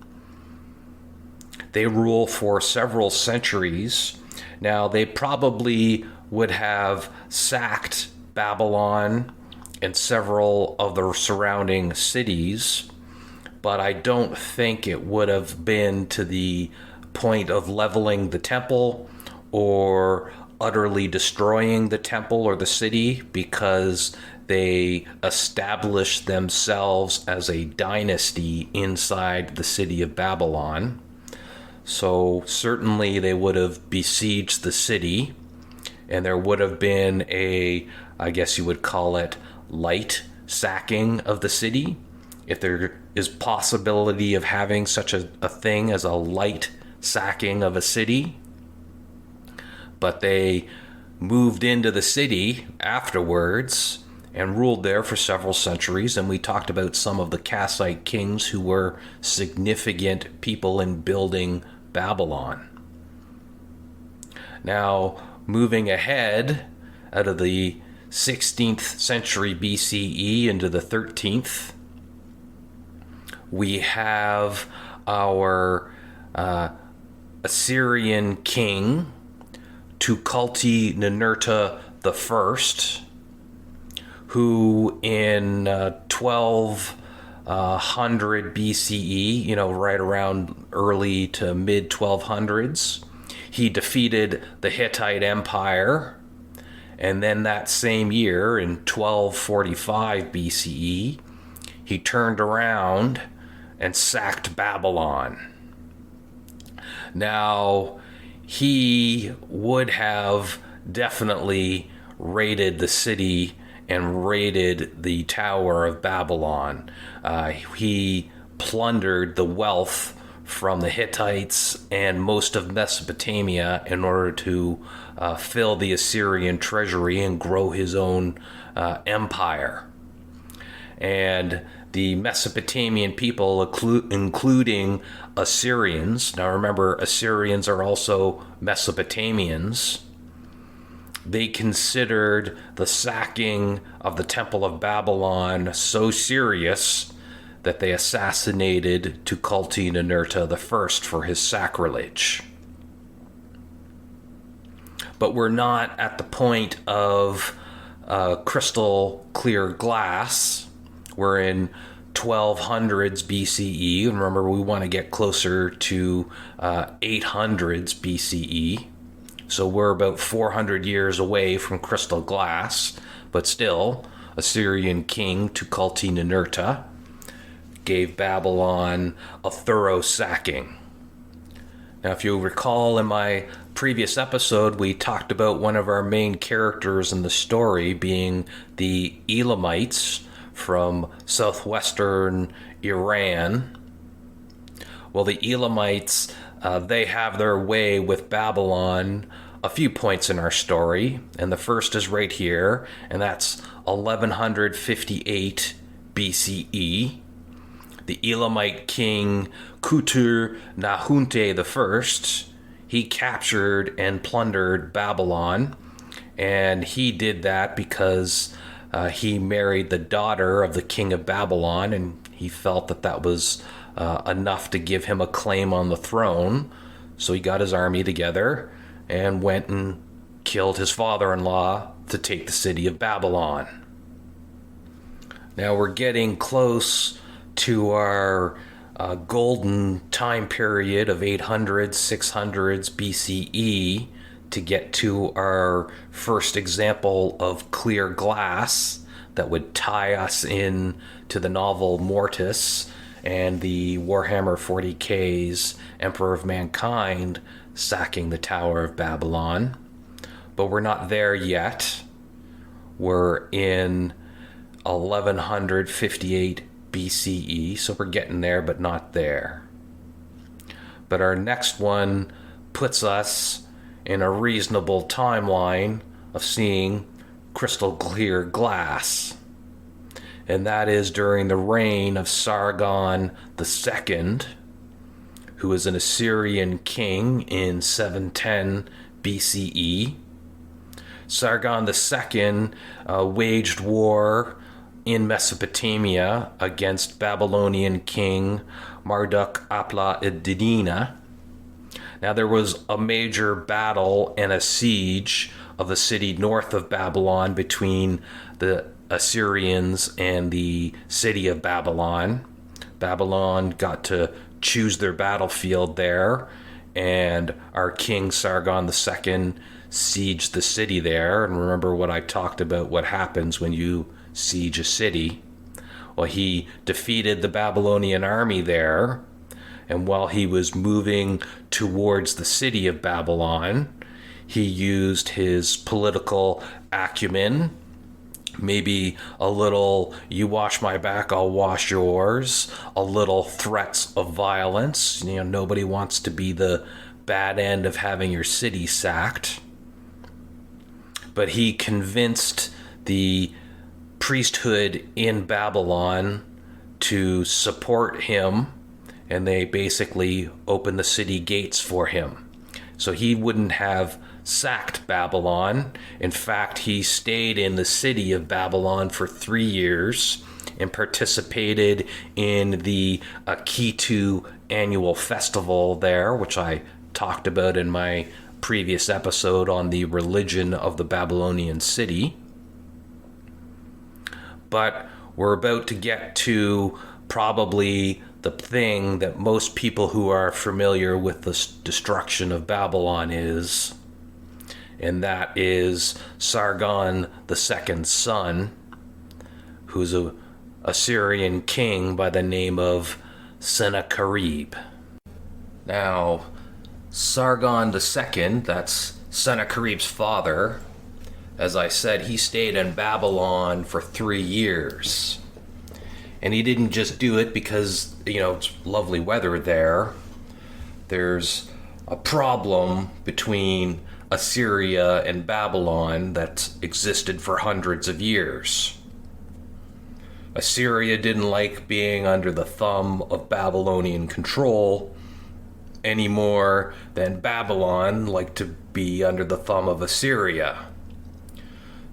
They rule for several centuries. Now, they probably would have sacked Babylon and several of the surrounding cities, but I don't think it would have been to the point of leveling the temple or utterly destroying the temple or the city, because they established themselves as a dynasty inside the city of Babylon. So certainly they would have besieged the city, and there would have been a, I guess you would call it, light sacking of the city. if there is possibility of having such a thing as a light sacking of a city. But they moved into the city afterwards and ruled there for several centuries. And we talked about some of the Kassite kings who were significant people in building Babylon. Now, moving ahead out of the 16th century BCE into the 13th, we have our Assyrian king, Tukulti-Ninurta I, who in 1200 BCE, right around early to mid 1200s, he defeated the Hittite Empire. And then that same year, in 1245 BCE, he turned around and sacked Babylon. Now, he would have definitely raided the city and raided the Tower of Babylon. He plundered the wealth from the Hittites and most of Mesopotamia in order to fill the Assyrian treasury and grow his own empire. And the Mesopotamian people, including Assyrians, now remember, Assyrians are also Mesopotamians, they considered the sacking of the Temple of Babylon so serious that they assassinated Tukulti-Ninurta I for his sacrilege. But we're not at the point of crystal clear glass. We're in 1200s BCE, and remember, we want to get closer to 800s BCE. So we're about 400 years away from crystal glass, but still, Assyrian king Tukulti-Ninurta gave Babylon a thorough sacking. Now, if you recall, in my previous episode, we talked about one of our main characters in the story being the Elamites from southwestern Iran. Well, the Elamites, they have their way with Babylon a few points in our story, and the first is right here, and that's 1158 BCE. The Elamite king Kutur-Nahunte I, he captured and plundered Babylon, and he did that because he married the daughter of the king of Babylon, and he felt that that was enough to give him a claim on the throne. So he got his army together and went and killed his father-in-law to take the city of Babylon. Now we're getting close to our golden time period of 800s, 600s BCE to get to our first example of clear glass that would tie us in to the novel Mortis and the Warhammer 40K's Emperor of Mankind sacking the Tower of Babylon. But we're not there yet. We're in 1158 BCE, so we're getting there, but not there. But our next one puts us in a reasonable timeline of seeing crystal clear glass. And that is during the reign of Sargon II, who was an Assyrian king in 710 BCE. Sargon II waged war in Mesopotamia against Babylonian king Marduk Apla-iddina. Now, there was a major battle and a siege of the city north of Babylon between the Assyrians and the city of Babylon. Babylon got to choose their battlefield there, and our king Sargon II sieged the city there. And remember what I talked about, what happens when you siege a city. Well, he defeated the Babylonian army there, and while he was moving towards the city of Babylon, he used his political acumen maybe a little you wash my back, I'll wash yours, a little threats of violence. Nobody wants to be the bad end of having your city sacked. But he convinced the priesthood in Babylon to support him, and they basically opened the city gates for him. So he wouldn't have sacked Babylon. In fact, he stayed in the city of Babylon for 3 years and participated in the Akitu annual festival there, which I talked about in my previous episode on the religion of the Babylonian city. But we're about to get to probably the thing that most people who are familiar with the destruction of Babylon is, and that is Sargon II's son, who's a Assyrian king by the name of Sennacherib. Now, Sargon II, that's Sennacherib's father, as I said, he stayed in Babylon for 3 years. And he didn't just do it because, it's lovely weather there. There's a problem between Assyria and Babylon that's existed for hundreds of years. Assyria didn't like being under the thumb of Babylonian control any more than Babylon liked to be under the thumb of Assyria.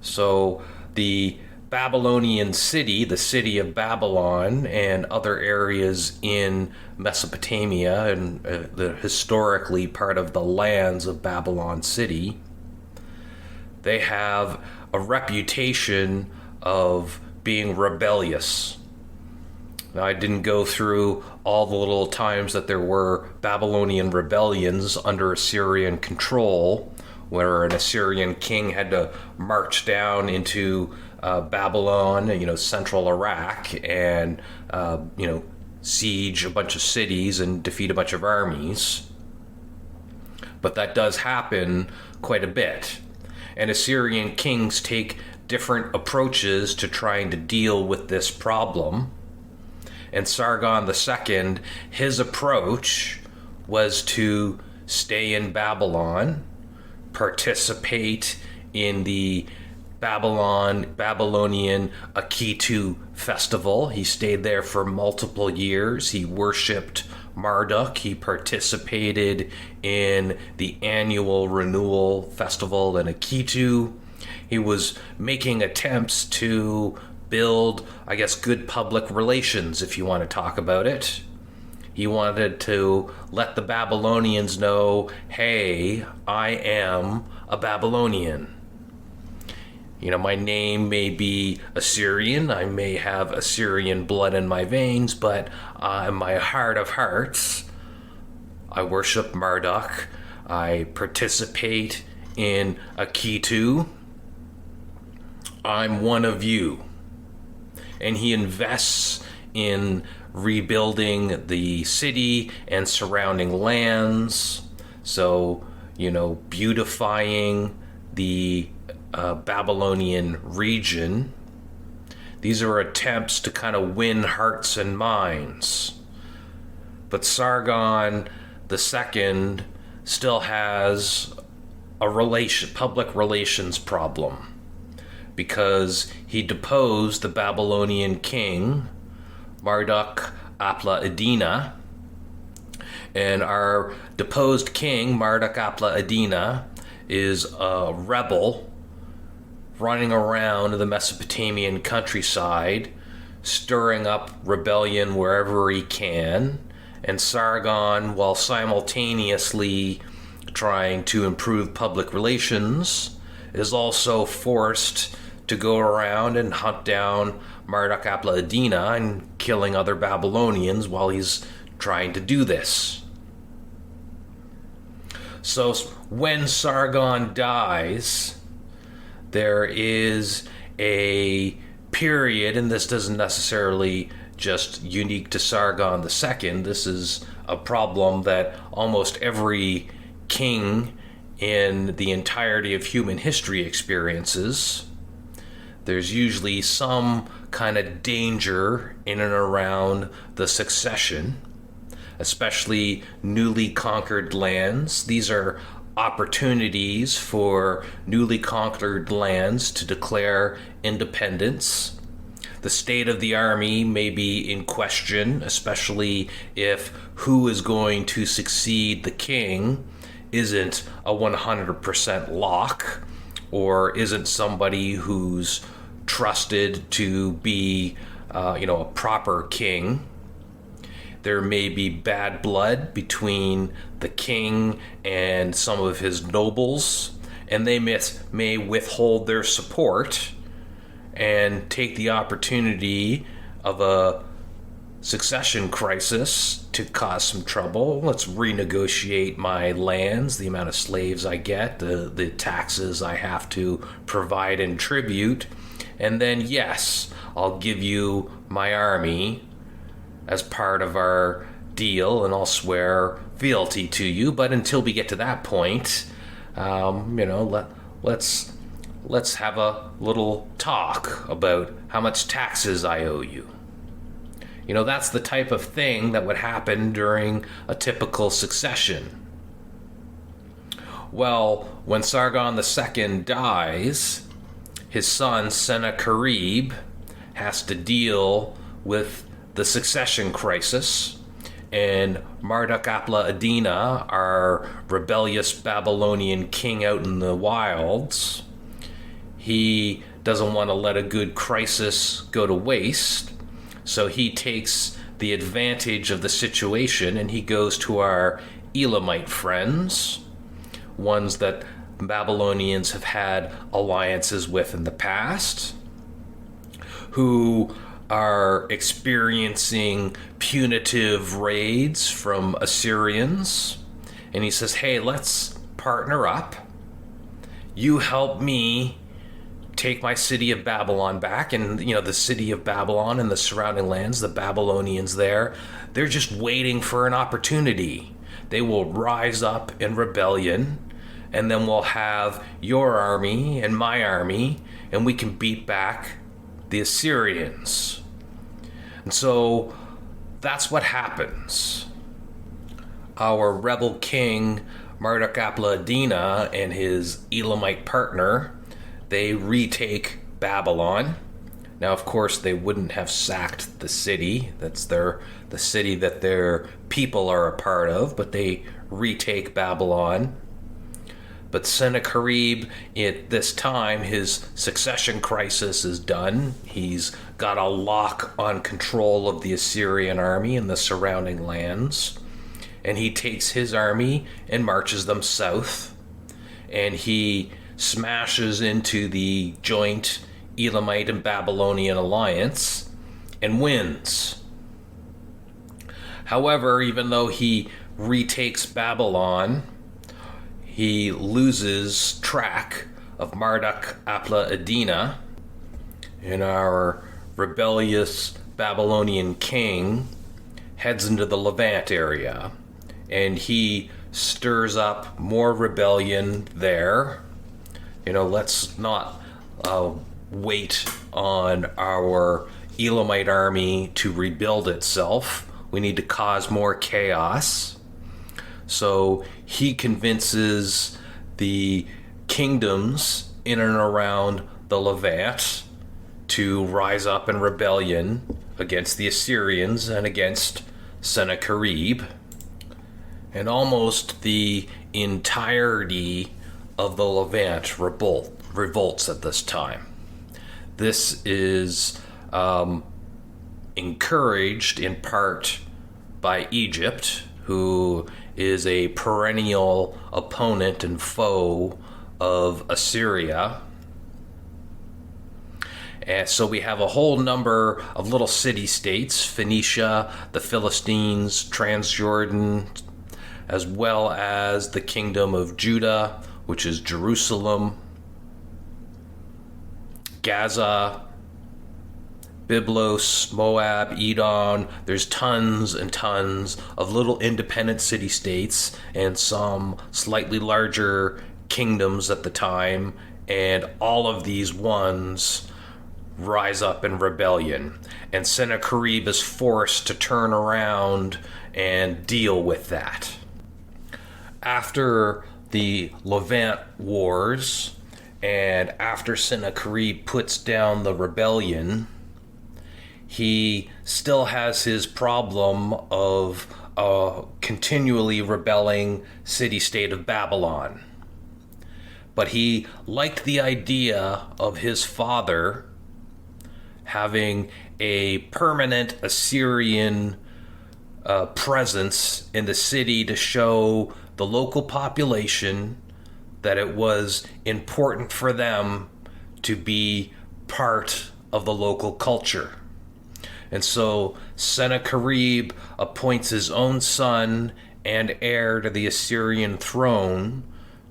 So the Babylonian city, the city of Babylon, and other areas in Mesopotamia and the historically part of the lands of Babylon City, they have a reputation of being rebellious. Now, I didn't go through all the little times that there were Babylonian rebellions under Assyrian control, where an Assyrian king had to march down into Babylon, central Iraq, and, siege a bunch of cities and defeat a bunch of armies. But that does happen quite a bit. And Assyrian kings take different approaches to trying to deal with this problem. And Sargon II, his approach was to stay in Babylon, participate in the Babylonian Akitu festival. He stayed there for multiple years. He worshipped Marduk. He participated in the annual renewal festival in Akitu. He was making attempts to build, good public relations, if you want to talk about it. He wanted to let the Babylonians know, hey, I am a Babylonian. My name may be Assyrian, I may have Assyrian blood in my veins, but in my heart of hearts, I worship Marduk, I participate in Akitu, I'm one of you. And he invests in rebuilding the city and surrounding lands, so, beautifying the Babylonian region. These are attempts to kind of win hearts and minds. But Sargon II still has a public relations problem, because he deposed the Babylonian king, Marduk Apla Iddina, and our deposed king, Marduk Apla Iddina, is a rebel running around the Mesopotamian countryside, stirring up rebellion wherever he can, and Sargon, while simultaneously trying to improve public relations, is also forced to go around and hunt down Marduk Apla Iddina and killing other Babylonians while he's trying to do this. So when Sargon dies, there is a period, and this isn't necessarily just unique to Sargon II. This is a problem that almost every king in the entirety of human history experiences. there's usually some kind of danger in and around the succession, especially newly conquered lands. These are opportunities for newly conquered lands to declare independence. The state of the army may be in question, especially if who is going to succeed the king isn't a 100% lock, or isn't somebody who's trusted to be, a proper king. There may be bad blood between the king and some of his nobles, and they may withhold their support and take the opportunity of a succession crisis to cause some trouble. Let's renegotiate my lands, the amount of slaves I get, the taxes I have to provide in tribute, and then yes, I'll give you my army as part of our deal, and I'll swear fealty to you. But until we get to that point, let's have a little talk about how much taxes I owe you. That's the type of thing that would happen during a typical succession. Well, when Sargon II dies, his son Sennacherib has to deal with the succession crisis, and Marduk Apla Adina, our rebellious Babylonian king out in the wilds, he doesn't want to let a good crisis go to waste, so he takes the advantage of the situation and he goes to our Elamite friends, ones that Babylonians have had alliances with in the past, who are experiencing punitive raids from Assyrians. And he says, hey, let's partner up. You help me take my city of Babylon back. And, the city of Babylon and the surrounding lands, the Babylonians there, they're just waiting for an opportunity. They will rise up in rebellion, and then we'll have your army and my army, and we can beat back the Assyrians. And so that's what happens. Our rebel king, Marduk Apla Adina, and his Elamite partner, they retake Babylon. Now, of course, they wouldn't have sacked the city. That's the city that their people are a part of, but they retake Babylon. But Sennacherib, at this time, his succession crisis is done. He's got a lock on control of the Assyrian army and the surrounding lands. And he takes his army and marches them south. And he smashes into the joint Elamite and Babylonian alliance and wins. However, even though he retakes Babylon, he loses track of Marduk Apla Adina, and our rebellious Babylonian king heads into the Levant area, and he stirs up more rebellion there. Let's not wait on our Elamite army to rebuild itself. We need to cause more chaos. So he convinces the kingdoms in and around the Levant to rise up in rebellion against the Assyrians and against Sennacherib. And almost the entirety of the Levant revolts at this time. This is encouraged in part by Egypt, who is a perennial opponent and foe of Assyria. And so we have a whole number of little city-states, Phoenicia, the Philistines, Transjordan, as well as the kingdom of Judah, which is Jerusalem, Gaza, Byblos, Moab, Edom. There's tons and tons of little independent city-states and some slightly larger kingdoms at the time, and all of these ones rise up in rebellion, and Sennacherib is forced to turn around and deal with that. After the Levant Wars, and after Sennacherib puts down the rebellion, he still has his problem of a continually rebelling city-state of Babylon. But he liked the idea of his father having a permanent Assyrian presence in the city to show the local population that it was important for them to be part of the local culture. And so Sennacherib appoints his own son and heir to the Assyrian throne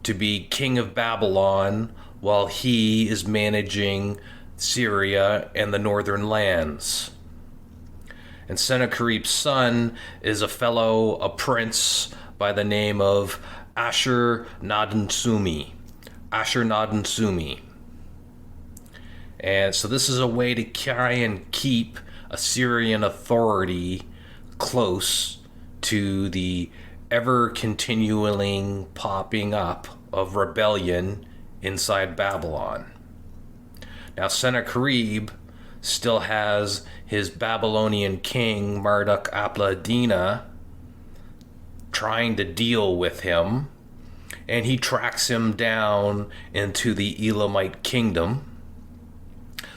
to be king of Babylon while he is managing Syria and the northern lands. And Sennacherib's son is a prince by the name of Ashur-nadin-sumi. And so this is a way to try and keep Assyrian authority close to the ever-continuing popping up of rebellion inside Babylon. Now, Sennacherib still has his Babylonian king, Marduk Apla-iddina, trying to deal with him, and he tracks him down into the Elamite kingdom.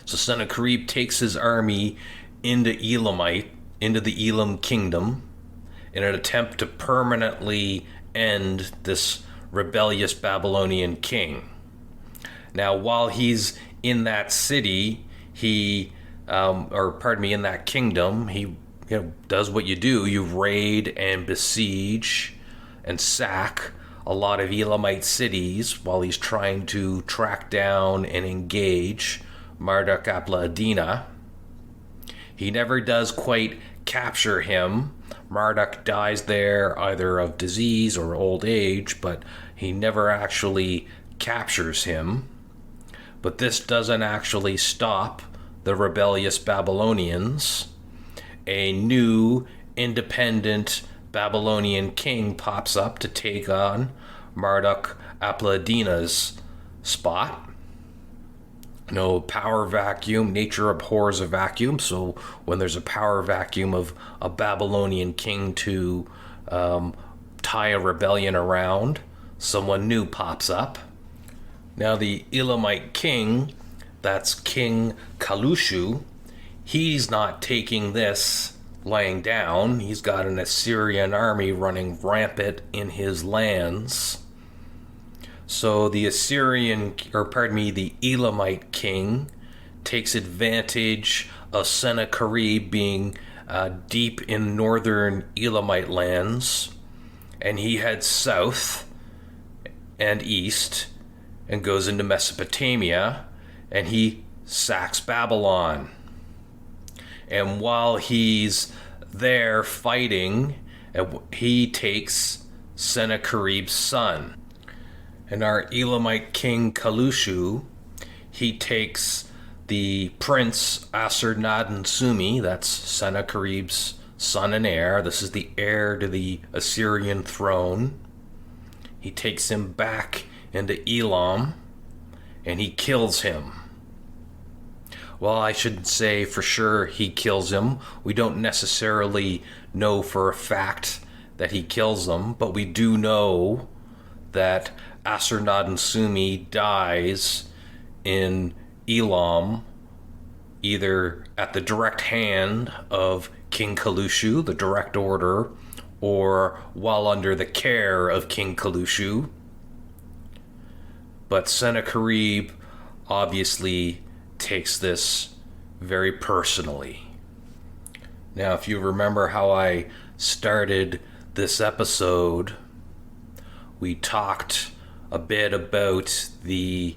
So Sennacherib takes his army into the Elam kingdom, in an attempt to permanently end this rebellious Babylonian king. Now, while he's in that city, in that kingdom, he does what you do. You raid and besiege and sack a lot of Elamite cities while he's trying to track down and engage Marduk Apla-iddina. He never does quite capture him. Marduk dies there either of disease or old age, but he never actually captures him. But this doesn't actually stop the rebellious Babylonians. A new independent Babylonian king pops up to take on Marduk Apla-iddina's spot. No power vacuum. Nature abhors a vacuum. So when there's a power vacuum of a Babylonian king to tie a rebellion around, someone new pops up. Now the Elamite king, that's King Kalushu, he's not taking this laying down. He's got an Assyrian army running rampant in his lands. So the the Elamite king takes advantage of Sennacherib being deep in northern Elamite lands, and he heads south and east and goes into Mesopotamia, and he sacks Babylon. And while he's there fighting, he takes Sennacherib's son. And our Elamite king Kalushu, he takes the prince Ashur-nadin-sumi, that's Sennacherib's son and heir. This is the heir to the Assyrian throne. He takes him back into Elam, and he kills him. Well, I should say for sure he kills him. We don't necessarily know for a fact that he kills him, but we do know that Ashur-nadin-sumi dies in Elam, either at the direct hand of King Kalushu, the direct order, or while under the care of King Kalushu. But Sennacherib obviously takes this very personally. Now, if you remember how I started this episode, we talked a bit about the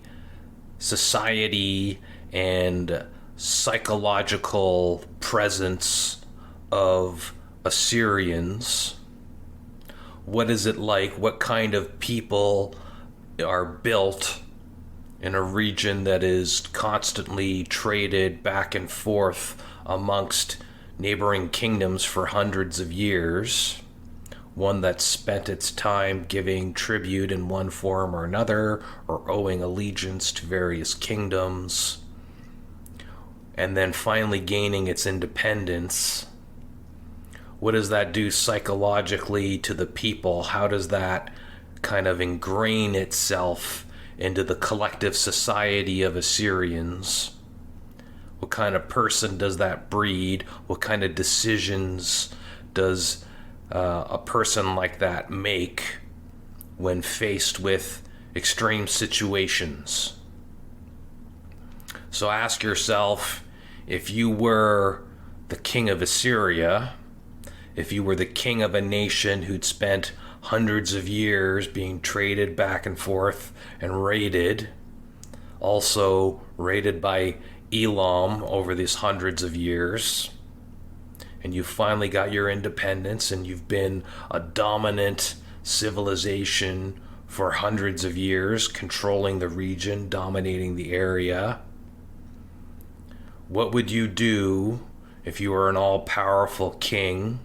society and psychological presence of Assyrians. What is it like? What kind of people are built in a region that is constantly traded back and forth amongst neighboring kingdoms for hundreds of years, one that spent its time giving tribute in one form or another, or owing allegiance to various kingdoms, and then finally gaining its independence. What does that do psychologically to the people? How does that kind of ingrain itself into the collective society of Assyrians? What kind of person does that breed? What kind of decisions does a person like that make when faced with extreme situations? So ask yourself, if you were the king of Assyria, if you were the king of a nation who'd spent hundreds of years being traded back and forth and raided, also raided by Elam over these hundreds of years, and you finally got your independence and you've been a dominant civilization for hundreds of years, controlling the region, dominating the area, what would you do if you were an all-powerful king,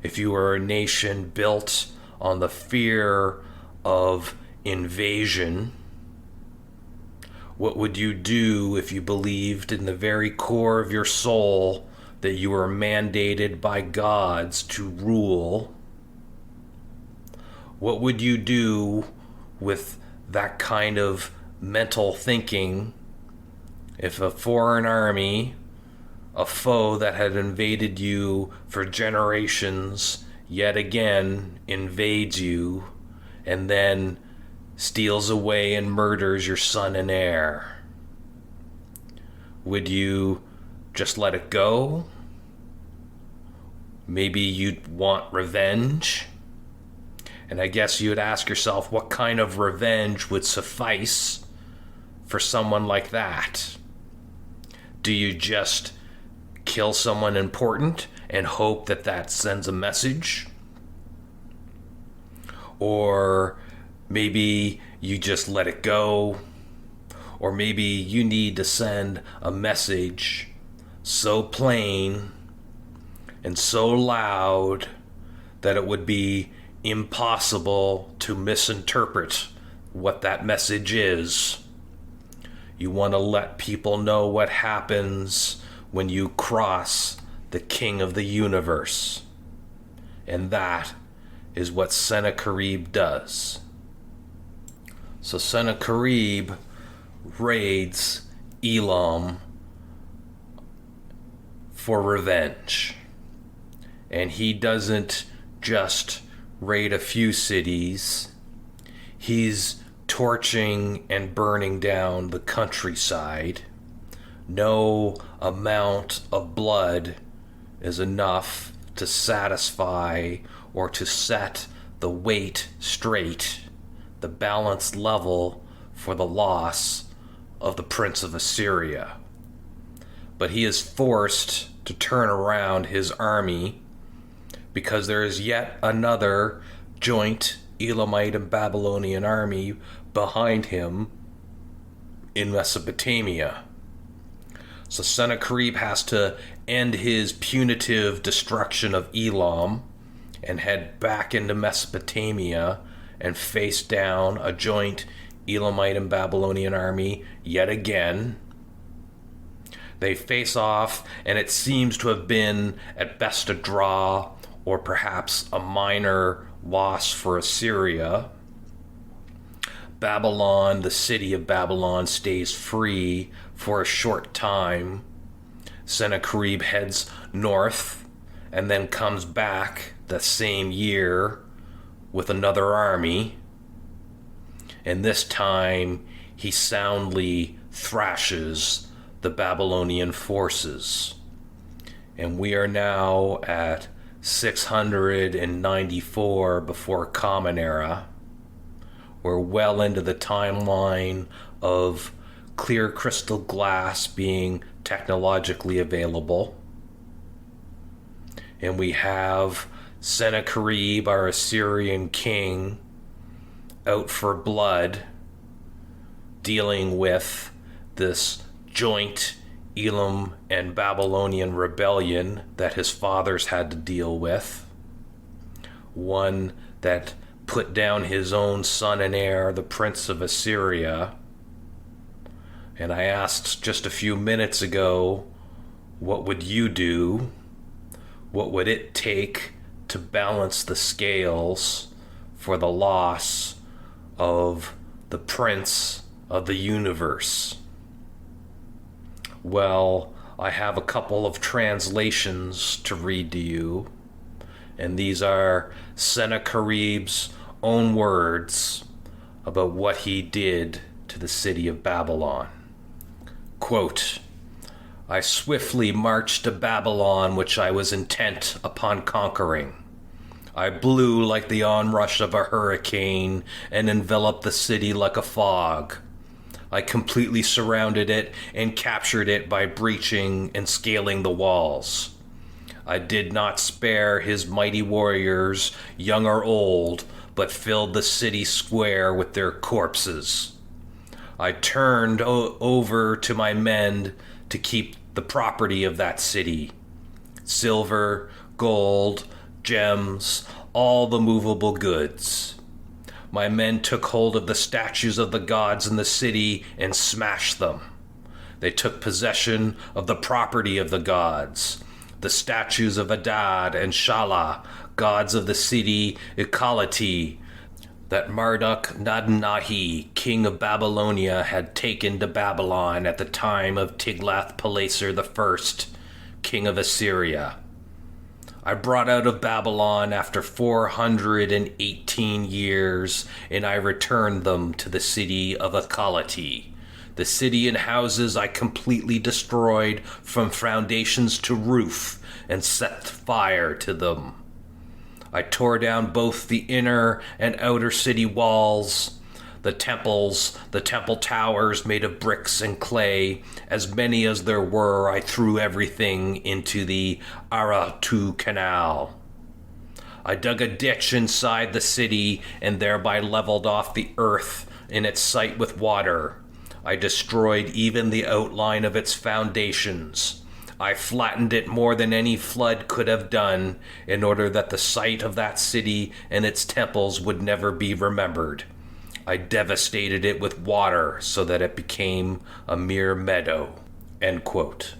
if you were a nation built on the fear of invasion? What would you do if you believed in the very core of your soul that you were mandated by gods to rule? What would you do with that kind of mental thinking if a foreign army, a foe that had invaded you for generations, yet again invades you and then steals away and murders your son and heir? Would you just let it go? Maybe you'd want revenge. And I guess you'd ask yourself, what kind of revenge would suffice for someone like that? Do you just kill someone important and hope that that sends a message? Or maybe you just let it go? Or maybe you need to send a message so plain and so loud that it would be impossible to misinterpret what that message is. You want to let people know what happens when you cross the King of the universe. And that is what Sennacherib does. So Sennacherib raids Elam for revenge. And he doesn't just raid a few cities. He's torching and burning down the countryside. No amount of blood is enough to satisfy or to set the weight straight, the balance level for the loss of the Prince of Assyria. But he is forced to turn around his army because there is yet another joint Elamite and Babylonian army behind him in Mesopotamia. So Sennacherib has to end his punitive destruction of Elam and head back into Mesopotamia and face down a joint Elamite and Babylonian army yet again. They face off, and it seems to have been at best a draw or perhaps a minor loss for Assyria. Babylon, the city of Babylon, stays free for a short time. Sennacherib heads north and then comes back the same year with another army. And this time he soundly thrashes the Babylonian forces. And we are now at 694 before Common Era. We're well into the timeline of clear crystal glass being technologically available. And we have Sennacherib, our Assyrian king, out for blood, dealing with this joint Elam and Babylonian rebellion that his fathers had to deal with. One that put down his own son and heir, the Prince of Assyria. And I asked just a few minutes ago, what would you do? What would it take to balance the scales for the loss of the Prince of the universe? Well, I have a couple of translations to read to you, and these are Sennacherib's own words about what he did to the city of Babylon. Quote, I swiftly marched to Babylon, which I was intent upon conquering. I blew like the onrush of a hurricane and enveloped the city like a fog. I completely surrounded it and captured it by breaching and scaling the walls. I did not spare his mighty warriors, young or old, but filled the city square with their corpses. I turned over to my men to keep the property of that city. Silver, gold, gems, all the movable goods. My men took hold of the statues of the gods in the city and smashed them. They took possession of the property of the gods, the statues of Adad and Shala, gods of the city Ikalati, that Marduk Nadanahi, king of Babylonia, had taken to Babylon at the time of Tiglath-Pileser I, king of Assyria. I brought out of Babylon after 418 years, and I returned them to the city of Ikalati. The city and houses I completely destroyed from foundations to roof, and set fire to them. I tore down both the inner and outer city walls, the temples, the temple towers made of bricks and clay. As many as there were, I threw everything into the Aratu Canal. I dug a ditch inside the city and thereby leveled off the earth in its site with water. I destroyed even the outline of its foundations. I flattened it more than any flood could have done, in order that the site of that city and its temples would never be remembered. I devastated it with water so that it became a mere meadow. End quote.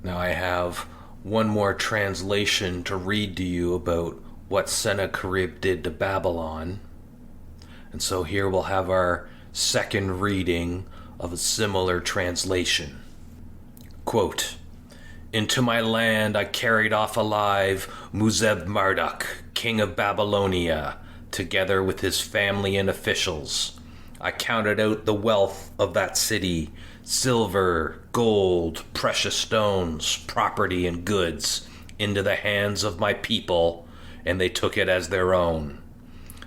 Now I have one more translation to read to you about what Sennacherib did to Babylon. And so here we'll have our second reading of a similar translation. Quote, Into my land I carried off alive Marduk, king of Babylonia, together with his family and officials. I counted out the wealth of that city, silver, gold, precious stones, property, and goods, into the hands of my people, and they took it as their own.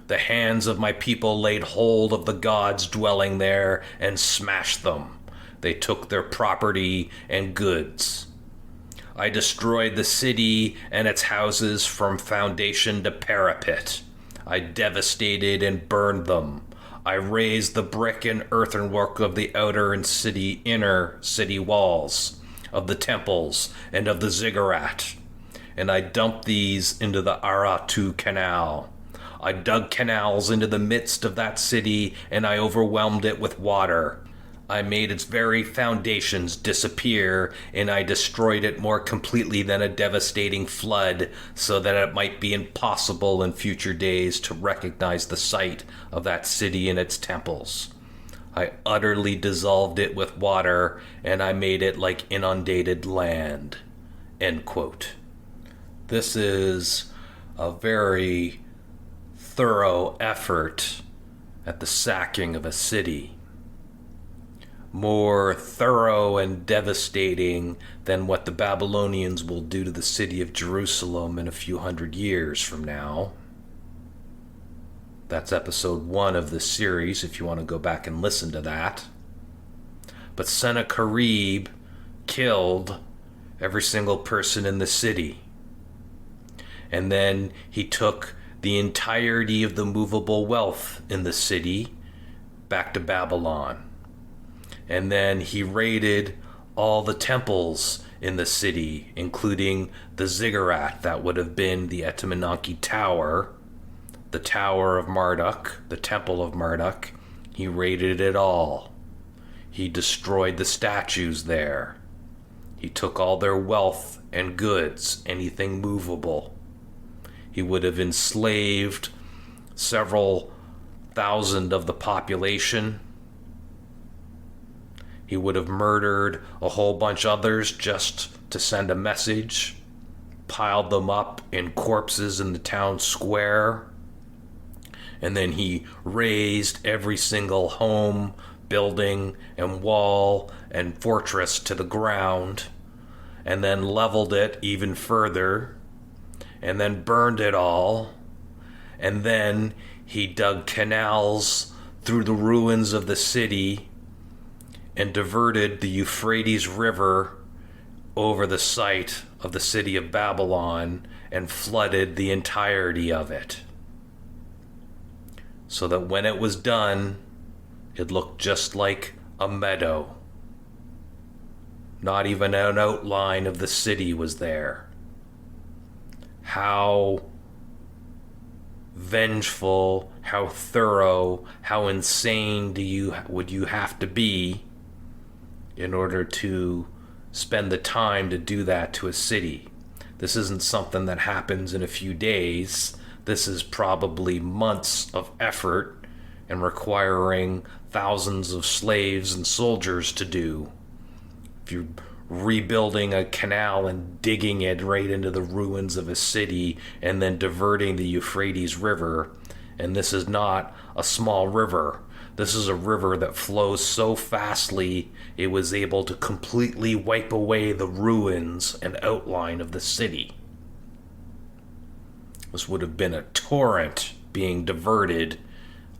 The hands of my people laid hold of the gods dwelling there and smashed them. They took their property and goods. I destroyed the city and its houses from foundation to parapet. I devastated and burned them. I razed the brick and earthenwork of the outer and inner city walls, of the temples, and of the ziggurat. And I dumped these into the Aratu Canal. I dug canals into the midst of that city, and I overwhelmed it with water. I made its very foundations disappear, and I destroyed it more completely than a devastating flood, so that it might be impossible in future days to recognize the site of that city and its temples. I utterly dissolved it with water, and I made it like inundated land. End quote. This is a very thorough effort at the sacking of a city. More thorough and devastating than what the Babylonians will do to the city of Jerusalem in a few hundred years from now. That's episode 1 of this series, if you want to go back and listen to that. But Sennacherib killed every single person in the city. And then he took the entirety of the movable wealth in the city back to Babylon. And then he raided all the temples in the city, including the ziggurat that would have been the Etemenanki Tower, the Tower of Marduk, the Temple of Marduk. He raided it all. He destroyed the statues there. He took all their wealth and goods, anything movable. He would have enslaved several thousand of the population. He would have murdered a whole bunch of others just to send a message, piled them up in corpses in the town square, and then he razed every single home, building, and wall and fortress to the ground, and then leveled it even further, and then burned it all, and then he dug canals through the ruins of the city and diverted the Euphrates River over the site of the city of Babylon and flooded the entirety of it, so that when it was done, it looked just like a meadow. Not even an outline of the city was there. How vengeful, how thorough, how insane would you have to be in order to spend the time to do that to a city? This isn't something that happens in a few days. This is probably months of effort and requiring thousands of slaves and soldiers to do. If you're rebuilding a canal and digging it right into the ruins of a city and then diverting the Euphrates River, and this is not a small river. This is a river that flows so fastly it was able to completely wipe away the ruins and outline of the city. This would have been a torrent being diverted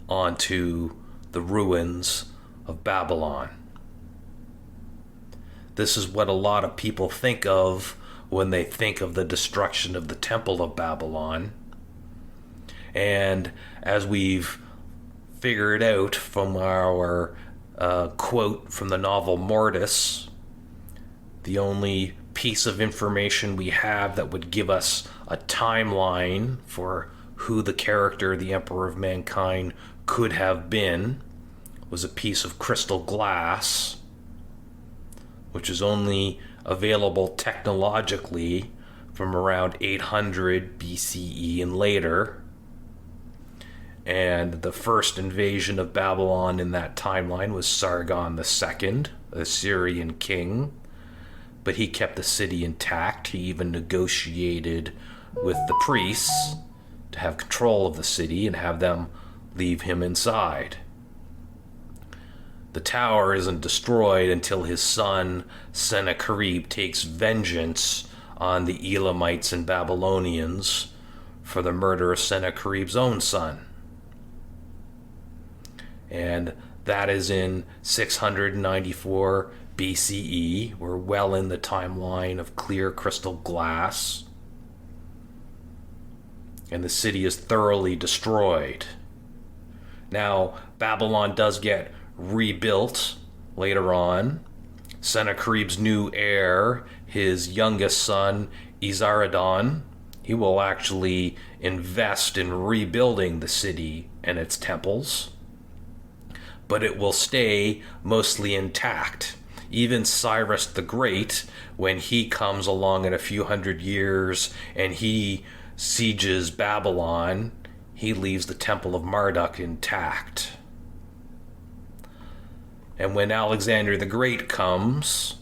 onto the ruins of Babylon. This is what a lot of people think of when they think of the destruction of the Temple of Babylon. And as we've figured out from our quote from the novel Mortis, the only piece of information we have that would give us a timeline for who the character, the Emperor of Mankind, could have been was a piece of crystal glass, which is only available technologically from around 800 BCE and later. And the first invasion of Babylon in that timeline was Sargon II, the Assyrian king. But he kept the city intact. He even negotiated with the priests to have control of the city and have them leave him inside. The tower isn't destroyed until his son Sennacherib takes vengeance on the Elamites and Babylonians for the murder of Sennacherib's own son. And that is in 694 BCE. We're well in the timeline of clear crystal glass. And the city is thoroughly destroyed. Now, Babylon does get rebuilt later on. Sennacherib's new heir, his youngest son, Esarhaddon, he will actually invest in rebuilding the city and its temples. But it will stay mostly intact. Even Cyrus the Great, when he comes along in a few hundred years and he sieges Babylon, he leaves the Temple of Marduk intact. And when Alexander the Great comes,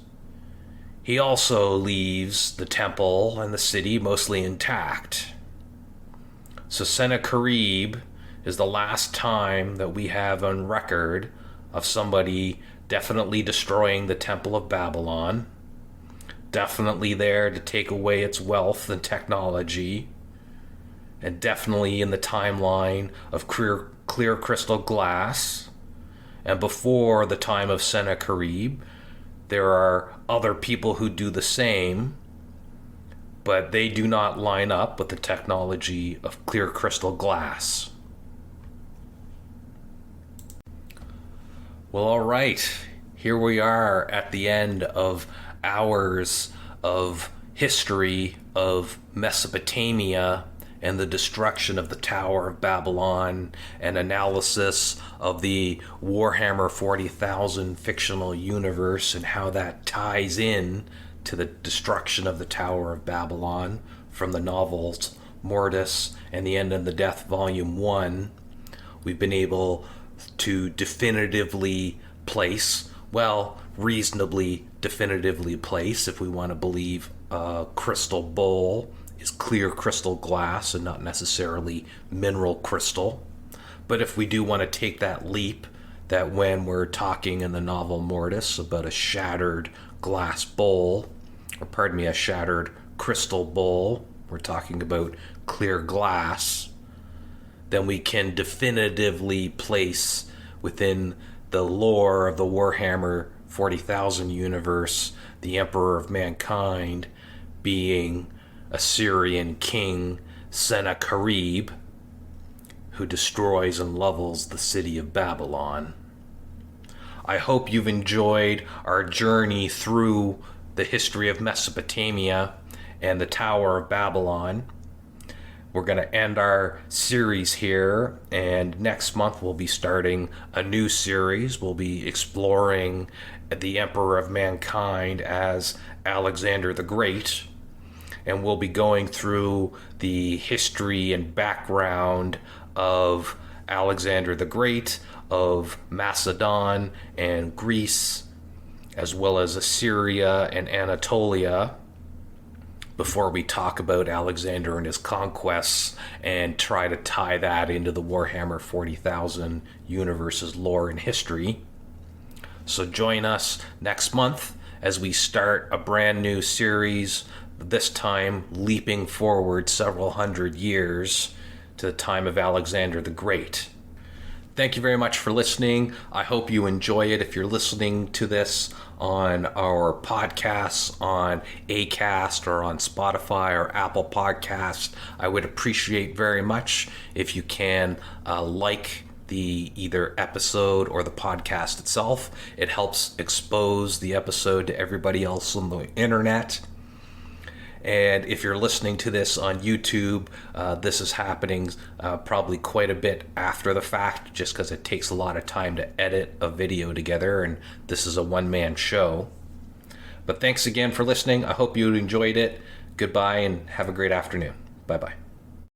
he also leaves the temple and the city mostly intact. So Sennacherib is the last time that we have on record of somebody definitely destroying the Temple of Babylon, definitely there to take away its wealth and technology, and definitely in the timeline of clear crystal glass. And before the time of Sennacherib, there are other people who do the same, but they do not line up with the technology of clear crystal glass. Well, all right. Here we are at the end of hours of history of Mesopotamia and the destruction of the Tower of Babylon and analysis of the Warhammer 40,000 fictional universe and how that ties in to the destruction of the Tower of Babylon from the novels Mortis and The End and the Death Volume 1. We've been able to definitively place, well, reasonably definitively place, if we want to believe a crystal bowl is clear crystal glass and not necessarily mineral crystal. But if we do want to take that leap, that when we're talking in the novel Mortis about a shattered glass bowl, or pardon me, a shattered crystal bowl, we're talking about clear glass, then we can definitively place within the lore of the Warhammer 40,000 universe the Emperor of Mankind being Assyrian King Sennacherib, who destroys and levels the city of Babylon. I hope you've enjoyed our journey through the history of Mesopotamia and the Tower of Babylon. We're going to end our series here, and next month we'll be starting a new series. We'll be exploring the Emperor of Mankind as Alexander the Great, and we'll be going through the history and background of Alexander the Great, of Macedon and Greece, as well as Assyria and Anatolia, before we talk about Alexander and his conquests and try to tie that into the Warhammer 40,000 universe's lore and history. So join us next month as we start a brand new series, this time leaping forward several hundred years to the time of Alexander the Great. Thank you very much for listening. I hope you enjoy it. If you're listening to this on our podcasts on Acast or on Spotify or Apple Podcasts, I would appreciate very much if you can like the either episode or the podcast itself. It helps expose the episode to everybody else on the internet. And if you're listening to this on YouTube, this is happening probably quite a bit after the fact, just because it takes a lot of time to edit a video together, and this is a one-man show. But thanks again for listening. I hope you enjoyed it. Goodbye, and have a great afternoon. Bye-bye.